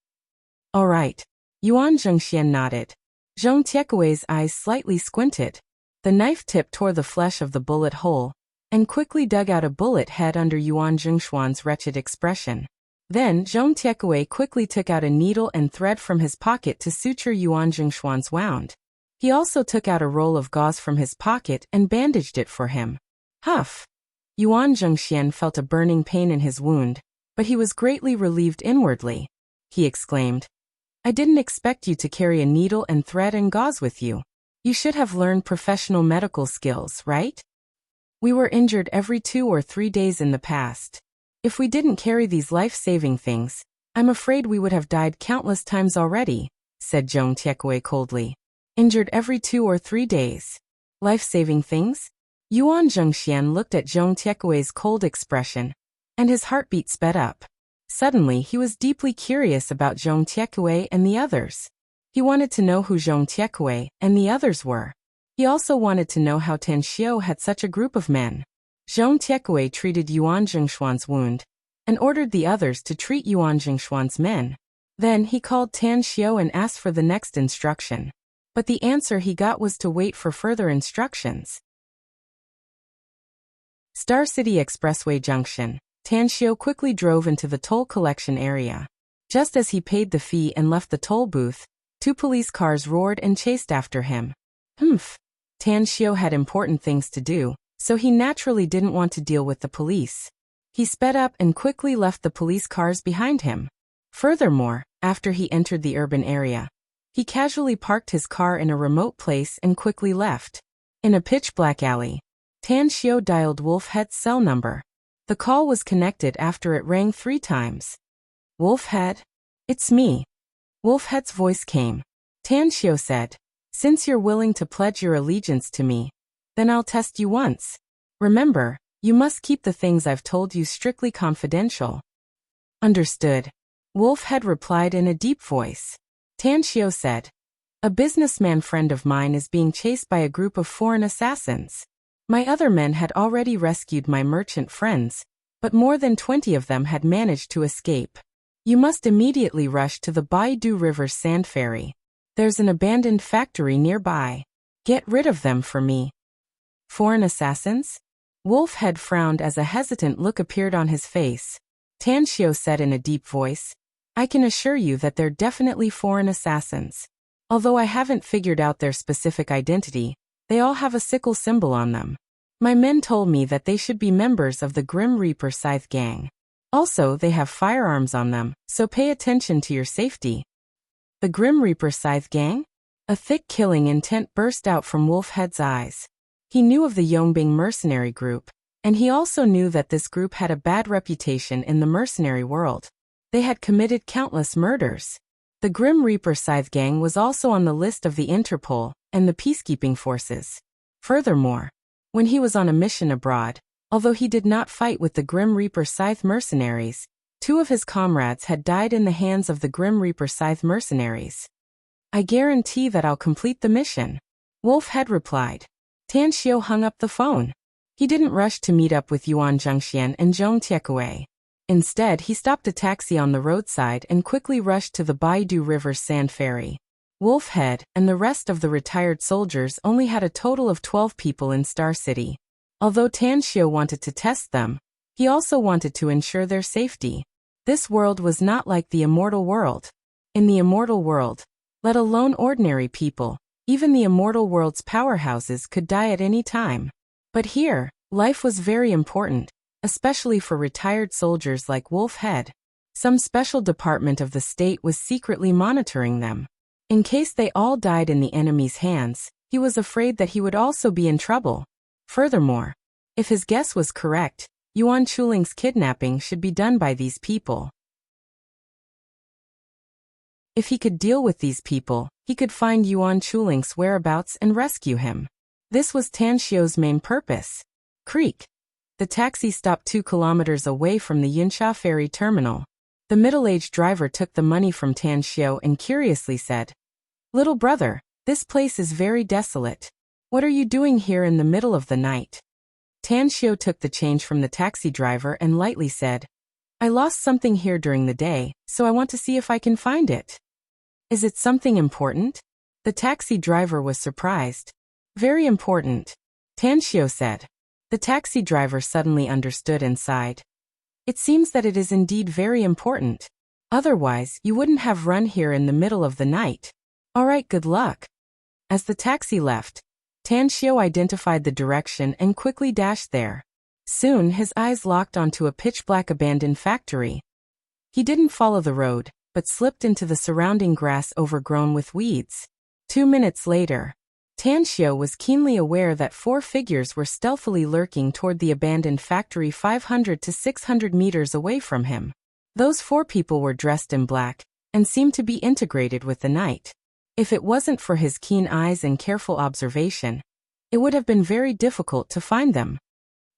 "All right." Yuan Zhengxian nodded. Zhong Tiekue's eyes slightly squinted. The knife tip tore the flesh of the bullet hole and quickly dug out a bullet head under Yuan Jingshuan's wretched expression. Then Zhong Tiekue quickly took out a needle and thread from his pocket to suture Yuan Jingshuan's wound. He also took out a roll of gauze from his pocket and bandaged it for him. Huff! Yuan Zhengxian felt a burning pain in his wound, but he was greatly relieved inwardly. He exclaimed, "I didn't expect you to carry a needle and thread and gauze with you. You should have learned professional medical skills, right?" We were injured every 2 or 3 days in the past. If we didn't carry these life-saving things, I'm afraid we would have died countless times already, said Zhong Tiekue coldly. Injured every 2 or 3 days. Life-saving things? Yuan Zhengxian looked at Zhong Tiekue's cold expression, and his heartbeat sped up. Suddenly he was deeply curious about Zhong Tiekue and the others. He wanted to know who Zhong Tiekue and the others were. He also wanted to know how Tan Xiao had such a group of men. Zhong Tiekue treated Yuan Zhengshuan's wound, and ordered the others to treat Yuan Zhengshuan's men. Then he called Tan Xiao and asked for the next instruction. But the answer he got was to wait for further instructions. Star City Expressway Junction. Tan Xiao quickly drove into the toll collection area. Just as he paid the fee and left the toll booth, 2 police cars roared and chased after him. Tan Xiao had important things to do, so he naturally didn't want to deal with the police. He sped up and quickly left the police cars behind him. Furthermore, after he entered the urban area, he casually parked his car in a remote place and quickly left. In a pitch-black alley, Tan Xiao dialed Wolfhead's cell number. The call was connected after it rang 3 times. Wolfhead? It's me. Wolfhead's voice came. Tan Xiao said, since you're willing to pledge your allegiance to me, then I'll test you once. Remember, you must keep the things I've told you strictly confidential. Understood. Wolfhead replied in a deep voice. Tan Xiao said, a businessman friend of mine is being chased by a group of foreign assassins. My other men had already rescued my merchant friends, but more than 20 of them had managed to escape. You must immediately rush to the Baidu River's sand ferry. There's an abandoned factory nearby. Get rid of them for me. Foreign assassins? Wolfhead frowned as a hesitant look appeared on his face. Tan Xiao said in a deep voice, I can assure you that they're definitely foreign assassins. Although I haven't figured out their specific identity, they all have a sickle symbol on them. My men told me that they should be members of the Grim Reaper Scythe gang. Also, they have firearms on them, so pay attention to your safety. The Grim Reaper Scythe gang? A thick killing intent burst out from Wolfhead's eyes. He knew of the Yongbing mercenary group, and he also knew that this group had a bad reputation in the mercenary world. They had committed countless murders. The Grim Reaper Scythe gang was also on the list of the Interpol and the peacekeeping forces. Furthermore, when he was on a mission abroad, although he did not fight with the Grim Reaper Scythe mercenaries, 2 of his comrades had died in the hands of the Grim Reaper Scythe mercenaries. I guarantee that I'll complete the mission, Wolfhead replied. Tan Xiao hung up the phone. He didn't rush to meet up with Yuan Zhengxian and Zhong Tiekue. Instead, he stopped a taxi on the roadside and quickly rushed to the Baidu River's sand ferry. Wolfhead and the rest of the retired soldiers only had a total of 12 people in Star City. Although Tan Xiao wanted to test them, he also wanted to ensure their safety. This world was not like the Immortal world. In the Immortal world, let alone ordinary people, even the Immortal world's powerhouses could die at any time. But here, life was very important, especially for retired soldiers like Wolfhead. Some special department of the state was secretly monitoring them. In case they all died in the enemy's hands, he was afraid that he would also be in trouble. Furthermore, if his guess was correct, Yuan Chuling's kidnapping should be done by these people. If he could deal with these people, he could find Yuan Chuling's whereabouts and rescue him. This was Tan Xiao's main purpose. Creek. The taxi stopped 2 kilometers away from the Yunsha ferry terminal. The middle-aged driver took the money from Tan Xiao and curiously said, Little brother, this place is very desolate. What are you doing here in the middle of the night? Tan Xiao took the change from the taxi driver and lightly said, I lost something here during the day, so I want to see if I can find it. Is it something important? The taxi driver was surprised. Very important, Tan Xiao said. The taxi driver suddenly understood and sighed. It seems that it is indeed very important. Otherwise, you wouldn't have run here in the middle of the night. All right, good luck. As the taxi left, Tan Xiao identified the direction and quickly dashed there. Soon his eyes locked onto a pitch-black abandoned factory. He didn't follow the road, but slipped into the surrounding grass overgrown with weeds. 2 minutes later, Tan Xiao was keenly aware that 4 figures were stealthily lurking toward the abandoned factory 500 to 600 meters away from him. Those 4 people were dressed in black and seemed to be integrated with the night. If it wasn't for his keen eyes and careful observation, it would have been very difficult to find them.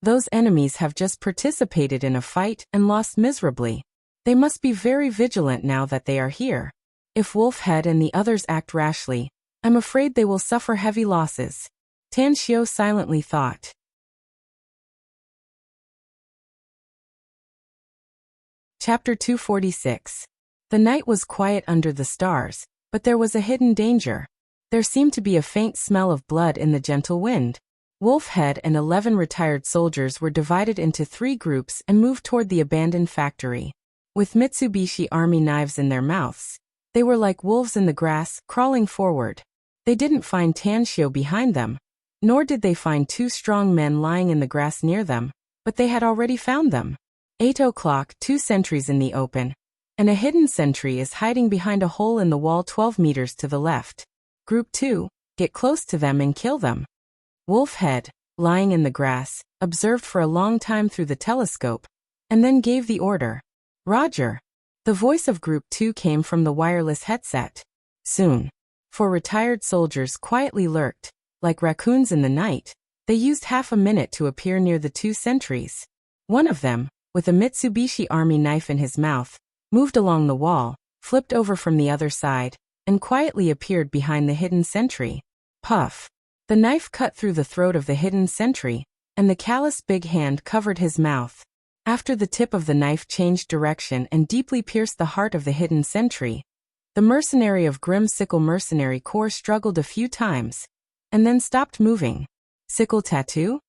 Those enemies have just participated in a fight and lost miserably. They must be very vigilant now that they are here. If Wolfhead and the others act rashly, I'm afraid they will suffer heavy losses. Tan Xiao silently thought. Chapter 246. The night was quiet under the stars, but there was a hidden danger. There seemed to be a faint smell of blood in the gentle wind. Wolfhead and 11 retired soldiers were divided into 3 groups and moved toward the abandoned factory. With Mitsubishi Army knives in their mouths, they were like wolves in the grass, crawling forward. They didn't find Tan Xiao behind them, nor did they find 2 strong men lying in the grass near them, but they had already found them. 8 o'clock, 2 sentries in the open, and a hidden sentry is hiding behind a hole in the wall 12 meters to the left. Group 2, get close to them and kill them. Wolfhead, lying in the grass, observed for a long time through the telescope, and then gave the order. Roger. The voice of Group 2 came from the wireless headset. Soon. 4 retired soldiers quietly lurked, like raccoons in the night. They used half a minute to appear near the 2 sentries. One of them, with a Mitsubishi Army knife in his mouth, moved along the wall, flipped over from the other side, and quietly appeared behind the hidden sentry. Puff. The knife cut through the throat of the hidden sentry, and the callous big hand covered his mouth. After the tip of the knife changed direction and deeply pierced the heart of the hidden sentry, the mercenary of Grim Sickle Mercenary Corps struggled a few times, and then stopped moving. Sickle tattoo?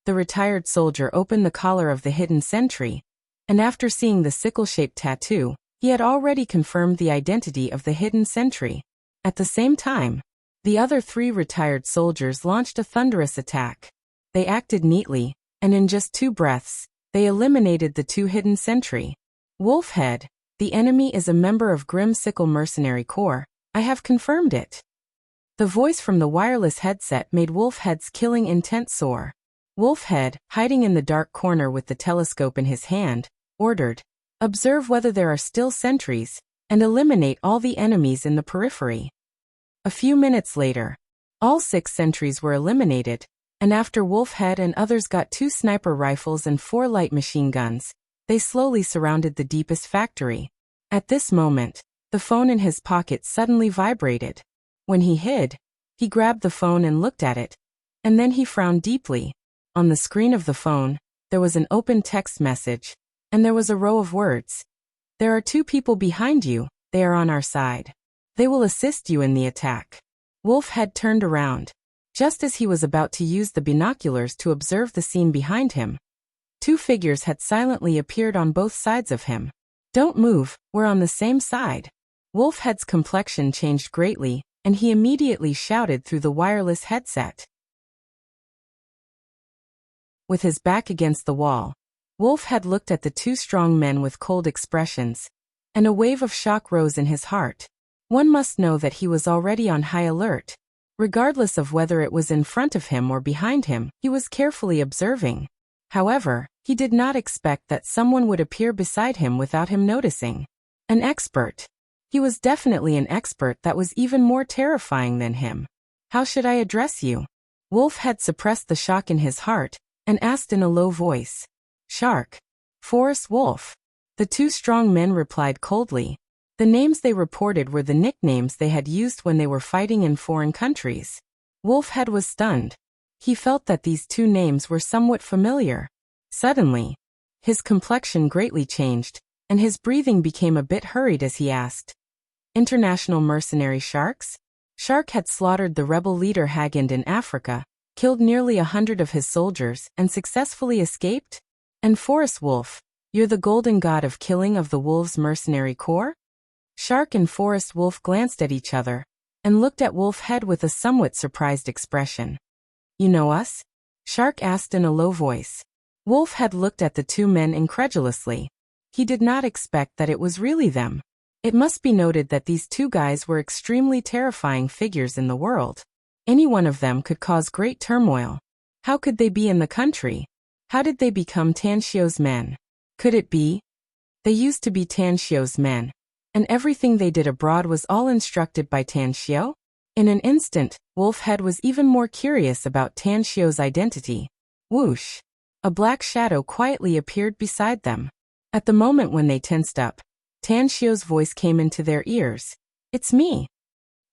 The retired soldier opened the collar of the hidden sentry, and after seeing the sickle-shaped tattoo, he had already confirmed the identity of the hidden sentry. At the same time, the other 3 retired soldiers launched a thunderous attack. They acted neatly, and in just 2 breaths, they eliminated the 2 hidden sentry. Wolfhead, the enemy is a member of Grim Sickle Mercenary Corps. I have confirmed it. The voice from the wireless headset made Wolfhead's killing intent soar. Wolfhead, hiding in the dark corner with the telescope in his hand, ordered, observe whether there are still sentries, and eliminate all the enemies in the periphery. A few minutes later, all 6 sentries were eliminated, and after Wolfhead and others got 2 sniper rifles and 4 light machine guns, they slowly surrounded the deepest factory. At this moment, the phone in his pocket suddenly vibrated. When he hid, he grabbed the phone and looked at it, and then he frowned deeply. On the screen of the phone, there was an open text message, and there was a row of words. There are 2 people behind you, they are on our side. They will assist you in the attack. Wolfhead turned around. Just as he was about to use the binoculars to observe the scene behind him, 2 figures had silently appeared on both sides of him. Don't move, we're on the same side. Wolfhead's complexion changed greatly, and he immediately shouted through the wireless headset. With his back against the wall, Wolfhead looked at the 2 strong men with cold expressions, and a wave of shock rose in his heart. One must know that he was already on high alert. Regardless of whether it was in front of him or behind him, he was carefully observing. However, he did not expect that someone would appear beside him without him noticing. An expert. He was definitely an expert that was even more terrifying than him. How should I address you? Wolfhead suppressed the shock in his heart, and asked in a low voice. Shark. Forest Wolf. The 2 strong men replied coldly. The names they reported were the nicknames they had used when they were fighting in foreign countries. Wolfhead was stunned. He felt that these 2 names were somewhat familiar. Suddenly, his complexion greatly changed, and his breathing became a bit hurried as he asked. International mercenary Sharks? Shark had slaughtered the rebel leader Hagand in Africa, killed nearly 100 of his soldiers, and successfully escaped? And Forest Wolf, you're the golden god of killing of the Wolves Mercenary Corps? Shark and Forest Wolf glanced at each other, and looked at Wolfhead with a somewhat surprised expression. You know us? Shark asked in a low voice. Wolfhead looked at the 2 men incredulously. He did not expect that it was really them. It must be noted that these 2 guys were extremely terrifying figures in the world. Any one of them could cause great turmoil. How could they be in the country? How did they become Tan Xiu's men? Could it be? They used to be Tan Xiu's men, and everything they did abroad was all instructed by Tan Xiu? In an instant, Wolfhead was even more curious about Tan Xiu's identity. Whoosh! A black shadow quietly appeared beside them. At the moment when they tensed up, Tan Xiu's voice came into their ears. "It's me,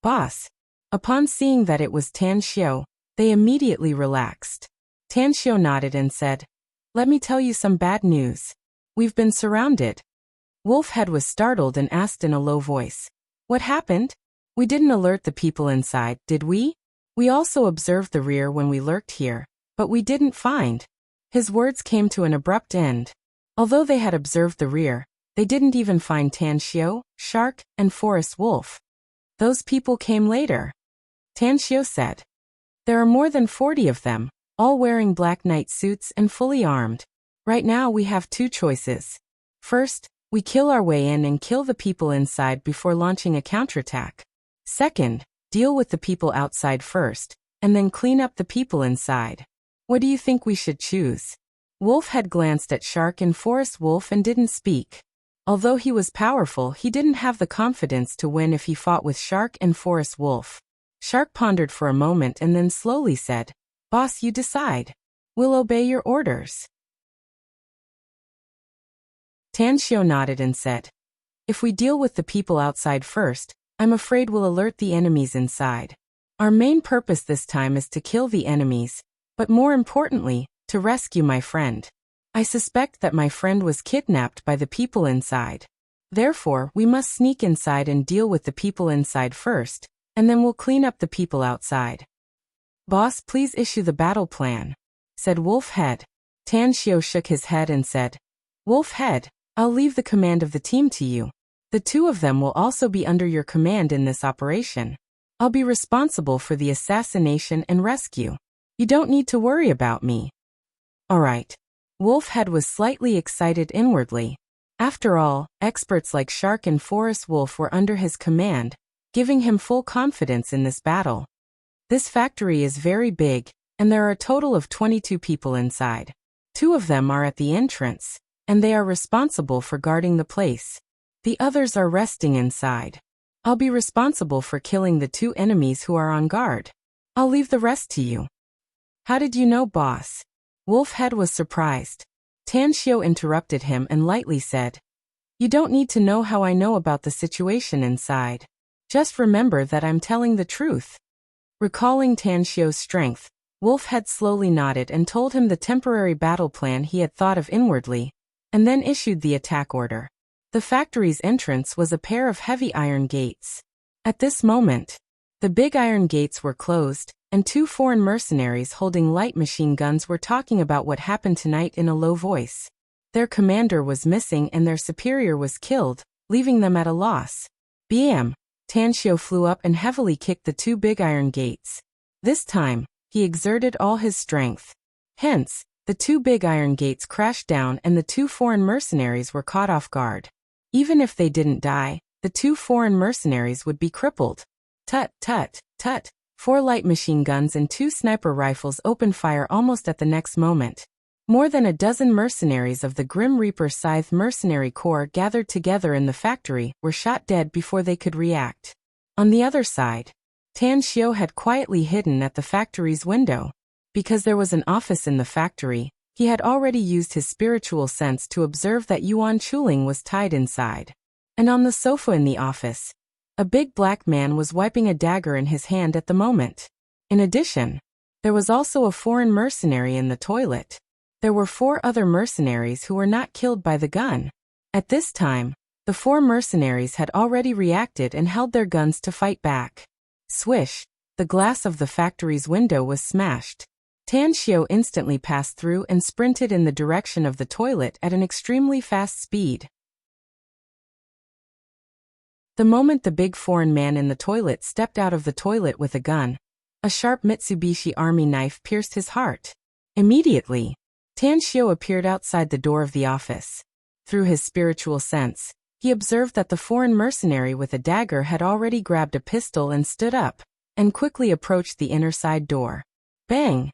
boss." Upon seeing that it was Tan Xiu, they immediately relaxed. Tan Xiu nodded and said, "Let me tell you some bad news. We've been surrounded." Wolfhead was startled and asked in a low voice, "What happened? We didn't alert the people inside, did we? We also observed the rear when we lurked here, but we didn't find." His words came to an abrupt end. Although they had observed the rear, they didn't even find Tan Xiu, Shark, and Forest Wolf. Those people came later. Tan Xiu said, "There are more than 40 of them, all wearing black knight suits and fully armed. Right now we have two choices. First, we kill our way in and kill the people inside before launching a counterattack. Second, deal with the people outside first, and then clean up the people inside. What do you think we should choose?" Wolf had glanced at Shark and Forest Wolf and didn't speak. Although he was powerful, he didn't have the confidence to win if he fought with Shark and Forest Wolf. Shark pondered for a moment and then slowly said, "Boss, you decide. We'll obey your orders." Tan Xiu nodded and said, "If we deal with the people outside first, I'm afraid we'll alert the enemies inside. Our main purpose this time is to kill the enemies, but more importantly, to rescue my friend. I suspect that my friend was kidnapped by the people inside. Therefore, we must sneak inside and deal with the people inside first, and then we'll clean up the people outside." "Boss, please issue the battle plan," said Wolfhead. Tan Xiu shook his head and said, "Wolfhead, I'll leave the command of the team to you. The two of them will also be under your command in this operation. I'll be responsible for the assassination and rescue. You don't need to worry about me." "All right." Wolfhead was slightly excited inwardly. After all, experts like Shark and Forest Wolf were under his command, giving him full confidence in this battle. This factory is very big, and there are a total of 22 people inside. 2 of them are at the entrance, and they are responsible for guarding the place. The others are resting inside. I'll be responsible for killing the 2 enemies who are on guard. I'll leave the rest to you." "How did you know, boss?" Wolfhead was surprised. Tan Xiu interrupted him and lightly said, "You don't need to know how I know about the situation inside. Just remember that I'm telling the truth." Recalling Tan Xiu's strength, Wolfhead slowly nodded and told him the temporary battle plan he had thought of inwardly, and then issued the attack order. The factory's entrance was a pair of heavy iron gates. At this moment, the big iron gates were closed, and 2 foreign mercenaries holding light machine guns were talking about what happened tonight in a low voice. Their commander was missing and their superior was killed, leaving them at a loss. Bam! Tan Xiu flew up and heavily kicked the 2 big iron gates. This time, he exerted all his strength. Hence, the 2 big iron gates crashed down and the 2 foreign mercenaries were caught off guard. Even if they didn't die, the 2 foreign mercenaries would be crippled. Tut, tut, tut. 4 light machine guns and 2 sniper rifles opened fire almost at the next moment. More than a dozen mercenaries of the Grim Reaper Scythe Mercenary Corps gathered together in the factory were shot dead before they could react. On the other side, Tan Xiu had quietly hidden at the factory's window. Because there was an office in the factory, he had already used his spiritual sense to observe that Yuan Chuling was tied inside. And on the sofa in the office, a big black man was wiping a dagger in his hand at the moment. In addition, there was also a foreign mercenary in the toilet. There were 4 other mercenaries who were not killed by the gun. At this time, the 4 mercenaries had already reacted and held their guns to fight back. Swish! The glass of the factory's window was smashed. Tan Xiu instantly passed through and sprinted in the direction of the toilet at an extremely fast speed. The moment the big foreign man in the toilet stepped out of the toilet with a gun, a sharp Mitsubishi Army knife pierced his heart. Immediately, Tan Xiu appeared outside the door of the office. Through his spiritual sense, he observed that the foreign mercenary with a dagger had already grabbed a pistol and stood up, and quickly approached the inner side door. Bang!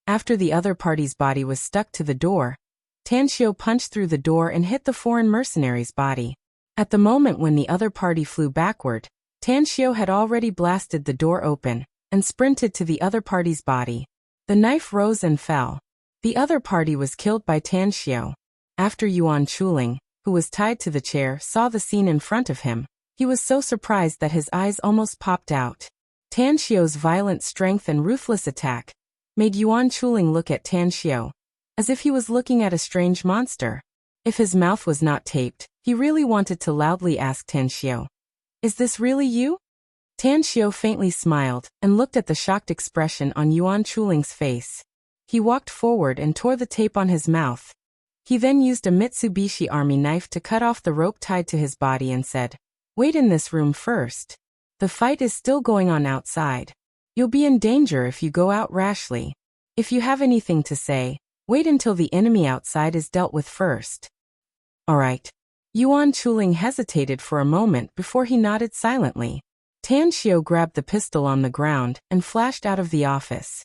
After the other party's body was stuck to the door, Tanxiu punched through the door and hit the foreign mercenary's body. At the moment when the other party flew backward, Tanxiu had already blasted the door open and sprinted to the other party's body. The knife rose and fell. The other party was killed by Tanxiu. After Yuan Chuling, who was tied to the chair, saw the scene in front of him, he was so surprised that his eyes almost popped out. Tanxiu's violent strength and ruthless attack made Yuan Chuling look at Tanxiu as if he was looking at a strange monster. If his mouth was not taped, he really wanted to loudly ask Tanxiu, "Is this really you?" Tanxiu faintly smiled and looked at the shocked expression on Yuan Chuling's face. He walked forward and tore the tape on his mouth. He then used a Mitsubishi Army knife to cut off the rope tied to his body and said, "Wait in this room first. The fight is still going on outside. You'll be in danger if you go out rashly. If you have anything to say, wait until the enemy outside is dealt with first." "All right." Yuan Chuling hesitated for a moment before he nodded silently. Tanxiu grabbed the pistol on the ground and flashed out of the office.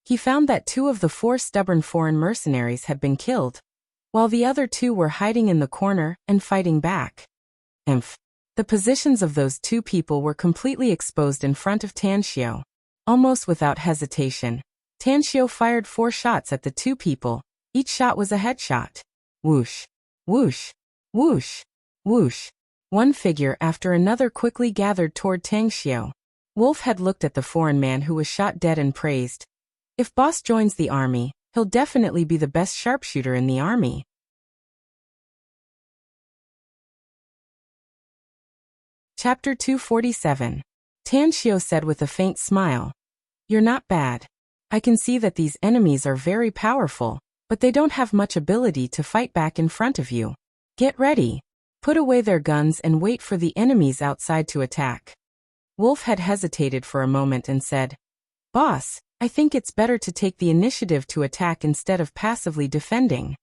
He found that 2 of the 4 stubborn foreign mercenaries had been killed, while the other 2 were hiding in the corner and fighting back. The positions of those 2 people were completely exposed in front of Tanxiu. Almost without hesitation, Tanxiu fired 4 shots at the 2 people. Each shot was a headshot. Whoosh, whoosh, whoosh, whoosh. One figure after another quickly gathered toward Tanxiu. Wolf had looked at the foreign man who was shot dead and praised, "If boss joins the army, he'll definitely be the best sharpshooter in the army." Chapter 247. Tanxiu said with a faint smile, "You're not bad. I can see that these enemies are very powerful, but they don't have much ability to fight back in front of you. Get ready. Put away their guns and wait for the enemies outside to attack." Wolf had hesitated for a moment and said, "Boss, I think it's better to take the initiative to attack instead of passively defending."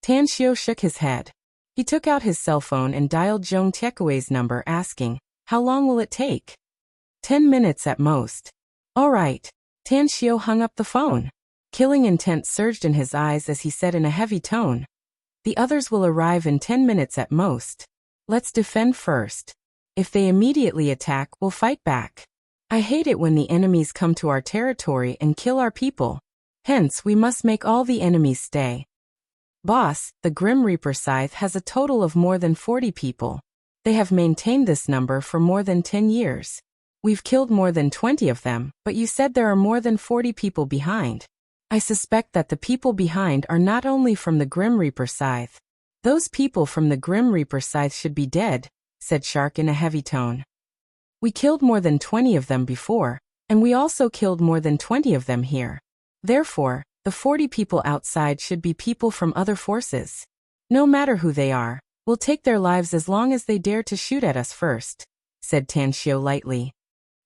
Tanxiu shook his head. He took out his cell phone and dialed Zhong Tiekui's number, asking, "How long will it take?" 10 minutes at most." "All right." Tanxiu hung up the phone. Killing intent surged in his eyes as he said in a heavy tone, "The others will arrive in 10 minutes at most. Let's defend first. If they immediately attack, we'll fight back. I hate it when the enemies come to our territory and kill our people. Hence, we must make all the enemies stay." "Boss, the Grim Reaper Scythe has a total of more than 40 people. They have maintained this number for more than 10 years. We've killed more than 20 of them, but you said there are more than 40 people behind. I suspect that the people behind are not only from the Grim Reaper Scythe. Those people from the Grim Reaper Scythe should be dead," said Shark in a heavy tone. "We killed more than 20 of them before, and we also killed more than 20 of them here. Therefore, the 40 people outside should be people from other forces. No matter who they are, we'll take their lives as long as they dare to shoot at us first," said Tanxiu lightly.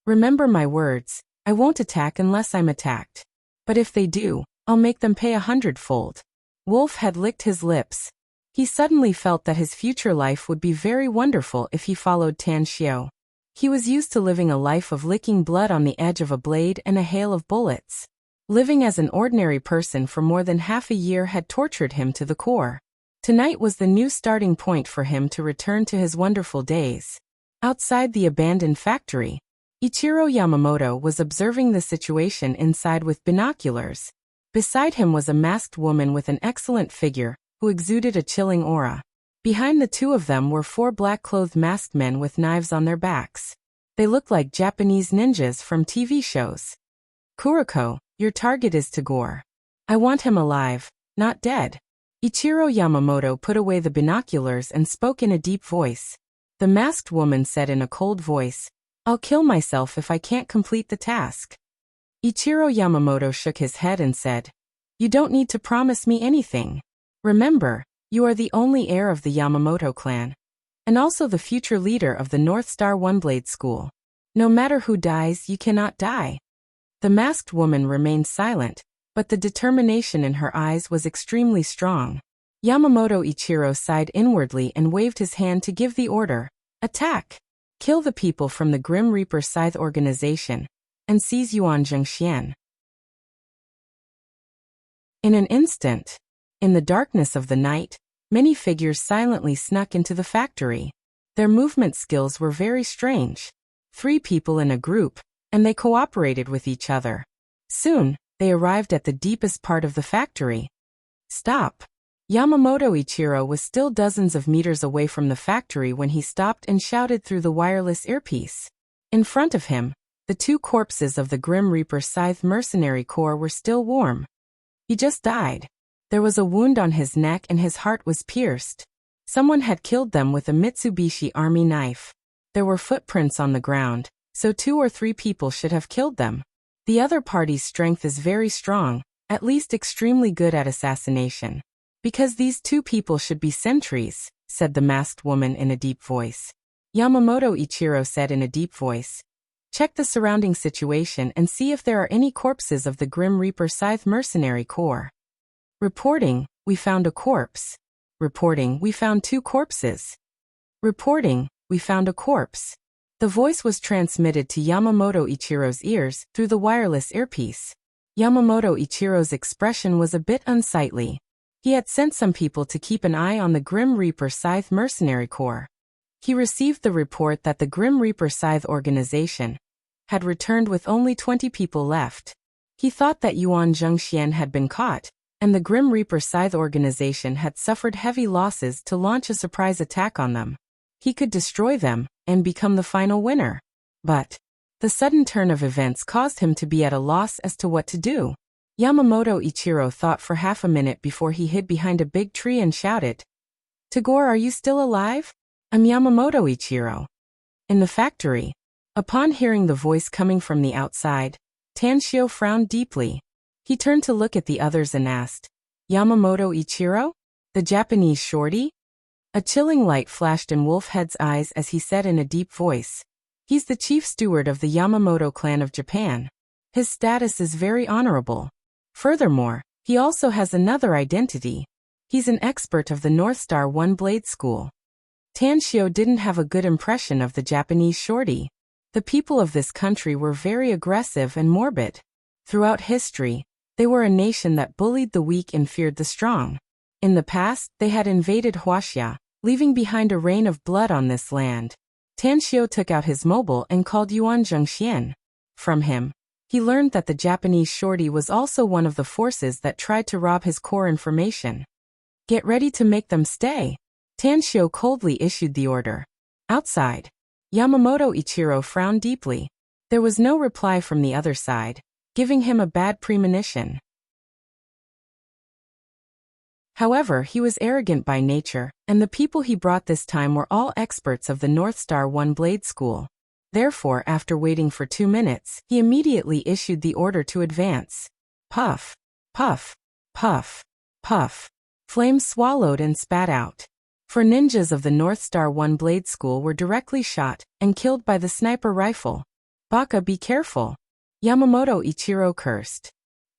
"Remember my words, I won't attack unless I'm attacked. But if they do, I'll make them pay 100-fold. Wolf had licked his lips. He suddenly felt that his future life would be very wonderful if he followed Tanxiu. He was used to living a life of licking blood on the edge of a blade and a hail of bullets. Living as an ordinary person for more than half a year had tortured him to the core. Tonight was the new starting point for him to return to his wonderful days. Outside the abandoned factory, Ichiro Yamamoto was observing the situation inside with binoculars. Beside him was a masked woman with an excellent figure, who exuded a chilling aura. Behind the 2 of them were 4 black-clothed masked men with knives on their backs. They looked like Japanese ninjas from TV shows. "Kuroko, your target is Tagore. I want him alive, not dead." Ichiro Yamamoto put away the binoculars and spoke in a deep voice. The masked woman said in a cold voice, "I'll kill myself if I can't complete the task." Ichiro Yamamoto shook his head and said, "You don't need to promise me anything. Remember, you are the only heir of the Yamamoto clan, and also the future leader of the North Star One-Blade School. No matter who dies, you cannot die." The masked woman remained silent, but the determination in her eyes was extremely strong. Yamamoto Ichiro sighed inwardly and waved his hand to give the order, "Attack! Kill the people from the Grim Reaper Scythe organization, and seize Yuan Zhengxian. In an instant, in the darkness of the night, many figures silently snuck into the factory. Their movement skills were very strange. 3 people in a group, and they cooperated with each other. Soon, they arrived at the deepest part of the factory. Stop! Yamamoto Ichiro was still dozens of meters away from the factory when he stopped and shouted through the wireless earpiece. In front of him, the 2 corpses of the Grim Reaper Scythe Mercenary Corps were still warm. He just died. There was a wound on his neck and his heart was pierced. Someone had killed them with a Mitsubishi Army knife. There were footprints on the ground, so 2 or 3 people should have killed them. The other party's strength is very strong, at least extremely good at assassination. Because these 2 people should be sentries, said the masked woman in a deep voice. Yamamoto Ichiro said in a deep voice, check the surrounding situation and see if there are any corpses of the Grim Reaper Scythe Mercenary Corps. Reporting, we found a corpse. Reporting, we found 2 corpses. Reporting, we found a corpse. The voice was transmitted to Yamamoto Ichiro's ears through the wireless earpiece. Yamamoto Ichiro's expression was a bit unsightly. He had sent some people to keep an eye on the Grim Reaper Scythe Mercenary Corps. He received the report that the Grim Reaper Scythe organization had returned with only 20 people left. He thought that Yuan Zhengxian had been caught, and the Grim Reaper Scythe organization had suffered heavy losses to launch a surprise attack on them. He could destroy them and become the final winner. But the sudden turn of events caused him to be at a loss as to what to do. Yamamoto Ichiro thought for half a minute before he hid behind a big tree and shouted, Tagore, are you still alive? I'm Yamamoto Ichiro. In the factory. Upon hearing the voice coming from the outside, Tanshio frowned deeply. He turned to look at the others and asked, Yamamoto Ichiro? The Japanese shorty? A chilling light flashed in Wolfhead's eyes as he said in a deep voice, he's the chief steward of the Yamamoto clan of Japan. His status is very honorable. Furthermore, he also has another identity. He's an expert of the North Star One Blade School. Tanshio didn't have a good impression of the Japanese shorty. The people of this country were very aggressive and morbid. Throughout history, they were a nation that bullied the weak and feared the strong. In the past, they had invaded Wuxia, leaving behind a rain of blood on this land. Tanshio took out his mobile and called Yuan Zhengxian. From him, he learned that the Japanese shorty was also one of the forces that tried to rob his core information. Get ready to make them stay. Tanshio coldly issued the order. Outside, Yamamoto Ichiro frowned deeply. There was no reply from the other side, giving him a bad premonition. However, he was arrogant by nature, and the people he brought this time were all experts of the North Star One Blade School. Therefore, after waiting for 2 minutes, he immediately issued the order to advance. Puff, puff, puff, puff. Flames swallowed and spat out. 4 ninjas of the North Star One Blade School were directly shot and killed by the sniper rifle. Baka, be careful. Yamamoto Ichiro cursed.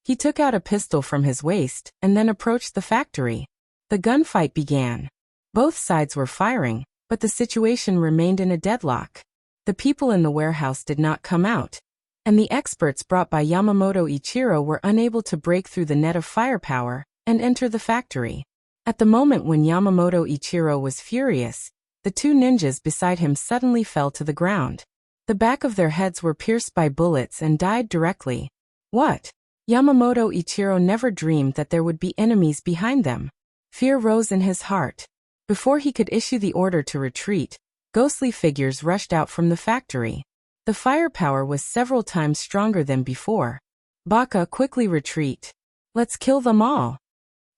He took out a pistol from his waist and then approached the factory. The gunfight began. Both sides were firing, but the situation remained in a deadlock. The people in the warehouse did not come out, and the experts brought by Yamamoto Ichiro were unable to break through the net of firepower and enter the factory. At the moment when Yamamoto Ichiro was furious, the 2 ninjas beside him suddenly fell to the ground. The back of their heads were pierced by bullets and died directly. What? Yamamoto Ichiro never dreamed that there would be enemies behind them. Fear rose in his heart. Before he could issue the order to retreat, ghostly figures rushed out from the factory. The firepower was several times stronger than before. Baka, quickly retreat. Let's kill them all.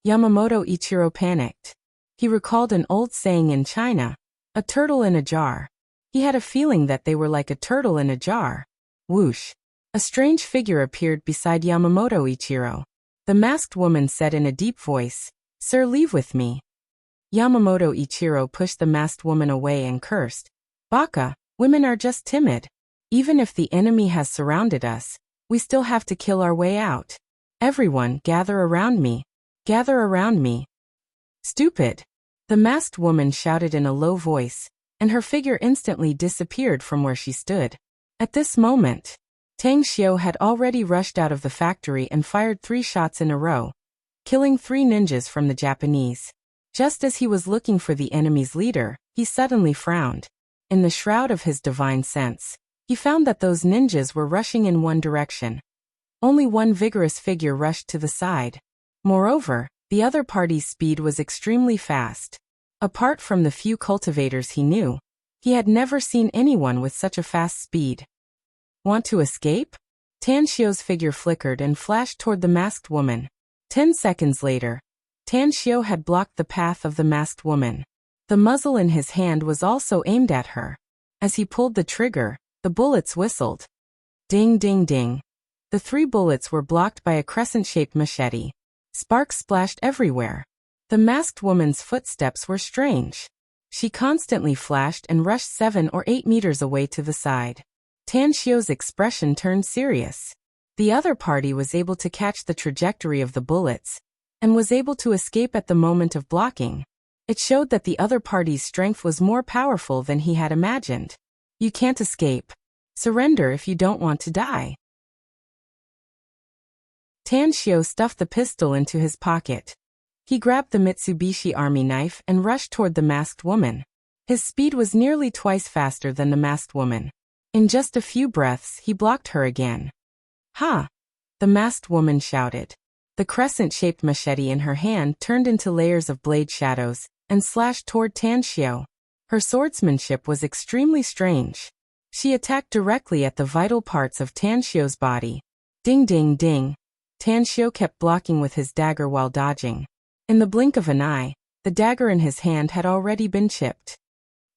Yamamoto Ichiro panicked. He recalled an old saying in China, a turtle in a jar. He had a feeling that they were like a turtle in a jar. Whoosh. A strange figure appeared beside Yamamoto Ichiro. The masked woman said in a deep voice, Sir, leave with me. Yamamoto Ichiro pushed the masked woman away and cursed. Baka, women are just timid. Even if the enemy has surrounded us, we still have to kill our way out. Everyone, gather around me. Gather around me. Stupid. The masked woman shouted in a low voice, and her figure instantly disappeared from where she stood. At this moment, Tang Xiu had already rushed out of the factory and fired 3 shots in a row, killing 3 ninjas from the Japanese. Just as he was looking for the enemy's leader, he suddenly frowned. In the shroud of his divine sense, he found that those ninjas were rushing in one direction. Only one vigorous figure rushed to the side. Moreover, the other party's speed was extremely fast. Apart from the few cultivators he knew, he had never seen anyone with such a fast speed. Want to escape? Tan Xiu's figure flickered and flashed toward the masked woman. 10 seconds later, Tan Xiu had blocked the path of the masked woman. The muzzle in his hand was also aimed at her. As he pulled the trigger, the bullets whistled. Ding ding ding. The 3 bullets were blocked by a crescent-shaped machete. Sparks splashed everywhere. The masked woman's footsteps were strange. She constantly flashed and rushed 7 or 8 meters away to the side. Tan Xiu's expression turned serious. The other party was able to catch the trajectory of the bullets, and was able to escape at the moment of blocking. It showed that the other party's strength was more powerful than he had imagined. You can't escape. Surrender if you don't want to die. Tan Xiu stuffed the pistol into his pocket. He grabbed the Mitsubishi Army knife and rushed toward the masked woman. His speed was nearly twice faster than the masked woman. In just a few breaths, he blocked her again. Ha! The masked woman shouted. The crescent-shaped machete in her hand turned into layers of blade shadows and slashed toward Tan Xiu. Her swordsmanship was extremely strange. She attacked directly at the vital parts of Tan Xiu's body. Ding ding ding. Tan Xiu kept blocking with his dagger while dodging. In the blink of an eye, the dagger in his hand had already been chipped.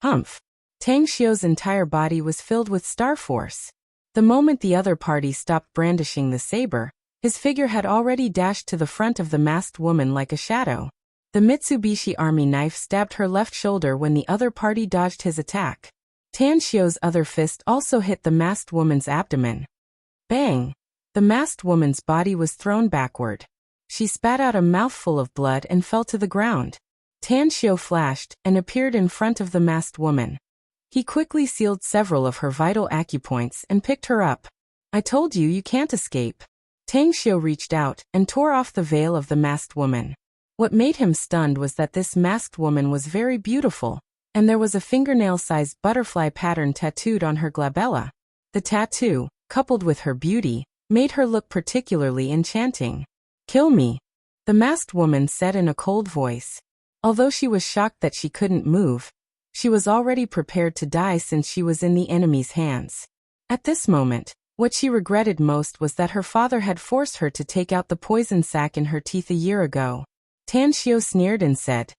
Humph! Tang Xiu's entire body was filled with star force. The moment the other party stopped brandishing the saber, his figure had already dashed to the front of the masked woman like a shadow. The Mitsubishi Army knife stabbed her left shoulder when the other party dodged his attack. Tan Xiu's other fist also hit the masked woman's abdomen. Bang! The masked woman's body was thrown backward. She spat out a mouthful of blood and fell to the ground. Tan Xiu flashed and appeared in front of the masked woman. He quickly sealed several of her vital acupoints and picked her up. I told you can't escape. Tang Xiu reached out and tore off the veil of the masked woman. What made him stunned was that this masked woman was very beautiful, and there was a fingernail-sized butterfly pattern tattooed on her glabella. The tattoo, coupled with her beauty, made her look particularly enchanting. Kill me, the masked woman said in a cold voice. Although she was shocked that she couldn't move, she was already prepared to die since she was in the enemy's hands. At this moment, what she regretted most was that her father had forced her to take out the poison sac in her teeth a year ago. Tan Xiu sneered and said,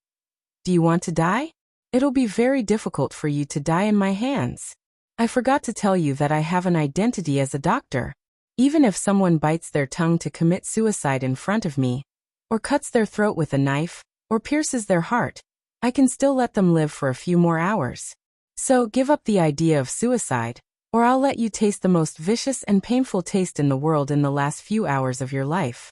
"Do you want to die? It'll be very difficult for you to die in my hands. I forgot to tell you that I have an identity as a doctor. Even if someone bites their tongue to commit suicide in front of me, or cuts their throat with a knife, or pierces their heart, I can still let them live for a few more hours. So give up the idea of suicide, or I'll let you taste the most vicious and painful taste in the world in the last few hours of your life."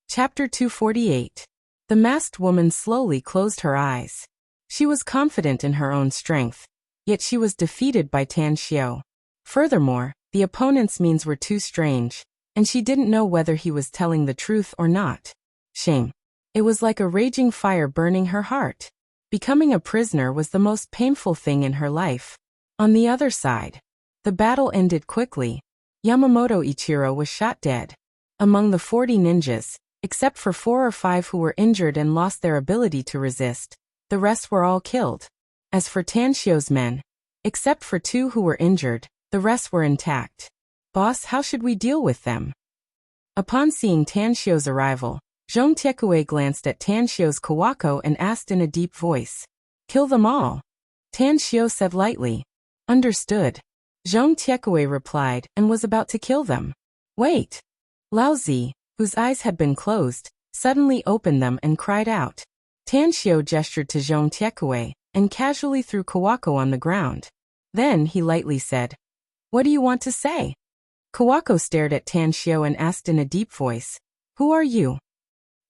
Chapter 248. The masked woman slowly closed her eyes. She was confident in her own strength, yet she was defeated by Tan Xiu. Furthermore, the opponent's means were too strange, and she didn't know whether he was telling the truth or not. Shame. It was like a raging fire burning her heart. Becoming a prisoner was the most painful thing in her life. On the other side, the battle ended quickly. Yamamoto Ichiro was shot dead. Among the 40 ninjas, except for 4 or 5 who were injured and lost their ability to resist, the rest were all killed. As for Tan Xiu's men, except for 2 who were injured, the rest were intact. "Boss, how should we deal with them?" Upon seeing Tan Xiu's arrival, Zhong Tiekue glanced at Tan Xiu's Kawako and asked in a deep voice, "Kill them all?" Tan Xiu said lightly, "Understood." Zhong Tiekue replied and was about to kill them. "Wait!" Lao Zi, whose eyes had been closed, suddenly opened them and cried out. Tan Xiu gestured to Zhong Tiekue and casually threw Kawako on the ground. Then he lightly said, "What do you want to say?" Kawako stared at Tan Xiu and asked in a deep voice, "Who are you?"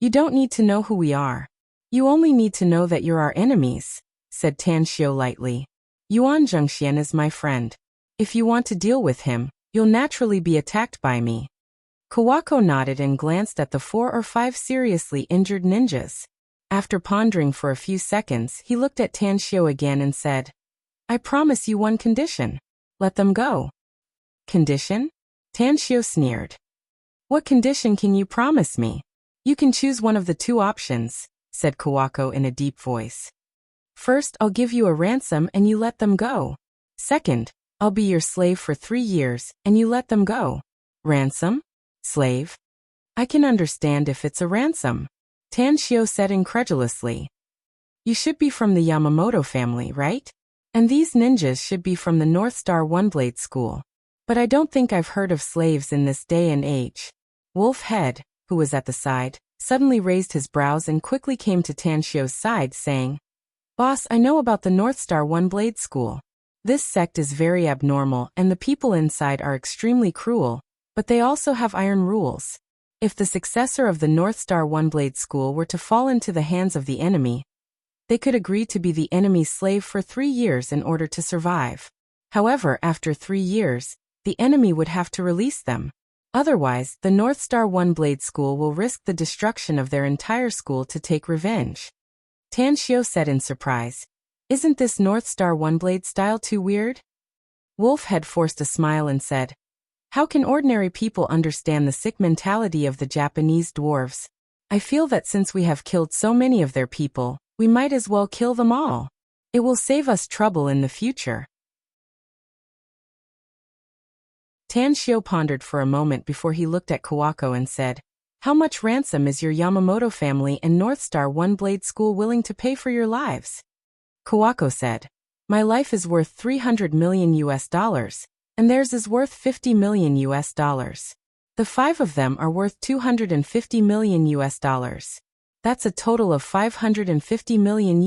"You don't need to know who we are. You only need to know that you're our enemies," said Tan Xiu lightly. Yuan Zhengxian is my friend. If you want to deal with him, you'll naturally be attacked by me. Kawako nodded and glanced at the 4 or 5 seriously injured ninjas. After pondering for a few seconds, he looked at Tan Xiao again and said, I promise you one condition. Let them go. Condition? Tan Xiao sneered. What condition can you promise me? You can choose one of the 2 options, said Kawako in a deep voice. First, I'll give you a ransom and you let them go. Second, I'll be your slave for 3 years and you let them go. Ransom? Slave? I can understand if it's a ransom, Tan Xiao said incredulously. You should be from the Yamamoto family, right? And these ninjas should be from the North Star One-Blade School. But I don't think I've heard of slaves in this day and age. Wolf Head, who was at the side, suddenly raised his brows and quickly came to Tan Xiao's side, saying, Boss, I know about the North Star One-Blade School. This sect is very abnormal and the people inside are extremely cruel, but they also have iron rules. If the successor of the North Star One-Blade School were to fall into the hands of the enemy, they could agree to be the enemy's slave for 3 years in order to survive. However, after 3 years, the enemy would have to release them. Otherwise, the North Star One-Blade School will risk the destruction of their entire school to take revenge. Tan Xiao said in surprise, Isn't this North Star One-Blade style too weird? Wolf Head forced a smile and said, How can ordinary people understand the sick mentality of the Japanese dwarves? I feel that since we have killed so many of their people, we might as well kill them all. It will save us trouble in the future. Tan Xiao pondered for a moment before he looked at Kawako and said, How much ransom is your Yamamoto family and North Star One-Blade School willing to pay for your lives? Kawako said, My life is worth $300 million, and theirs is worth $50 million. The 5 of them are worth $250 million. That's a total of $550 million.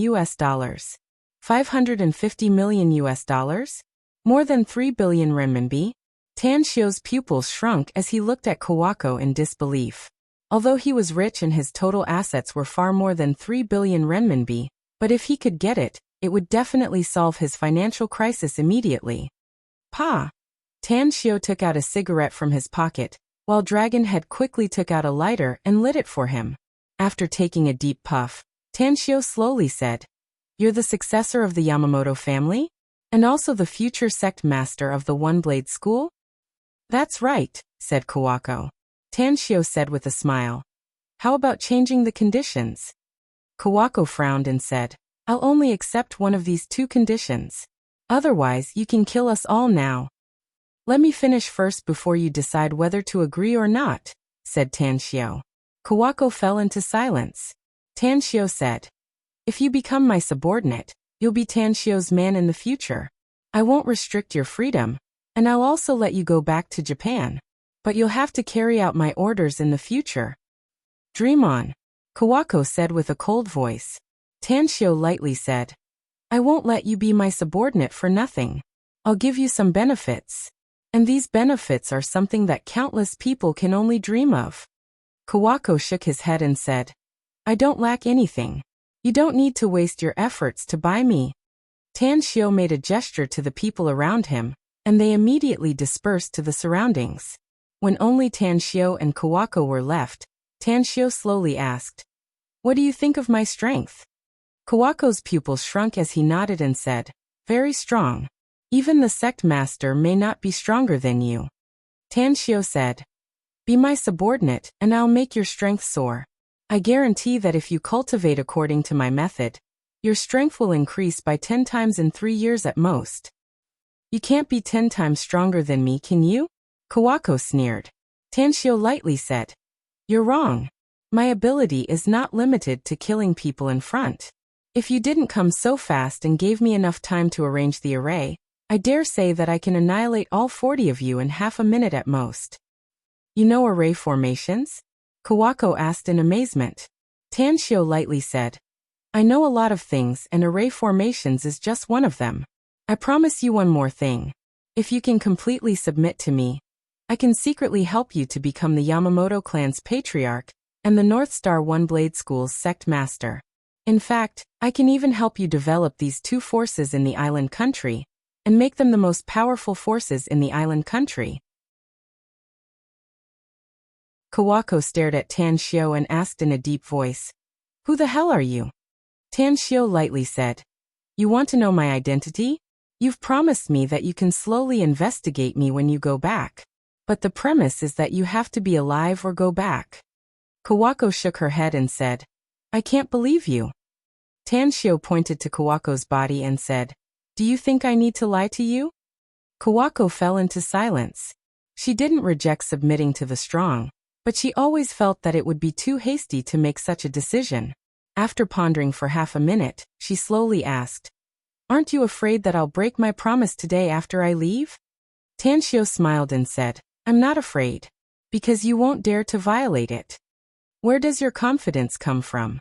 $550 million? More than 3 billion renminbi? Tan Xiao's pupils shrunk as he looked at Kawako in disbelief. Although he was rich and his total assets were far more than 3 billion renminbi, but if he could get it, it would definitely solve his financial crisis immediately. Pa! Tan Xiao took out a cigarette from his pocket, while Dragonhead quickly took out a lighter and lit it for him. After taking a deep puff, Tan Xiao slowly said, You're the successor of the Yamamoto family? And also the future sect master of the One-Blade School? That's right, said Kawako. Tan Xiao said with a smile. How about changing the conditions? Kawako frowned and said, I'll only accept one of these 2 conditions. Otherwise, you can kill us all now. Let me finish first before you decide whether to agree or not, said Tan Xiao. Kawako fell into silence. Tan Xiao said, If you become my subordinate, you'll be Tan Xiao's man in the future. I won't restrict your freedom, and I'll also let you go back to Japan. But you'll have to carry out my orders in the future. Dream on, Kawako said with a cold voice. Tan Xiao lightly said, I won't let you be my subordinate for nothing. I'll give you some benefits. And these benefits are something that countless people can only dream of. Kawako shook his head and said, I don't lack anything. You don't need to waste your efforts to buy me. Tan Xiao made a gesture to the people around him, and they immediately dispersed to the surroundings. When only Tan Xiao and Kawako were left, Tan Xiao slowly asked, What do you think of my strength? Kawako's pupils shrunk as he nodded and said, Very strong. Even the sect master may not be stronger than you. Tan Xiao said, Be my subordinate, and I'll make your strength soar. I guarantee that if you cultivate according to my method, your strength will increase by 10 times in 3 years at most. You can't be 10 times stronger than me, can you? Kawako sneered. Tan Xiao lightly said, You're wrong. My ability is not limited to killing people in front. If you didn't come so fast and gave me enough time to arrange the array, I dare say that I can annihilate all 40 of you in half a minute at most. You know array formations? Kawako asked in amazement. Tan Xiao lightly said, I know a lot of things and array formations is just one of them. I promise you one more thing. If you can completely submit to me, I can secretly help you to become the Yamamoto clan's patriarch and the North Star One-Blade School's sect master. In fact, I can even help you develop these two forces in the island country, and make them the most powerful forces in the island country. Kawako stared at Tan Xiao and asked in a deep voice, "Who the hell are you?" Tan Xiao lightly said, "You want to know my identity? You've promised me that you can slowly investigate me when you go back. But the premise is that you have to be alive or go back." Kawako shook her head and said, "I can't believe you." Tan Xiao pointed to Kawako's body and said, "Do you think I need to lie to you?" Kawako fell into silence. She didn't reject submitting to the strong, but she always felt that it would be too hasty to make such a decision. After pondering for half a minute, she slowly asked, "Aren't you afraid that I'll break my promise today after I leave?" Tan Xiao smiled and said, "I'm not afraid. Because you won't dare to violate it. Where does your confidence come from?"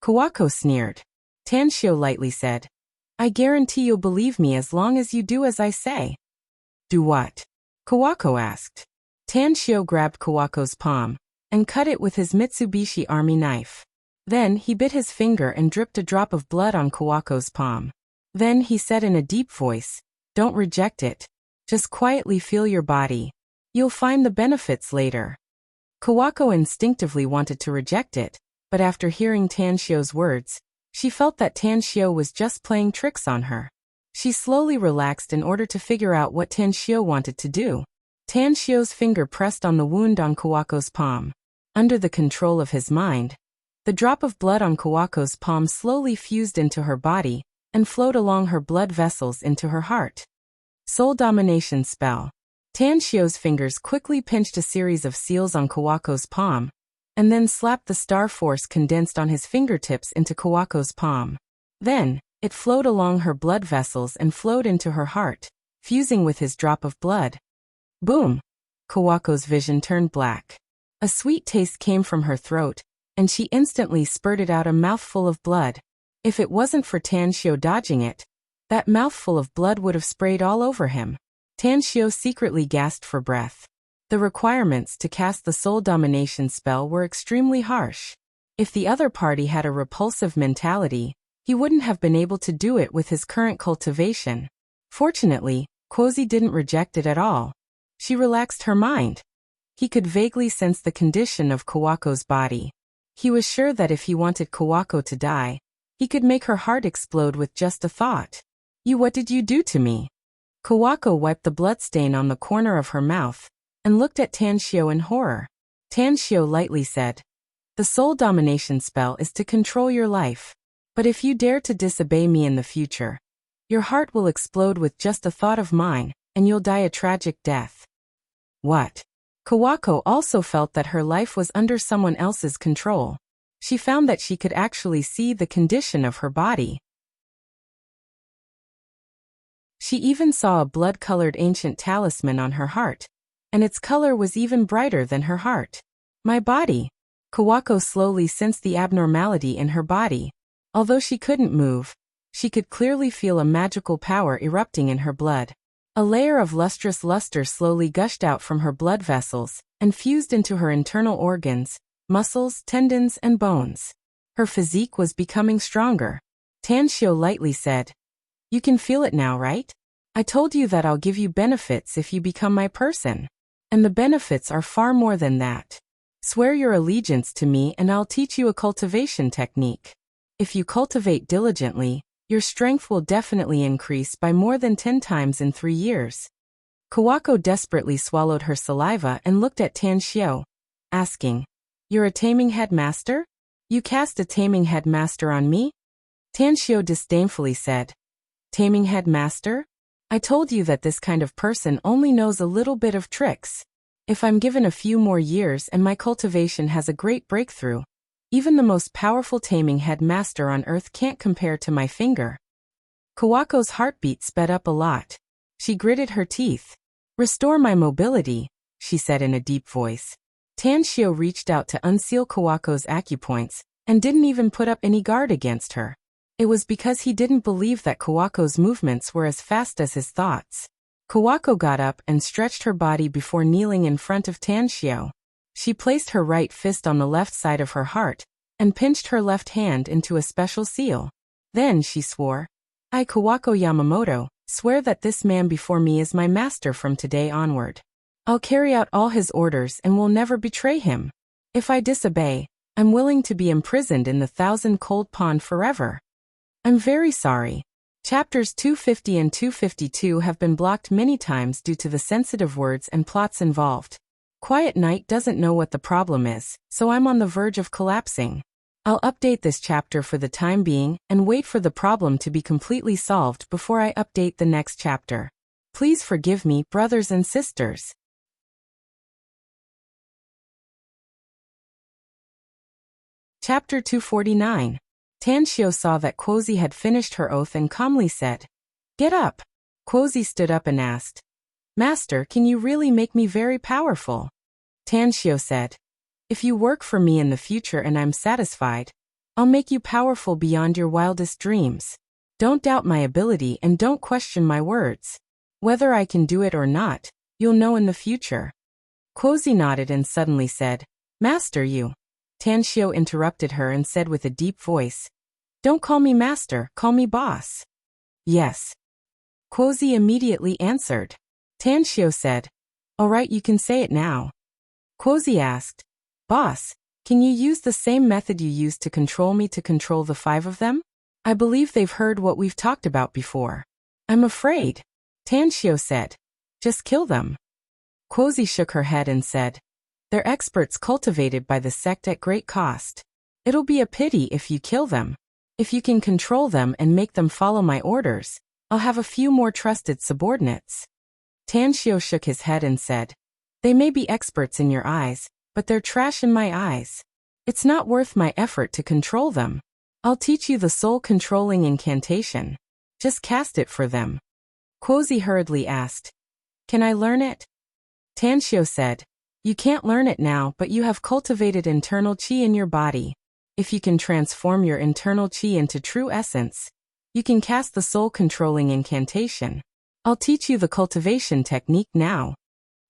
Kawako sneered. Tan Xiao lightly said, "I guarantee you'll believe me as long as you do as I say." "Do what?" Kawako asked. Tan Xiao grabbed Kawako's palm and cut it with his Mitsubishi Army knife. Then he bit his finger and dripped a drop of blood on Kawako's palm. Then he said in a deep voice, "Don't reject it. Just quietly feel your body. You'll find the benefits later." Kawako instinctively wanted to reject it, but after hearing Tan Xiao's words, she felt that Tan Xiao was just playing tricks on her. She slowly relaxed in order to figure out what Tan Xiao wanted to do. Tan Xiao's finger pressed on the wound on Kawako's palm. Under the control of his mind, the drop of blood on Kawako's palm slowly fused into her body and flowed along her blood vessels into her heart. Soul domination spell. Tan Xiao's fingers quickly pinched a series of seals on Kawako's palm, and then slapped the star force condensed on his fingertips into Kawako's palm. Then, it flowed along her blood vessels and flowed into her heart, fusing with his drop of blood. Boom! Kawako's vision turned black. A sweet taste came from her throat, and she instantly spurted out a mouthful of blood. If it wasn't for Tan Xiao dodging it, that mouthful of blood would have sprayed all over him. Tan Xiao secretly gasped for breath. The requirements to cast the soul domination spell were extremely harsh. If the other party had a repulsive mentality, he wouldn't have been able to do it with his current cultivation. Fortunately, Quozi didn't reject it at all. She relaxed her mind. He could vaguely sense the condition of Kawako's body. He was sure that if he wanted Kawako to die, he could make her heart explode with just a thought. What did you do to me?" Kawako wiped the bloodstain on the corner of her mouth and looked at Tan Xiao in horror. Tan Xiao lightly said, "The soul domination spell is to control your life. But if you dare to disobey me in the future, your heart will explode with just a thought of mine, and you'll die a tragic death." What? Kawako also felt that her life was under someone else's control. She found that she could actually see the condition of her body. She even saw a blood-colored ancient talisman on her heart, and its color was even brighter than her heart. My body. Kawako slowly sensed the abnormality in her body. Although she couldn't move, she could clearly feel a magical power erupting in her blood. A layer of lustrous luster slowly gushed out from her blood vessels and fused into her internal organs, muscles, tendons, and bones. Her physique was becoming stronger. Tan Xiao lightly said, "You can feel it now, right? I told you that I'll give you benefits if you become my person. And the benefits are far more than that. Swear your allegiance to me and I'll teach you a cultivation technique. If you cultivate diligently, your strength will definitely increase by more than 10 times in 3 years." Kawako desperately swallowed her saliva and looked at Tan Xiao, asking, "You're a taming head master? You cast a taming head master on me?" Tan Xiao disdainfully said, "Taming head master? I told you that this kind of person only knows a little bit of tricks. If I'm given a few more years and my cultivation has a great breakthrough, even the most powerful taming head master on earth can't compare to my finger." Kawako's heartbeat sped up a lot. She gritted her teeth. "Restore my mobility," she said in a deep voice. Tan Xiao reached out to unseal Kawako's acupoints and didn't even put up any guard against her. It was because he didn't believe that Kawako's movements were as fast as his thoughts. Kawako got up and stretched her body before kneeling in front of Tan Xiao. She placed her right fist on the left side of her heart and pinched her left hand into a special seal. Then she swore, I, Kawako Yamamoto, swear that this man before me is my master from today onward. I'll carry out all his orders and will never betray him. If I disobey, I'm willing to be imprisoned in the 1,000-cold pond forever. I'm very sorry. Chapters 250 and 252 have been blocked many times due to the sensitive words and plots involved. Quiet Night doesn't know what the problem is, so I'm on the verge of collapsing. I'll update this chapter for the time being and wait for the problem to be completely solved before I update the next chapter. Please forgive me, brothers and sisters. Chapter 249. Tanshio saw that Quozi had finished her oath and calmly said, Get up. Quozi stood up and asked, Master, can you really make me very powerful? Tanshio said, If you work for me in the future and I'm satisfied, I'll make you powerful beyond your wildest dreams. Don't doubt my ability and don't question my words. Whether I can do it or not, you'll know in the future. Quozi nodded and suddenly said, Master, you. Tanshio interrupted her and said with a deep voice, Don't call me master, call me boss. Yes. Quozi immediately answered. Tanshio said, All right, you can say it now. Quozi asked, Boss, can you use the same method you used to control me to control the 5 of them? I believe they've heard what we've talked about before. I'm afraid. Tanshio said, Just kill them. Quozi shook her head and said, They're experts cultivated by the sect at great cost. It'll be a pity if you kill them. If you can control them and make them follow my orders, I'll have a few more trusted subordinates. Tanshio shook his head and said, They may be experts in your eyes, but they're trash in my eyes. It's not worth my effort to control them. I'll teach you the soul-controlling incantation. Just cast it for them. Quozi hurriedly asked, Can I learn it? Tanshio said, You can't learn it now, but you have cultivated internal chi in your body. If you can transform your internal chi into true essence, you can cast the soul-controlling incantation. I'll teach you the cultivation technique now.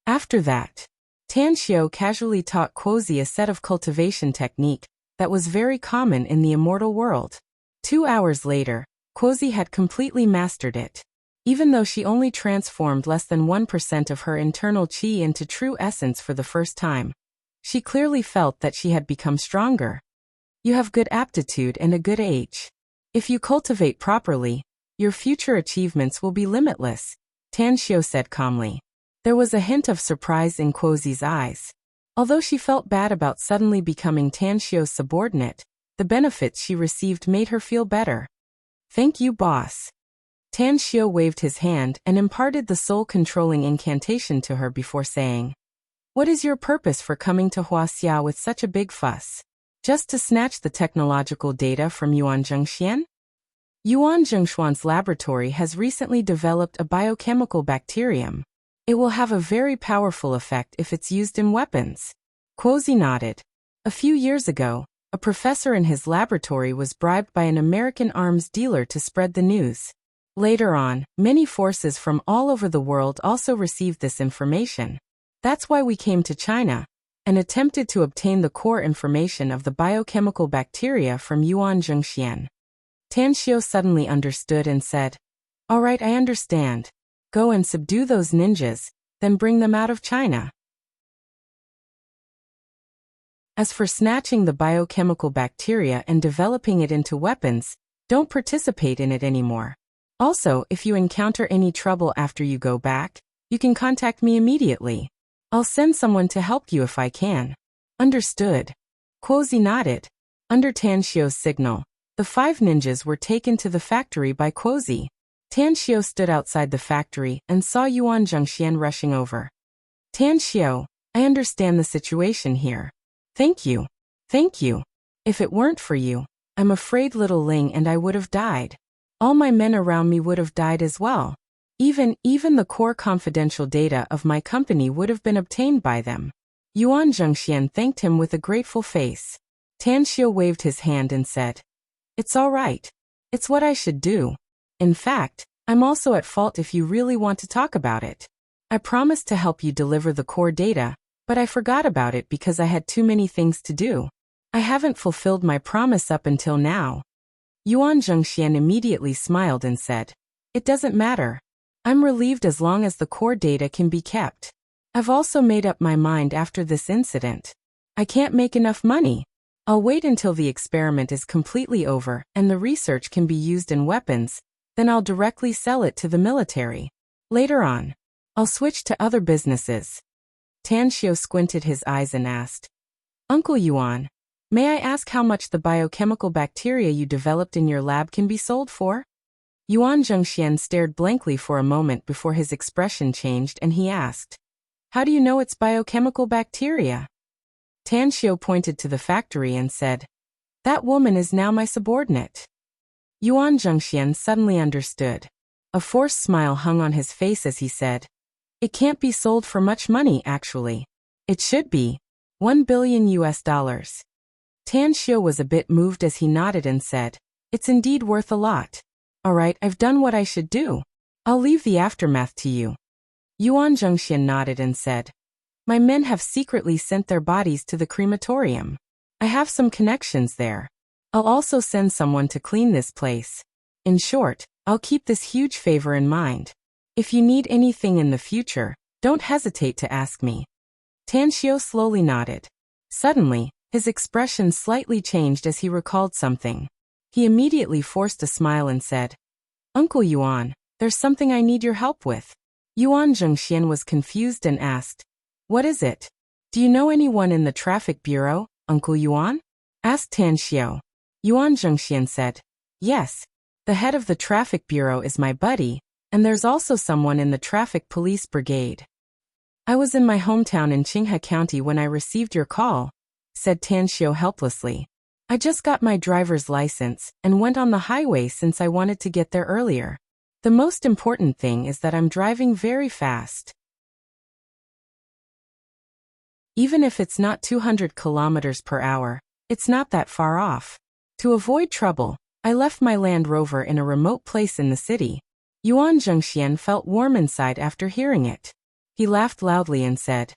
After that, Tanshio casually taught Quozi a set of cultivation technique that was very common in the immortal world. 2 hours later, Quozi had completely mastered it. Even though she only transformed less than 1% of her internal chi into true essence for the first time, she clearly felt that she had become stronger. You have good aptitude and a good age. If you cultivate properly, your future achievements will be limitless, Tanshio said calmly. There was a hint of surprise in Quozi's eyes. Although she felt bad about suddenly becoming Tanshio's subordinate, the benefits she received made her feel better. Thank you, boss. Tanshio waved his hand and imparted the soul-controlling incantation to her before saying, What is your purpose for coming to Wuxia with such a big fuss? Just to snatch the technological data from Yuan Zhengxian? Yuan Zhengshuan's laboratory has recently developed a biochemical bacterium. It will have a very powerful effect if it's used in weapons. Quozi nodded. A few years ago, a professor in his laboratory was bribed by an American arms dealer to spread the news. Later on, many forces from all over the world also received this information. That's why we came to China and attempted to obtain the core information of the biochemical bacteria from Yuan Zhengxian. Tanshio suddenly understood and said, All right, I understand. Go and subdue those ninjas, then bring them out of China. As for snatching the biochemical bacteria and developing it into weapons, don't participate in it anymore. Also, if you encounter any trouble after you go back, you can contact me immediately. I'll send someone to help you if I can. Understood. Quozi nodded. Under Tanshio's signal, the 5 ninjas were taken to the factory by Quozi. Tanshio stood outside the factory and saw Yuan Zhengxian rushing over. Tanshio, I understand the situation here. Thank you. Thank you. If it weren't for you, I'm afraid little Ling and I would have died. All my men around me would have died as well. Even the core confidential data of my company would have been obtained by them. Yuan Zhengxian thanked him with a grateful face. Tanshio waved his hand and said, It's all right. It's what I should do. In fact, I'm also at fault if you really want to talk about it. I promised to help you deliver the core data, but I forgot about it because I had too many things to do. I haven't fulfilled my promise up until now. Yuan Zhengxian immediately smiled and said, "It doesn't matter. I'm relieved as long as the core data can be kept. I've also made up my mind after this incident. I can't make enough money. I'll wait until the experiment is completely over and the research can be used in weapons, then I'll directly sell it to the military. Later on, I'll switch to other businesses." Tan Xiao squinted his eyes and asked, "Uncle Yuan, may I ask how much the biochemical bacteria you developed in your lab can be sold for?" Yuan Zhengxian stared blankly for a moment before his expression changed and he asked, "How do you know it's biochemical bacteria?" Tan Xiao pointed to the factory and said, "That woman is now my subordinate." Yuan Zhengxian suddenly understood. A forced smile hung on his face as he said, "It can't be sold for much money actually. It should be $1 billion US. Tan Xiao was a bit moved as he nodded and said, "It's indeed worth a lot. All right, I've done what I should do. I'll leave the aftermath to you." Yuan Zhengxian nodded and said, "My men have secretly sent their bodies to the crematorium. I have some connections there. I'll also send someone to clean this place. In short, I'll keep this huge favor in mind. If you need anything in the future, don't hesitate to ask me." Tan Xiao slowly nodded. Suddenly, his expression slightly changed as he recalled something. He immediately forced a smile and said, "Uncle Yuan, there's something I need your help with." Yuan Zhengxian was confused and asked, "What is it? Do you know anyone in the traffic bureau, Uncle Yuan?" asked Tan Xiao. Yuan Zhengxian said, "Yes. The head of the traffic bureau is my buddy, and there's also someone in the traffic police brigade." "I was in my hometown in Qinghe County when I received your call," said Tan Xiao helplessly. "I just got my driver's license and went on the highway since I wanted to get there earlier. The most important thing is that I'm driving very fast. Even if it's not 200 kilometers per hour, it's not that far off. To avoid trouble, I left my Land Rover in a remote place in the city." Yuan Zhengxian felt warm inside after hearing it. He laughed loudly and said,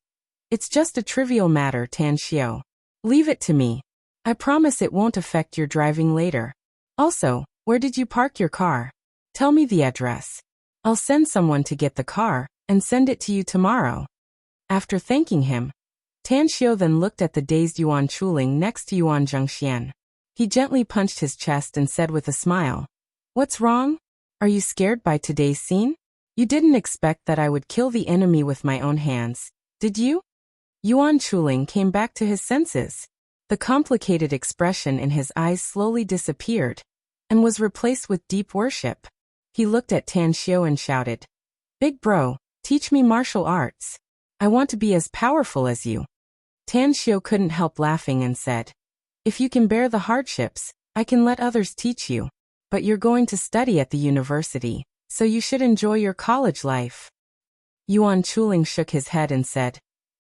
"It's just a trivial matter, Tan Xiao. Leave it to me. I promise it won't affect your driving later. Also, where did you park your car? Tell me the address. I'll send someone to get the car and send it to you tomorrow." After thanking him, Tan Xiao then looked at the dazed Yuan Chuling next to Yuan Zhengxian. He gently punched his chest and said with a smile, "What's wrong? Are you scared by today's scene? You didn't expect that I would kill the enemy with my own hands, did you?" Yuan Chuling came back to his senses. The complicated expression in his eyes slowly disappeared and was replaced with deep worship. He looked at Tan Xiao and shouted, "Big bro, teach me martial arts. I want to be as powerful as you." Tan Xiao couldn't help laughing and said, "If you can bear the hardships, I can let others teach you. But you're going to study at the university, so you should enjoy your college life." Yuan Chuling shook his head and said,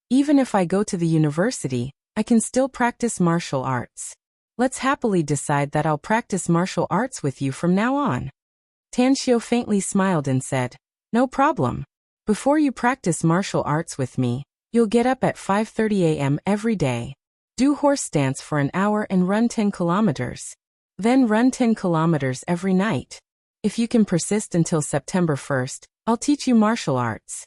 "Even if I go to the university, I can still practice martial arts. Let's happily decide that I'll practice martial arts with you from now on." Tan Xiao faintly smiled and said, "No problem. Before you practice martial arts with me, you'll get up at 5:30 a.m. every day. Do horse stance for an hour and run 10 kilometers. Then run 10 kilometers every night. If you can persist until September 1st, I'll teach you martial arts."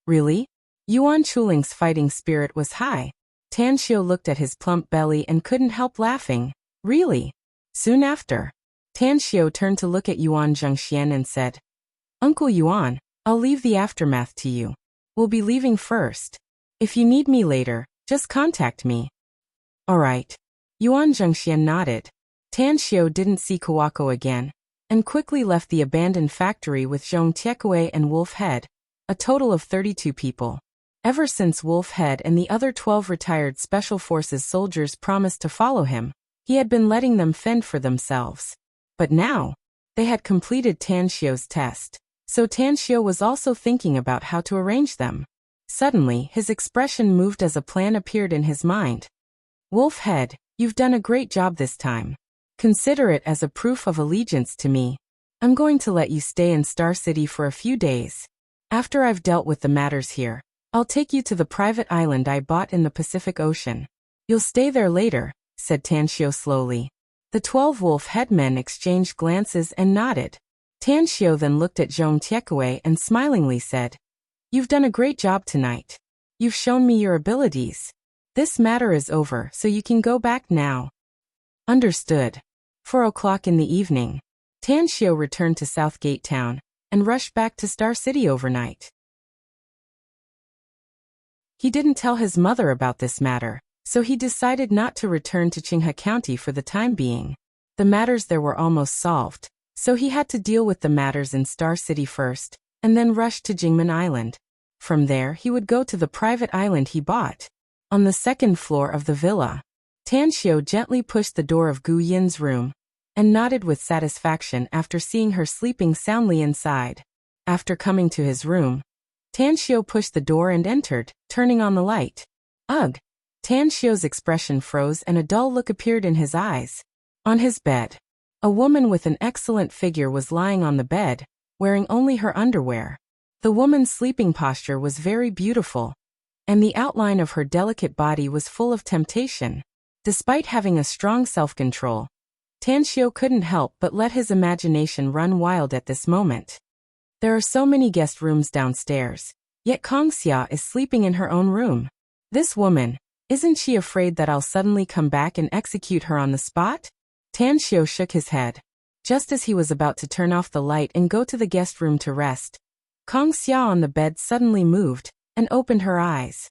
"Really?" Yuan Chuling's fighting spirit was high. Tan Xiao looked at his plump belly and couldn't help laughing. "Really?" Soon after, Tan Xiao turned to look at Yuan Zhengxian and said, "Uncle Yuan, I'll leave the aftermath to you. We'll be leaving first. If you need me later, just contact me." "All right." Yuan Zhengxian nodded. Tan Xiao didn't see Kawako again, and quickly left the abandoned factory with Zhong Tiekue and Wolf Head, a total of 32 people. Ever since Wolf Head and the other 12 retired Special Forces soldiers promised to follow him, he had been letting them fend for themselves. But now, they had completed Tan Xiao's test, so Tan Xiao was also thinking about how to arrange them. Suddenly, his expression moved as a plan appeared in his mind. "Wolf Head, you've done a great job this time. Consider it as a proof of allegiance to me. I'm going to let you stay in Star City for a few days. After I've dealt with the matters here, I'll take you to the private island I bought in the Pacific Ocean. You'll stay there later, said Tan Xiu slowly. The 12 wolf headmen exchanged glances and nodded. Tan Xiu then looked at Zhong Tiekue and smilingly said, "You've done a great job tonight. You've shown me your abilities. This matter is over, so you can go back now." Understood. 4 o'clock in the evening. Tan Xiu returned to Southgate Town and rushed back to Star City overnight. He didn't tell his mother about this matter, so he decided not to return to Qinghe County for the time being. The matters there were almost solved, so he had to deal with the matters in Star City first, and then rush to Jingmen Island. From there he would go to the private island he bought. On the second floor of the villa, Tan Xiu gently pushed the door of Gu Yin's room, and nodded with satisfaction after seeing her sleeping soundly inside. After coming to his room, Tan Xiu pushed the door and entered, turning on the light. Ugh! Tan Xiu's expression froze and a dull look appeared in his eyes. On his bed, a woman with an excellent figure was lying on the bed, wearing only her underwear. The woman's sleeping posture was very beautiful, and the outline of her delicate body was full of temptation. Despite having a strong self-control, Tan Xiu couldn't help but let his imagination run wild at this moment. There are so many guest rooms downstairs, yet Kong Xia is sleeping in her own room. This woman, isn't she afraid that I'll suddenly come back and execute her on the spot? Tan Xiu shook his head. Just as he was about to turn off the light and go to the guest room to rest, Kong Xia on the bed suddenly moved and opened her eyes.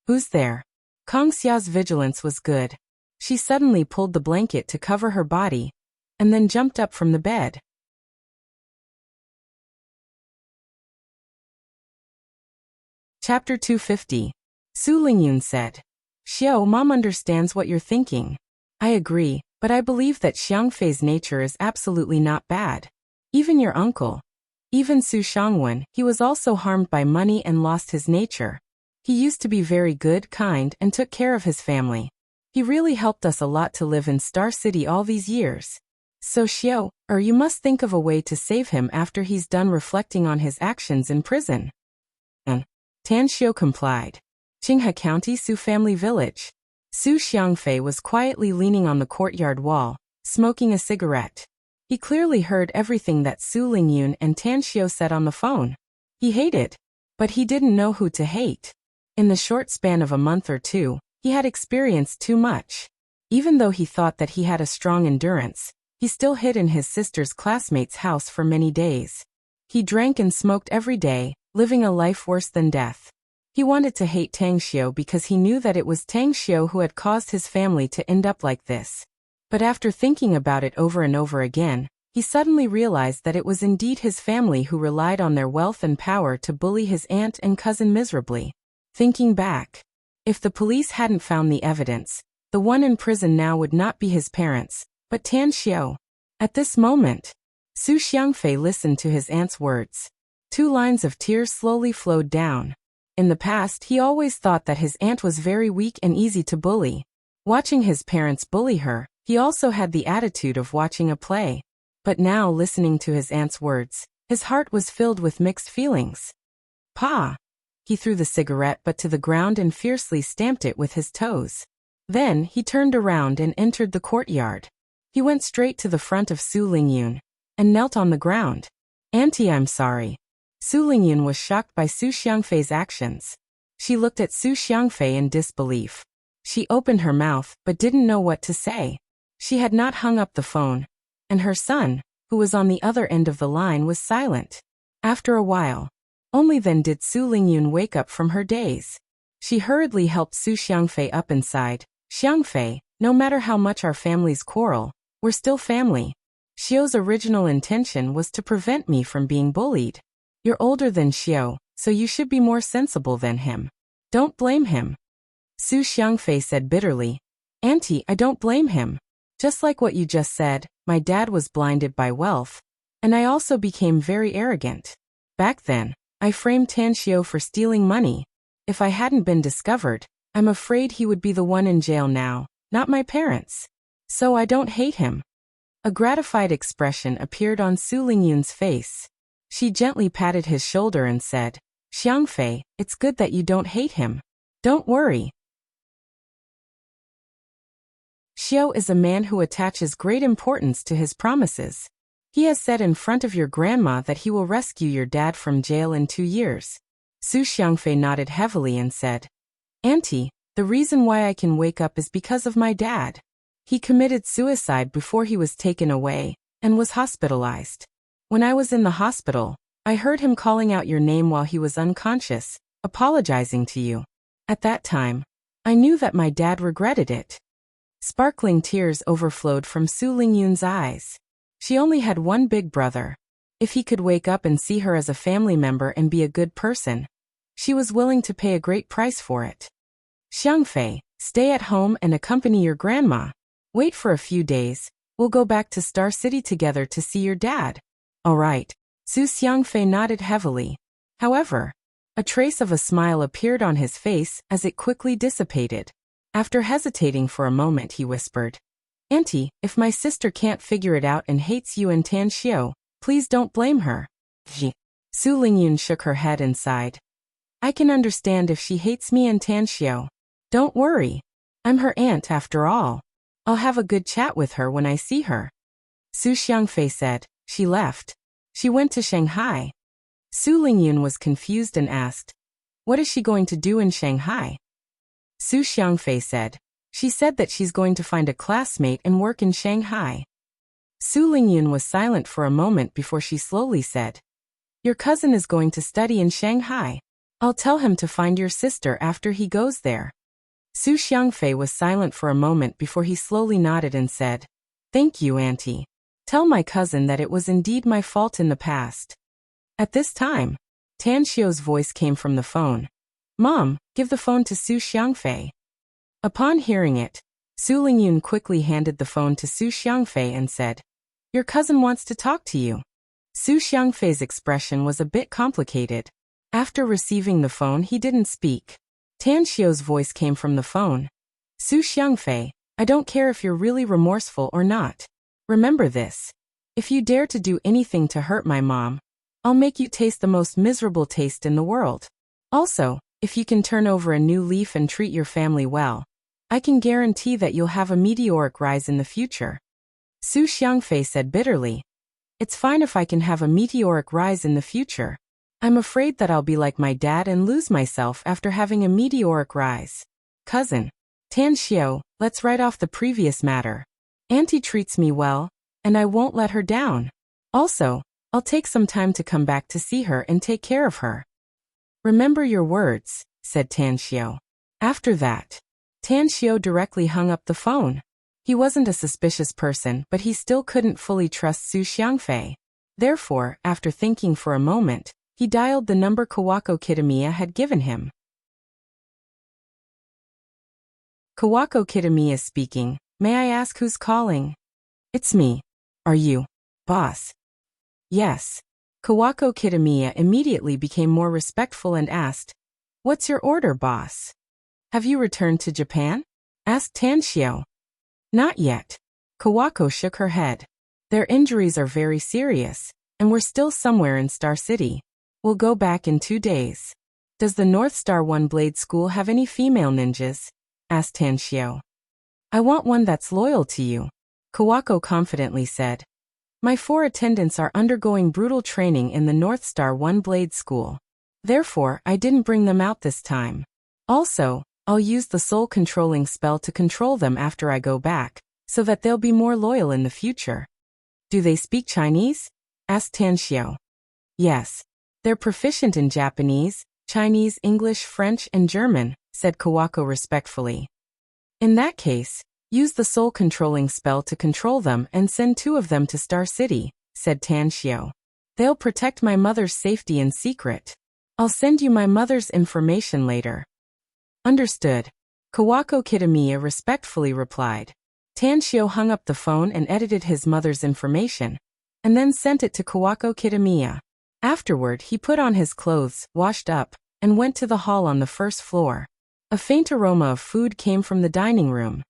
Who's there? Kong Xia's vigilance was good. She suddenly pulled the blanket to cover her body, and then jumped up from the bed. Chapter 250. Su Lingyun said, "Xiao, Mom understands what you're thinking. I agree, but I believe that Xiangfei's nature is absolutely not bad. Even your uncle, even Su Shangwen, he was also harmed by money and lost his nature. He used to be very good, kind, and took care of his family. He really helped us a lot to live in Star City all these years. So Xiao, you must think of a way to save him after he's done reflecting on his actions in prison." Tan Xiu complied. Qinghe County Su family village. Su Xiangfei was quietly leaning on the courtyard wall, smoking a cigarette. He clearly heard everything that Su Lingyun and Tan Xiu said on the phone. He hated, but he didn't know who to hate. In the short span of a month or two, he had experienced too much. Even though he thought that he had a strong endurance, he still hid in his sister's classmate's house for many days. He drank and smoked every day, living a life worse than death. He wanted to hate Tang Xiu because he knew that it was Tang Xiu who had caused his family to end up like this. But after thinking about it over and over again, he suddenly realized that it was indeed his family who relied on their wealth and power to bully his aunt and cousin miserably. Thinking back, if the police hadn't found the evidence, the one in prison now would not be his parents, but Tan Xiu. At this moment, Su Xiangfei listened to his aunt's words. 2 lines of tears slowly flowed down. In the past, he always thought that his aunt was very weak and easy to bully. Watching his parents bully her, he also had the attitude of watching a play. But now, listening to his aunt's words, his heart was filled with mixed feelings. Pa! He threw the cigarette butt to the ground and fiercely stamped it with his toes. Then, he turned around and entered the courtyard. He went straight to the front of Su Lingyun and knelt on the ground. "Auntie, I'm sorry." Su Lingyun was shocked by Su Xiangfei's actions. She looked at Su Xiangfei in disbelief. She opened her mouth but didn't know what to say. She had not hung up the phone, and her son, who was on the other end of the line, was silent. After a while, only then did Su Lingyun wake up from her daze. She hurriedly helped Su Xiangfei up inside. "Xiangfei, no matter how much our families quarrel, we're still family. Xiu's original intention was to prevent me from being bullied. You're older than Xiu, so you should be more sensible than him. Don't blame him." Su Xiangfei said bitterly. "Auntie, I don't blame him. Just like what you just said, my dad was blinded by wealth, and I also became very arrogant. Back then, I framed Tan Xiu for stealing money. If I hadn't been discovered, I'm afraid he would be the one in jail now, not my parents. So I don't hate him." A gratified expression appeared on Su Lingyun's face. She gently patted his shoulder and said, "Xiangfei, it's good that you don't hate him. Don't worry." Xiao is a man who attaches great importance to his promises. He has said in front of your grandma that he will rescue your dad from jail in 2 years. Su Xiangfei nodded heavily and said, Auntie, the reason why I can wake up is because of my dad. He committed suicide before he was taken away, and was hospitalized. When I was in the hospital, I heard him calling out your name while he was unconscious, apologizing to you. At that time, I knew that my dad regretted it. Sparkling tears overflowed from Su Lingyun's eyes. She only had one big brother. If he could wake up and see her as a family member and be a good person, she was willing to pay a great price for it. Xiangfei, stay at home and accompany your grandma. Wait for a few days. We'll go back to Star City together to see your dad. All right. Su Xiangfei nodded heavily. However, a trace of a smile appeared on his face as it quickly dissipated. After hesitating for a moment, he whispered, Auntie, if my sister can't figure it out and hates you and Tan Xiao, please don't blame her. Su Lingyun shook her head and sighed. I can understand if she hates me and Tan Xiao. Don't worry. I'm her aunt after all. I'll have a good chat with her when I see her. Su Xiangfei said. She left. She went to Shanghai. Su Lingyun was confused and asked, What is she going to do in Shanghai? Su Xiangfei said, She said that she's going to find a classmate and work in Shanghai. Su Lingyun was silent for a moment before she slowly said, Your cousin is going to study in Shanghai. I'll tell him to find your sister after he goes there. Su Xiangfei was silent for a moment before he slowly nodded and said, Thank you, Auntie. Tell my cousin that it was indeed my fault in the past. At this time, Tan Xiao's voice came from the phone. Mom, give the phone to Su Xiangfei. Upon hearing it, Su Lingyun quickly handed the phone to Su Xiangfei and said, Your cousin wants to talk to you. Su Xiangfei's expression was a bit complicated. After receiving the phone, he didn't speak. Tan Xiao's voice came from the phone. Su Xiangfei, I don't care if you're really remorseful or not. Remember this. If you dare to do anything to hurt my mom, I'll make you taste the most miserable taste in the world. Also, if you can turn over a new leaf and treat your family well, I can guarantee that you'll have a meteoric rise in the future. Su Xiangfei said bitterly, It's fine if I can have a meteoric rise in the future. I'm afraid that I'll be like my dad and lose myself after having a meteoric rise. Cousin, Tan Xiao, let's write off the previous matter. Auntie treats me well, and I won't let her down. Also, I'll take some time to come back to see her and take care of her. Remember your words, said Tan Xiao. After that, Tan Xiao directly hung up the phone. He wasn't a suspicious person, but he still couldn't fully trust Su Xiangfei. Therefore, after thinking for a moment, he dialed the number Kawako Kitamiya had given him. Kawako Kitamiya speaking. May I ask who's calling? It's me. Are you, boss? Yes. Kawako Kitamiya immediately became more respectful and asked, What's your order, boss? Have you returned to Japan? Asked Tan Xiao. Not yet. Kawako shook her head. Their injuries are very serious, and we're still somewhere in Star City. We'll go back in 2 days. Does the North Star One Blade School have any female ninjas? Asked Tan Xiao. I want one that's loyal to you, Kawako confidently said. My 4 attendants are undergoing brutal training in the North Star One Blade School. Therefore, I didn't bring them out this time. Also, I'll use the soul controlling spell to control them after I go back, so that they'll be more loyal in the future. Do they speak Chinese? Asked Tan Xiao. Yes. They're proficient in Japanese, Chinese, English, French, and German, said Kawako respectfully. In that case, use the soul controlling spell to control them and send 2 of them to Star City, said Tan Xiao. They'll protect my mother's safety in secret. I'll send you my mother's information later. Understood. Kawako Kitamiya respectfully replied. Tan Xiao hung up the phone and edited his mother's information, and then sent it to Kawako Kitamiya. Afterward, he put on his clothes, washed up, and went to the hall on the first floor. A faint aroma of food came from the dining room.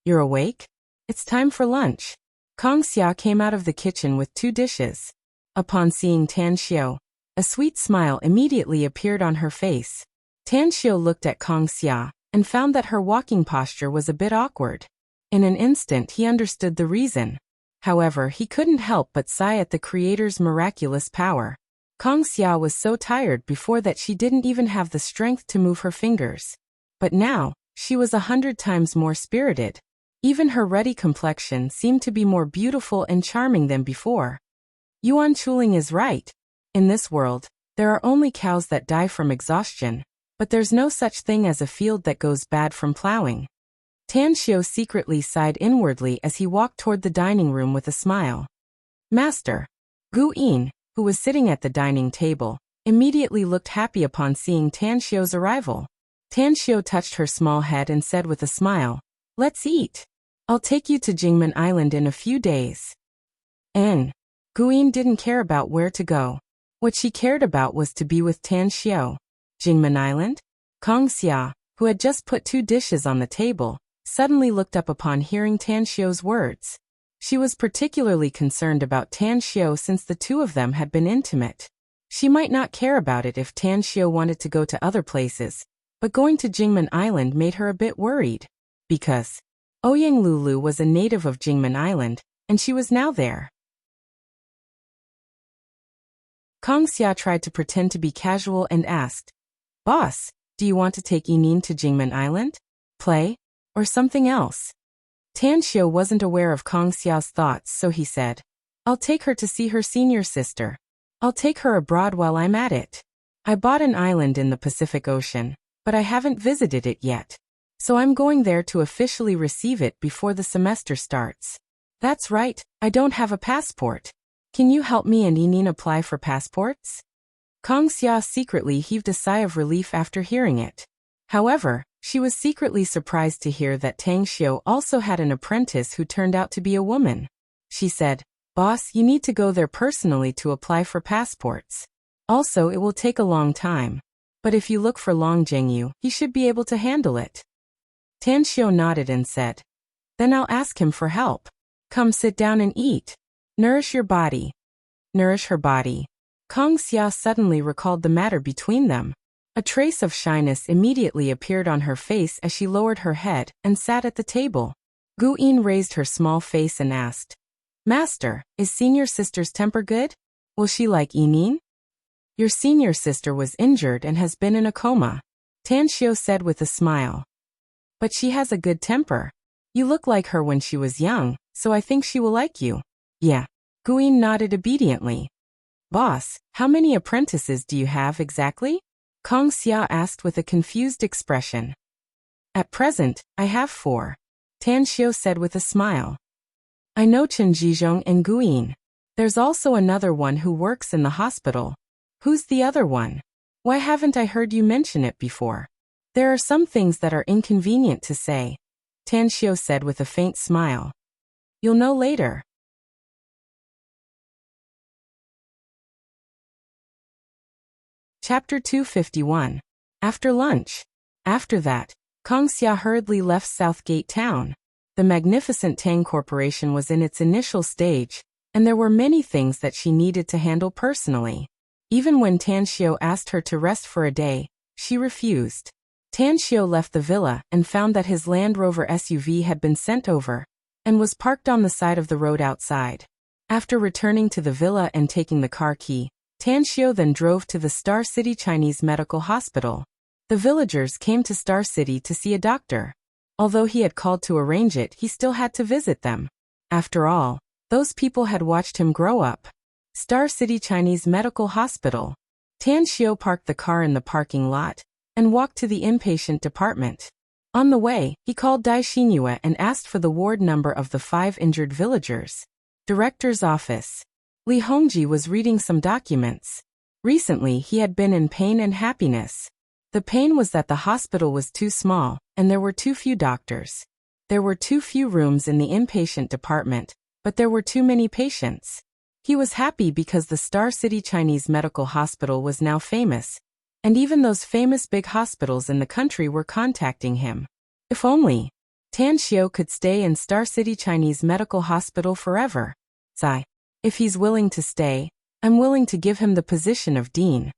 You're awake? It's time for lunch. Kong Xia came out of the kitchen with 2 dishes. Upon seeing Tan Xiao, a sweet smile immediately appeared on her face. Tan Xiao looked at Kong Xia and found that her walking posture was a bit awkward. In an instant he understood the reason. However, he couldn't help but sigh at the creator's miraculous power. Kang Xia was so tired before that she didn't even have the strength to move her fingers. But now, she was 100 times more spirited. Even her ruddy complexion seemed to be more beautiful and charming than before. Yuan Chuling is right. In this world, there are only cows that die from exhaustion, but there's no such thing as a field that goes bad from plowing. Tan Xiu secretly sighed inwardly as he walked toward the dining room with a smile. Master. Gu Yin, who was sitting at the dining table, immediately looked happy upon seeing Tan Xiu's arrival. Tan Xiu touched her small head and said with a smile, "Let's eat. I'll take you to Jingmen Island in a few days." Gu Yin didn't care about where to go. What she cared about was to be with Tan Xiu. Jingmen Island? Kang Xia, who had just put 2 dishes on the table, suddenly looked up upon hearing Tan Xiu's words. She was particularly concerned about Tan Xiu since the two of them had been intimate. She might not care about it if Tan Xiu wanted to go to other places, but going to Jingmen Island made her a bit worried. Because Ouyang Lulu was a native of Jingmen Island, and she was now there. Kang Xia tried to pretend to be casual and asked, "Boss, do you want to take Yinin to Jingmen Island? Play? Or something else?" Tan Xiu wasn't aware of Kang Xia's thoughts, so he said, "I'll take her to see her senior sister. I'll take her abroad while I'm at it. I bought an island in the Pacific Ocean, but I haven't visited it yet. So I'm going there to officially receive it before the semester starts." "That's right, I don't have a passport. Can you help me and Yinin apply for passports?" Kang Xia secretly heaved a sigh of relief after hearing it. However, she was secretly surprised to hear that Tang Xiu also had an apprentice who turned out to be a woman. She said, "Boss, you need to go there personally to apply for passports. Also, it will take a long time. But if you look for Long Zhengyu, he should be able to handle it." Tan Xiu nodded and said, "Then I'll ask him for help. Come sit down and eat. Nourish your body." Nourish her body. Kang Xia suddenly recalled the matter between them. A trace of shyness immediately appeared on her face as she lowered her head and sat at the table. Gu Yin raised her small face and asked, "Master, is senior sister's temper good? Will she like Yinin?" "Your senior sister was injured and has been in a coma," Tan Xiu said with a smile. "But she has a good temper. You look like her when she was young, so I think she will like you." "Yeah." Gu Yin nodded obediently. "Boss, how many apprentices do you have exactly?" Kang Xia asked with a confused expression. "At present, I have 4. Tan Xiu said with a smile. "I know Chen Jizhong and Gu Yin. There's also another one who works in the hospital." "Who's the other one? Why haven't I heard you mention it before?" "There are some things that are inconvenient to say," Tan Xiu said with a faint smile. "You'll know later." Chapter 251. After lunch. After that, Kang Xia hurriedly left Southgate Town. The magnificent Tang Corporation was in its initial stage, and there were many things that she needed to handle personally. Even when Tan Xiu asked her to rest for a day, she refused. Tan Xiu left the villa and found that his Land Rover SUV had been sent over, and was parked on the side of the road outside. After returning to the villa and taking the car key, Tan Xiu then drove to the Star City Chinese Medical Hospital. The villagers came to Star City to see a doctor. Although he had called to arrange it, he still had to visit them. After all, those people had watched him grow up. Star City Chinese Medical Hospital. Tan Xiu parked the car in the parking lot and walked to the inpatient department. On the way, he called Dai Xinyue and asked for the ward number of the 5 injured villagers. Director's office. Li Hongji was reading some documents. Recently, he had been in pain and happiness. The pain was that the hospital was too small, and there were too few doctors. There were too few rooms in the inpatient department, but there were too many patients. He was happy because the Star City Chinese Medical Hospital was now famous, and even those famous big hospitals in the country were contacting him. If only Tan Xiu could stay in Star City Chinese Medical Hospital forever. Sigh. If he's willing to stay, I'm willing to give him the position of dean.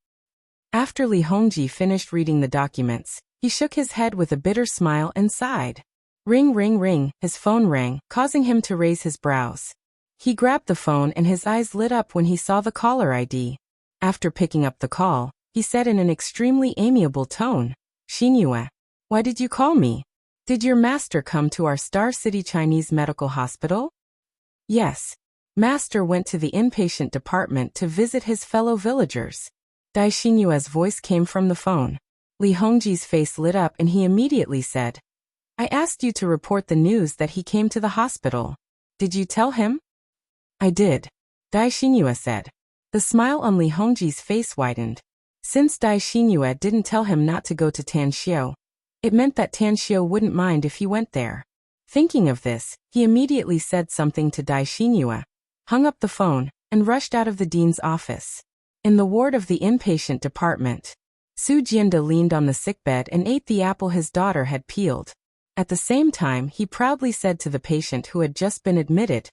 After Li Hongji finished reading the documents, he shook his head with a bitter smile and sighed. Ring, ring, ring, his phone rang, causing him to raise his brows. He grabbed the phone and his eyes lit up when he saw the caller ID. After picking up the call, he said in an extremely amiable tone, "Xinyue, why did you call me? Did your master come to our Star City Chinese Medical Hospital?" "Yes. Master went to the inpatient department to visit his fellow villagers." Dai Xinyue's voice came from the phone. Li Hongji's face lit up and he immediately said, "I asked you to report the news that he came to the hospital. Did you tell him?" "I did," Dai Xinyue said. The smile on Li Hongji's face widened. Since Dai Xinyue didn't tell him not to go to Tanxiu, it meant that Tanxiu wouldn't mind if he went there. Thinking of this, he immediately said something to Dai Xinyue, hung up the phone, and rushed out of the dean's office. In the ward of the inpatient department, Su Jianda leaned on the sickbed and ate the apple his daughter had peeled. At the same time, he proudly said to the patient who had just been admitted,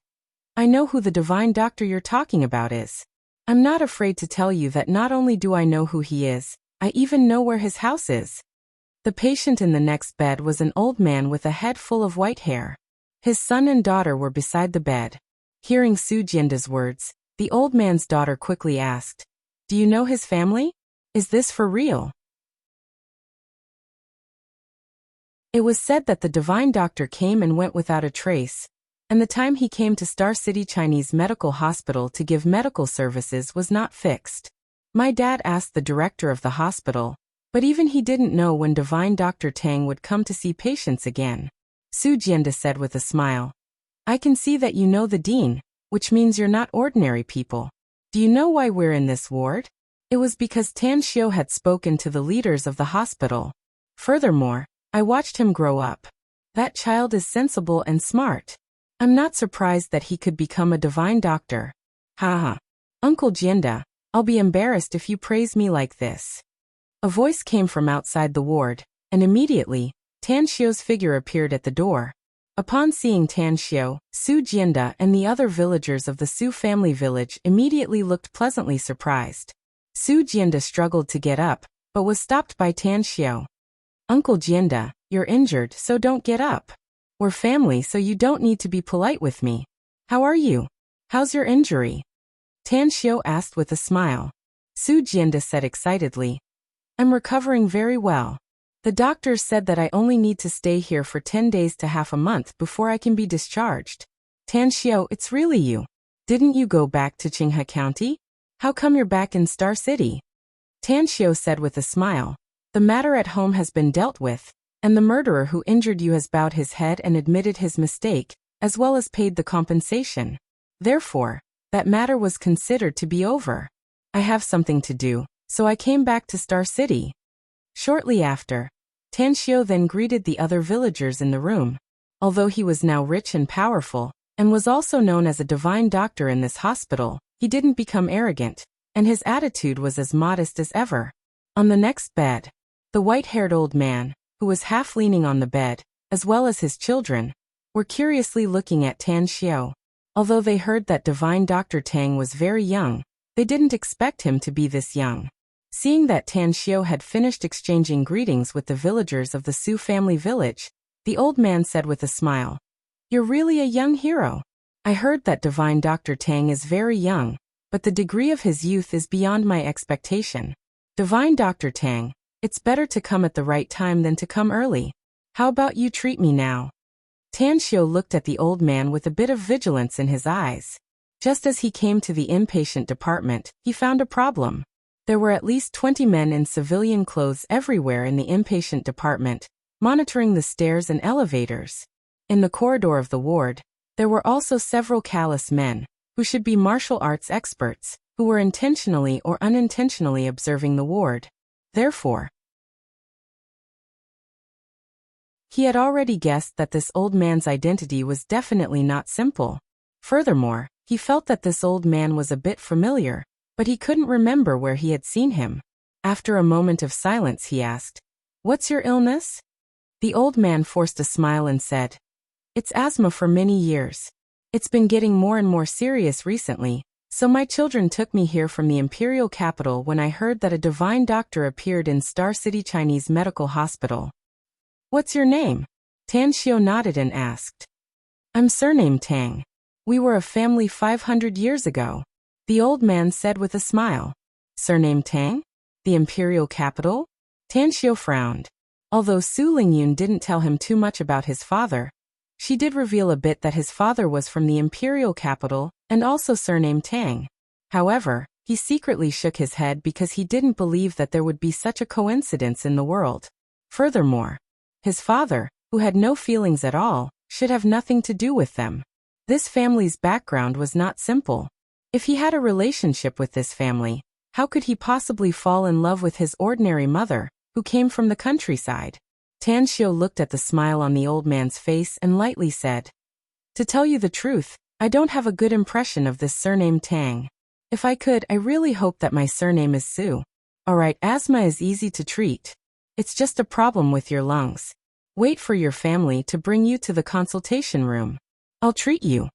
"I know who the divine doctor you're talking about is. I'm not afraid to tell you that not only do I know who he is, I even know where his house is." The patient in the next bed was an old man with a head full of white hair. His son and daughter were beside the bed. Hearing Su Jianda's words, the old man's daughter quickly asked, "Do you know his family? Is this for real?" It was said that the divine doctor came and went without a trace, and the time he came to Star City Chinese Medical Hospital to give medical services was not fixed. My dad asked the director of the hospital, but even he didn't know when divine Dr. Tang would come to see patients again. Su Jianda said with a smile, "I can see that you know the dean, which means you're not ordinary people. Do you know why we're in this ward? It was because Tan Xiu had spoken to the leaders of the hospital. Furthermore, I watched him grow up. That child is sensible and smart. I'm not surprised that he could become a divine doctor. Haha. Uncle Jianda, I'll be embarrassed if you praise me like this." A voice came from outside the ward, and immediately, Tan Xiu's figure appeared at the door. Upon seeing Tan Xiu, Su Jianda and the other villagers of the Su family village immediately looked pleasantly surprised. Su Jianda struggled to get up, but was stopped by Tan Xiu. "Uncle Jianda, you're injured, so don't get up. We're family, so you don't need to be polite with me. How are you? How's your injury?" Tan Xiu asked with a smile. Su Jianda said excitedly, "I'm recovering very well. The doctors said that I only need to stay here for 10 days to half a month before I can be discharged." "Tan Xiu, it's really you. Didn't you go back to Qinghe County? How come you're back in Star City?" Tan Xiu said with a smile, "The matter at home has been dealt with, and the murderer who injured you has bowed his head and admitted his mistake, as well as paid the compensation. Therefore, that matter was considered to be over. I have something to do, so I came back to Star City." Shortly after, Tan Xiu then greeted the other villagers in the room. Although he was now rich and powerful, and was also known as a divine doctor in this hospital, he didn't become arrogant, and his attitude was as modest as ever. On the next bed, the white-haired old man, who was half leaning on the bed, as well as his children, were curiously looking at Tan Xiu. Although they heard that divine Dr. Tang was very young, they didn't expect him to be this young. Seeing that Tan Xiu had finished exchanging greetings with the villagers of the Su family village, the old man said with a smile, "You're really a young hero. I heard that divine Dr. Tang is very young, but the degree of his youth is beyond my expectation. Divine Dr. Tang, it's better to come at the right time than to come early. How about you treat me now?" Tan Xiu looked at the old man with a bit of vigilance in his eyes. Just as he came to the inpatient department, he found a problem. There were at least 20 men in civilian clothes everywhere in the inpatient department, monitoring the stairs and elevators. In the corridor of the ward, there were also several callous men, who should be martial arts experts, who were intentionally or unintentionally observing the ward. Therefore, he had already guessed that this old man's identity was definitely not simple. Furthermore, he felt that this old man was a bit familiar, but he couldn't remember where he had seen him. After a moment of silence, he asked, "What's your illness?" The old man forced a smile and said, "It's asthma for many years. It's been getting more and more serious recently, so my children took me here from the imperial capital when I heard that a divine doctor appeared in Star City Chinese Medical Hospital." "What's your name?" Tan Xiao nodded and asked. I'm surnamed Tang. We were a family 500 years ago. The old man said with a smile. Surname Tang? The imperial capital? Tan Xiao frowned. Although Su Lingyun didn't tell him too much about his father, she did reveal a bit that his father was from the imperial capital and also surnamed Tang. However, he secretly shook his head because he didn't believe that there would be such a coincidence in the world. Furthermore, his father, who had no feelings at all, should have nothing to do with them. This family's background was not simple. If he had a relationship with this family, how could he possibly fall in love with his ordinary mother, who came from the countryside? Tan Xiao looked at the smile on the old man's face and lightly said, To tell you the truth, I don't have a good impression of this surname Tang. If I could, I really hope that my surname is Su. Alright, asthma is easy to treat. It's just a problem with your lungs. Wait for your family to bring you to the consultation room. I'll treat you.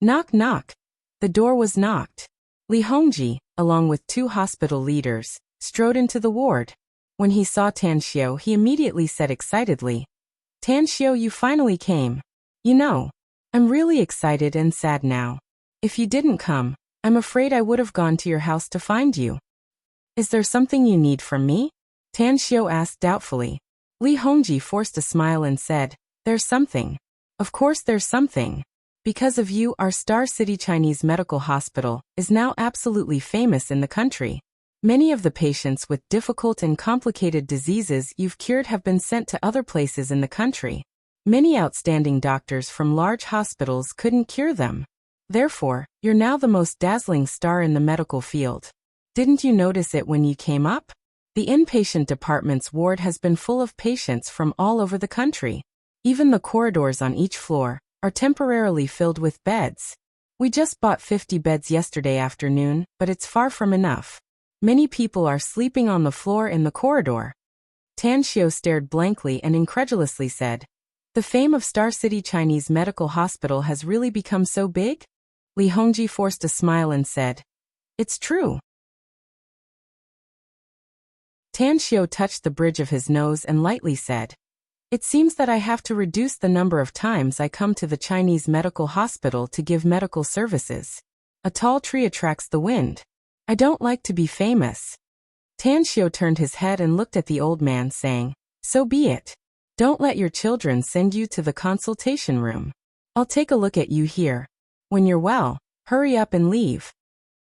Knock knock. The door was knocked. Li Hongji, along with 2 hospital leaders, strode into the ward. When he saw Tan Xiao, he immediately said excitedly, Tan Xiao, you finally came. You know, I'm really excited and sad now. If you didn't come, I'm afraid I would have gone to your house to find you. Is there something you need from me? Tan Xiao asked doubtfully. Li Hongji forced a smile and said, There's something. Of course there's something. Because of you, our Star City Chinese Medical Hospital is now absolutely famous in the country. Many of the patients with difficult and complicated diseases you've cured have been sent to other places in the country. Many outstanding doctors from large hospitals couldn't cure them. Therefore, you're now the most dazzling star in the medical field. Didn't you notice it when you came up? The inpatient department's ward has been full of patients from all over the country. Even the corridors on each floor are temporarily filled with beds. We just bought 50 beds yesterday afternoon, but it's far from enough. Many people are sleeping on the floor in the corridor. Tan Xiao stared blankly and incredulously said, The fame of Star City Chinese Medical Hospital has really become so big? Li Hongji forced a smile and said, It's true. Tan Xiao touched the bridge of his nose and lightly said, It seems that I have to reduce the number of times I come to the Chinese medical hospital to give medical services. A tall tree attracts the wind. I don't like to be famous. Tan Xiao turned his head and looked at the old man saying, So be it. Don't let your children send you to the consultation room. I'll take a look at you here. When you're well, hurry up and leave.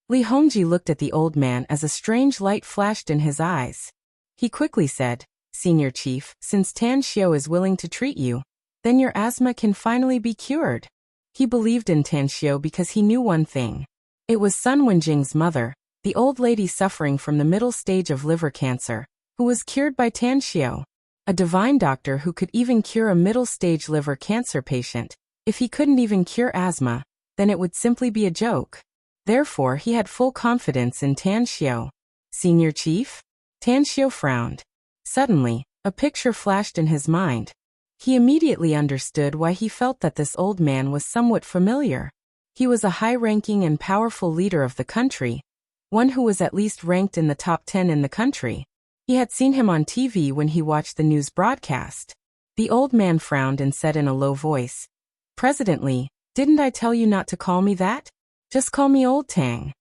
Li Hongji looked at the old man as a strange light flashed in his eyes. He quickly said, Senior Chief, since Tan Xiao is willing to treat you, then your asthma can finally be cured. He believed in Tan Xiao because he knew one thing. It was Sun Wenjing's mother, the old lady suffering from the middle stage of liver cancer, who was cured by Tan Xiao. A divine doctor who could even cure a middle-stage liver cancer patient. If he couldn't even cure asthma, then it would simply be a joke. Therefore, he had full confidence in Tan Xiao. Senior Chief? Tan Xiao frowned. Suddenly, a picture flashed in his mind. He immediately understood why he felt that this old man was somewhat familiar. He was a high-ranking and powerful leader of the country, one who was at least ranked in the top 10 in the country. He had seen him on TV when he watched the news broadcast. The old man frowned and said in a low voice, President Li, didn't I tell you not to call me that? Just call me Old Tang.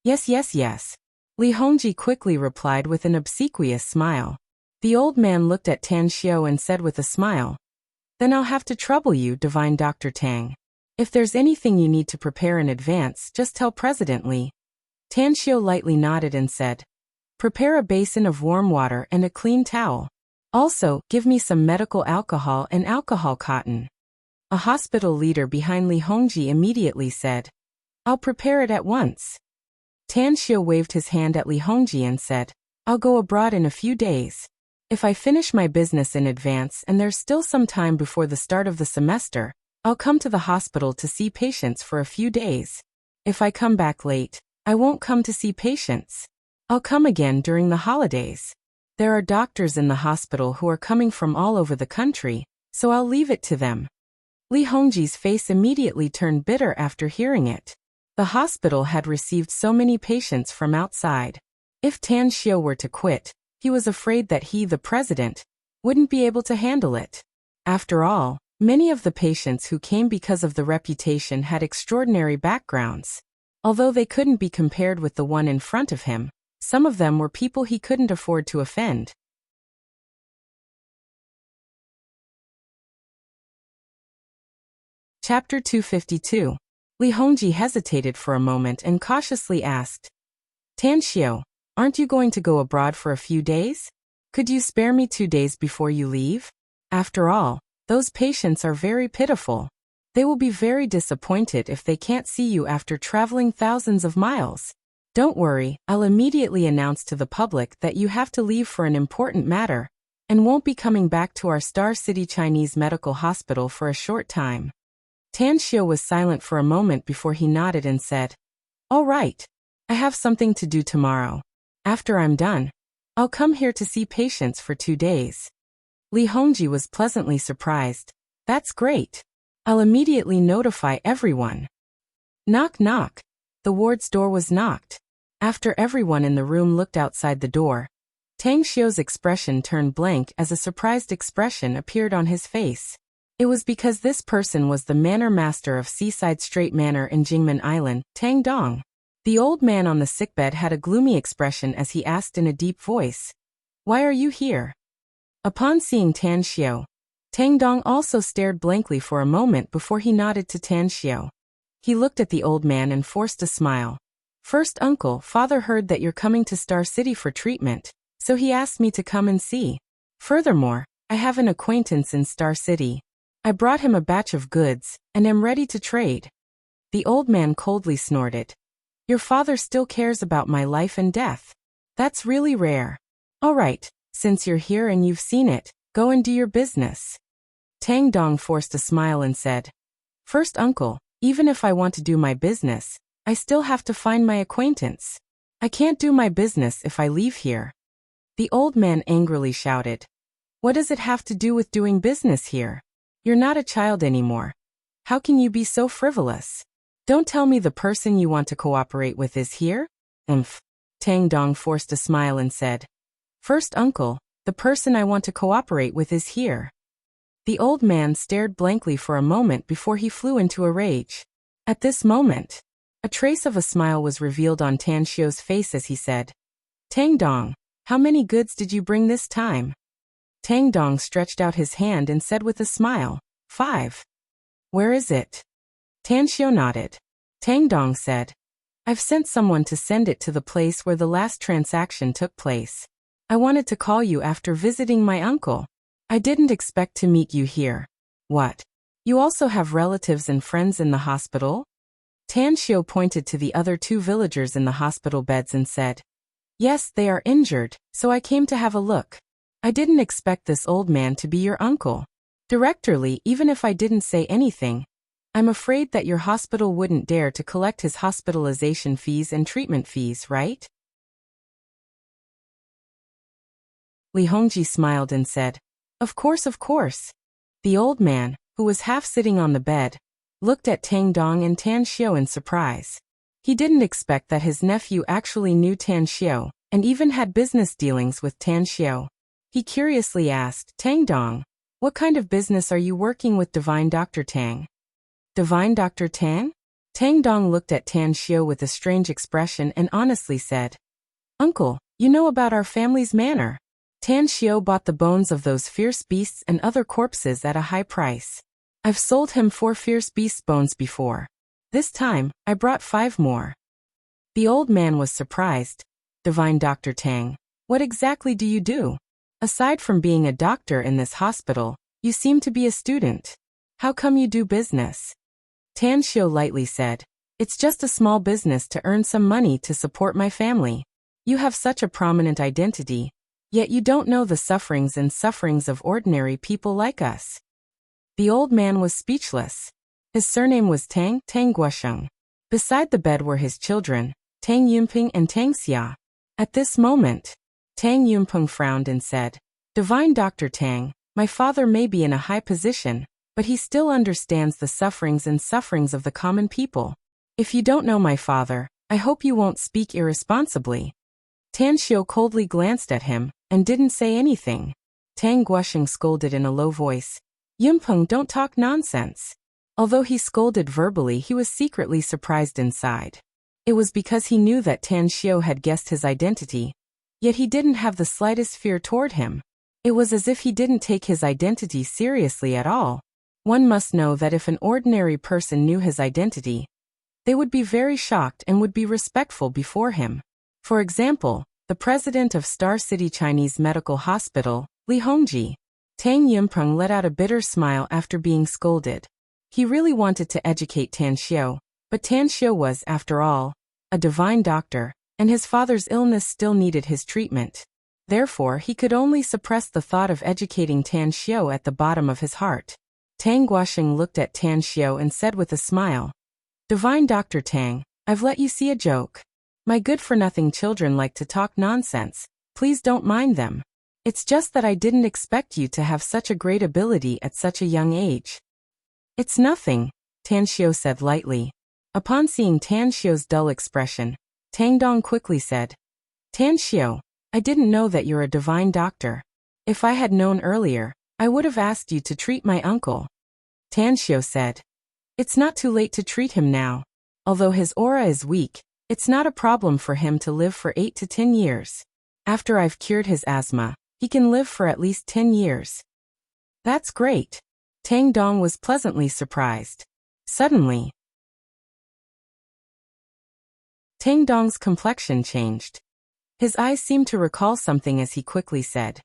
Yes. Li Hongji quickly replied with an obsequious smile. The old man looked at Tan Xiao and said with a smile, Then I'll have to trouble you, Divine Dr. Tang. If there's anything you need to prepare in advance, just tell President Li. Tan Xiao lightly nodded and said, Prepare a basin of warm water and a clean towel. Also, give me some medical alcohol and alcohol cotton. A hospital leader behind Li Hongji immediately said, I'll prepare it at once. Tan Xiao waved his hand at Li Hongji and said, I'll go abroad in a few days. If I finish my business in advance and there's still some time before the start of the semester, I'll come to the hospital to see patients for a few days. If I come back late, I won't come to see patients. I'll come again during the holidays. There are doctors in the hospital who are coming from all over the country, so I'll leave it to them. Li Hongji's face immediately turned bitter after hearing it. The hospital had received so many patients from outside. If Tan Xiao were to quit, he was afraid that he, the president, wouldn't be able to handle it. After all, many of the patients who came because of the reputation had extraordinary backgrounds. Although they couldn't be compared with the one in front of him, some of them were people he couldn't afford to offend. Chapter 252. Li Hongji hesitated for a moment and cautiously asked, Tan Xiao, aren't you going to go abroad for a few days? Could you spare me 2 days before you leave? After all, those patients are very pitiful. They will be very disappointed if they can't see you after traveling thousands of miles. Don't worry, I'll immediately announce to the public that you have to leave for an important matter, and won't be coming back to our Star City Chinese Medical Hospital for a short time. Tan Xiao was silent for a moment before he nodded and said, All right. I have something to do tomorrow. After I'm done, I'll come here to see patients for 2 days. Li Hongji was pleasantly surprised. That's great. I'll immediately notify everyone. Knock knock. The ward's door was knocked. After everyone in the room looked outside the door, Tang Xiu's expression turned blank as a surprised expression appeared on his face. It was because this person was the manor master of Seaside Strait Manor in Jingmen Island, Tang Dong. The old man on the sickbed had a gloomy expression as he asked in a deep voice, Why are you here? Upon seeing Tan Xiao, Tang Dong also stared blankly for a moment before he nodded to Tan Xiao. He looked at the old man and forced a smile. First uncle, father heard that you're coming to Star City for treatment, so he asked me to come and see. Furthermore, I have an acquaintance in Star City. I brought him a batch of goods, and am ready to trade. The old man coldly snorted. Your father still cares about my life and death. That's really rare. All right, since you're here and you've seen it, go and do your business. Tang Dong forced a smile and said, First uncle, even if I want to do my business, I still have to find my acquaintance. I can't do my business if I leave here. The old man angrily shouted. What does it have to do with doing business here? You're not a child anymore. How can you be so frivolous? Don't tell me the person you want to cooperate with is here? Tang Dong forced a smile and said, First uncle, the person I want to cooperate with is here. The old man stared blankly for a moment before he flew into a rage. At this moment, a trace of a smile was revealed on Tan Xiu's face as he said, Tang Dong, how many goods did you bring this time? Tang Dong stretched out his hand and said with a smile, 5. Where is it? Tan Xiu nodded. Tang Dong said, I've sent someone to send it to the place where the last transaction took place. I wanted to call you after visiting my uncle. I didn't expect to meet you here. What? You also have relatives and friends in the hospital? Tan Xiu pointed to the other 2 villagers in the hospital beds and said, Yes, they are injured, so I came to have a look. I didn't expect this old man to be your uncle. Directly, even if I didn't say anything, I'm afraid that your hospital wouldn't dare to collect his hospitalization fees and treatment fees, right? Li Hongji smiled and said, Of course, of course. The old man, who was half sitting on the bed, looked at Tang Dong and Tan Xiu in surprise. He didn't expect that his nephew actually knew Tan Xiu, and even had business dealings with Tan Xiu. He curiously asked, Tang Dong, what kind of business are you working with Divine Dr. Tang? Divine Dr. Tang? Tang Dong looked at Tan Xiu with a strange expression and honestly said, Uncle, you know about our family's manor. Tan Xiu bought the bones of those fierce beasts and other corpses at a high price. I've sold him 4 fierce beast bones before. This time, I brought 5 more. The old man was surprised. Divine Dr. Tang, what exactly do you do? Aside from being a doctor in this hospital, you seem to be a student. How come you do business? Tan Xiu lightly said, It's just a small business to earn some money to support my family. You have such a prominent identity, yet you don't know the sufferings of ordinary people like us. The old man was speechless. His surname was Tang Guosheng. Beside the bed were his children, Tang Yunping and Tang Xia. At this moment, Tang Yunpeng frowned and said, Divine Dr. Tang, my father may be in a high position, but he still understands the sufferings of the common people. If you don't know my father, I hope you won't speak irresponsibly. Tan Xiu coldly glanced at him, and didn't say anything. Tang Guosheng scolded in a low voice, Yumpeng, don't talk nonsense. Although he scolded verbally, he was secretly surprised inside. It was because he knew that Tan Xiao had guessed his identity, yet he didn't have the slightest fear toward him. It was as if he didn't take his identity seriously at all. One must know that if an ordinary person knew his identity, they would be very shocked and would be respectful before him. For example, the president of Star City Chinese Medical Hospital, Li Hongji. Tang Yumpeng let out a bitter smile after being scolded. He really wanted to educate Tan Xiao, but Tan Xiao was, after all, a divine doctor, and his father's illness still needed his treatment. Therefore, he could only suppress the thought of educating Tan Xiao at the bottom of his heart. Tang Guosheng looked at Tan Xiao and said with a smile, "Divine Dr. Tang, I've let you see a joke. My good-for-nothing children like to talk nonsense. Please don't mind them. It's just that I didn't expect you to have such a great ability at such a young age." "It's nothing," Tan Xiao said lightly. Upon seeing Tan Xiao's dull expression, Tang Dong quickly said, "Tan Xiao, I didn't know that you're a divine doctor. If I had known earlier, I would have asked you to treat my uncle." Tan Xiao said, "It's not too late to treat him now. Although his aura is weak, it's not a problem for him to live for 8 to 10 years. After I've cured his asthma, he can live for at least 10 years. "That's great." Tang Dong was pleasantly surprised. Suddenly, Tang Dong's complexion changed. His eyes seemed to recall something as he quickly said,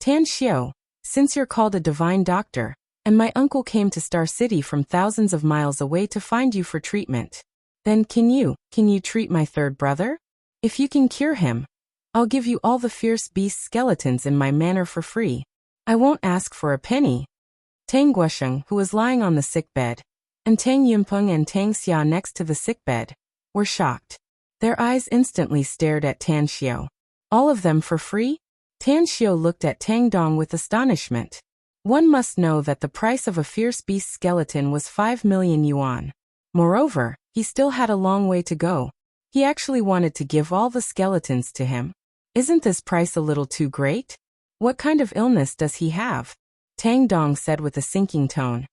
"Tan Xiao, since you're called a divine doctor, and my uncle came to Star City from thousands of miles away to find you for treatment, then can you treat my third brother? If you can cure him, I'll give you all the fierce beast skeletons in my manor for free. I won't ask for a penny." Tang Guosheng, who was lying on the sickbed, and Tang Yumpeng and Tang Xia next to the sickbed, were shocked. Their eyes instantly stared at Tan Xiao. All of them for free? Tan Xiao looked at Tang Dong with astonishment. One must know that the price of a fierce beast skeleton was 5 million yuan. Moreover, he still had a long way to go. He actually wanted to give all the skeletons to him. Isn't this price a little too great? What kind of illness does he have? Tang Dong said with a sinking tone.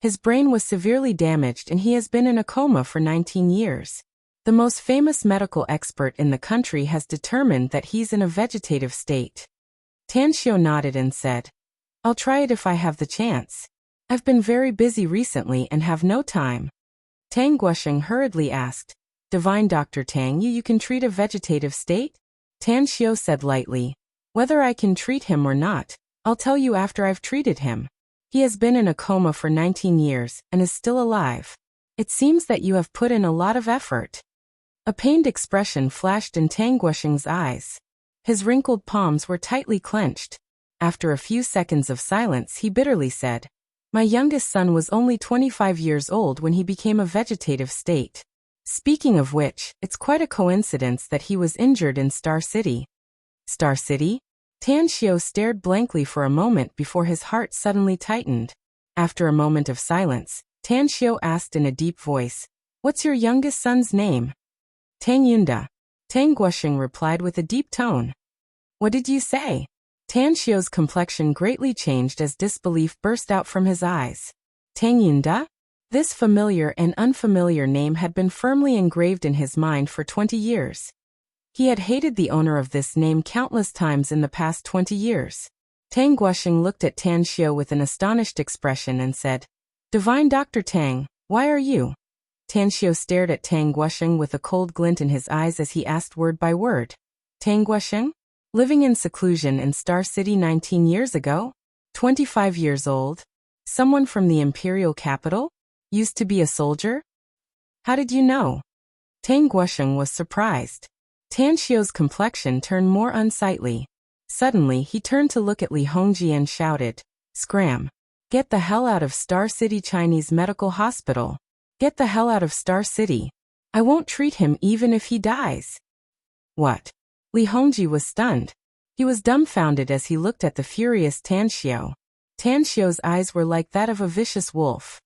His brain was severely damaged and he has been in a coma for 19 years. The most famous medical expert in the country has determined that he's in a vegetative state. Tan Xiao nodded and said, "I'll try it if I have the chance. I've been very busy recently and have no time." Tang Guosheng hurriedly asked, "Divine Dr. Tang, you can treat a vegetative state?" Tan Xiao said lightly, "Whether I can treat him or not, I'll tell you after I've treated him. He has been in a coma for 19 years and is still alive. It seems that you have put in a lot of effort." A pained expression flashed in Tang Guosheng's eyes. His wrinkled palms were tightly clenched. After a few seconds of silence, he bitterly said, "My youngest son was only 25 years old when he became a vegetative state. Speaking of which, it's quite a coincidence that he was injured in Star City." "Star City?" Tan Xiao stared blankly for a moment before his heart suddenly tightened. After a moment of silence, Tan Xiao asked in a deep voice, "What's your youngest son's name?" "Tang Yunda." Tang Guosheng replied with a deep tone. "What did you say?" Tan Xiao's complexion greatly changed as disbelief burst out from his eyes. Tang Yunda? This familiar and unfamiliar name had been firmly engraved in his mind for 20 years. He had hated the owner of this name countless times in the past 20 years. Tang Guosheng looked at Tan Xiao with an astonished expression and said, "Divine Dr. Tang, why are you?" Tan Xiao stared at Tang Guosheng with a cold glint in his eyes as he asked word by word. "Tang Guosheng? Living in seclusion in Star City 19 years ago? 25 years old? Someone from the imperial capital? Used to be a soldier? How did you know?" Tang Guosheng was surprised. Tan Xiao's complexion turned more unsightly. Suddenly, he turned to look at Li Hongji and shouted, "Scram! Get the hell out of Star City Chinese Medical Hospital. Get the hell out of Star City. I won't treat him even if he dies." "What?" Li Hongji was stunned. He was dumbfounded as he looked at the furious Tan Xiao. Tan Xiao's eyes were like that of a vicious wolf.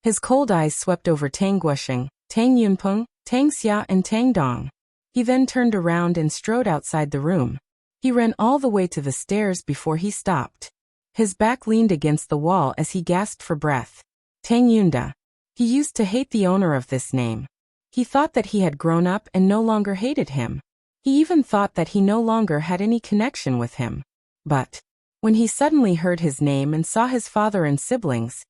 His cold eyes swept over Tang Guosheng, Tang Yunpeng, Tang Xia and Tang Dong. He then turned around and strode outside the room. He ran all the way to the stairs before he stopped. His back leaned against the wall as he gasped for breath. Tang Yunda. He used to hate the owner of this name. He thought that he had grown up and no longer hated him. He even thought that he no longer had any connection with him. But when he suddenly heard his name and saw his father and siblings,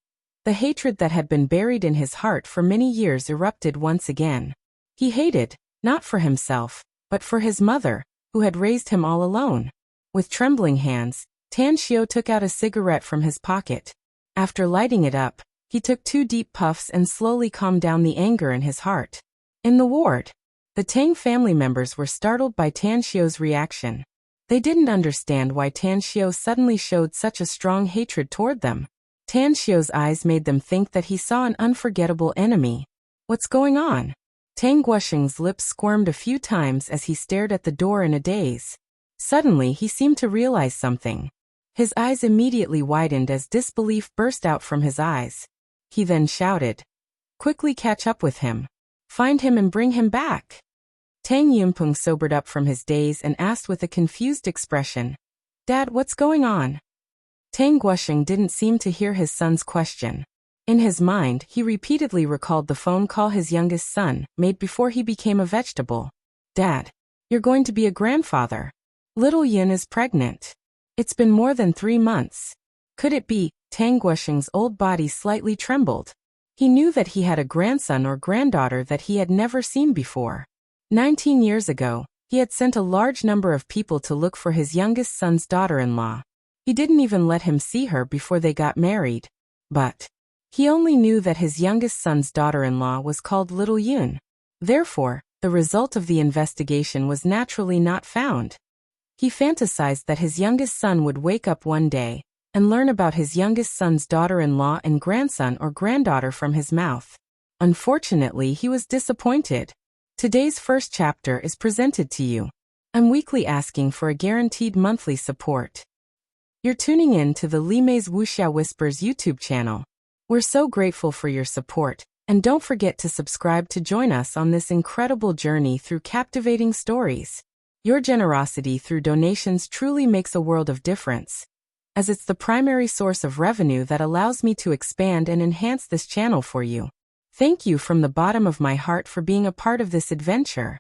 the hatred that had been buried in his heart for many years erupted once again. He hated, not for himself, but for his mother, who had raised him all alone. With trembling hands, Tan Xiao took out a cigarette from his pocket. After lighting it up, he took 2 deep puffs and slowly calmed down the anger in his heart. In the ward, the Tang family members were startled by Tan Xiao's reaction. They didn't understand why Tan Xiao suddenly showed such a strong hatred toward them. Tan Xiao's eyes made them think that he saw an unforgettable enemy. What's going on? Tang Guosheng's lips squirmed a few times as he stared at the door in a daze. Suddenly he seemed to realize something. His eyes immediately widened as disbelief burst out from his eyes. He then shouted, "Quickly catch up with him. Find him and bring him back." Tang Yunpeng sobered up from his daze and asked with a confused expression, "Dad, what's going on?" Tang Guosheng didn't seem to hear his son's question. In his mind, he repeatedly recalled the phone call his youngest son made before he became a vegetable. "Dad, you're going to be a grandfather. Little Yin is pregnant. It's been more than 3 months. Could it be?" Tang Guosheng's old body slightly trembled. He knew that he had a grandson or granddaughter that he had never seen before. 19 years ago, he had sent a large number of people to look for his youngest son's daughter-in-law. He didn't even let him see her before they got married. But he only knew that his youngest son's daughter-in-law was called Little Yun. Therefore, the result of the investigation was naturally not found. He fantasized that his youngest son would wake up one day and learn about his youngest son's daughter-in-law and grandson or granddaughter from his mouth. Unfortunately, he was disappointed. Today's first chapter is presented to you. I'm weekly asking for a guaranteed monthly support. You're tuning in to the Li Mei's Wuxia Whispers YouTube channel. We're so grateful for your support, and don't forget to subscribe to join us on this incredible journey through captivating stories. Your generosity through donations truly makes a world of difference, as it's the primary source of revenue that allows me to expand and enhance this channel for you. Thank you from the bottom of my heart for being a part of this adventure.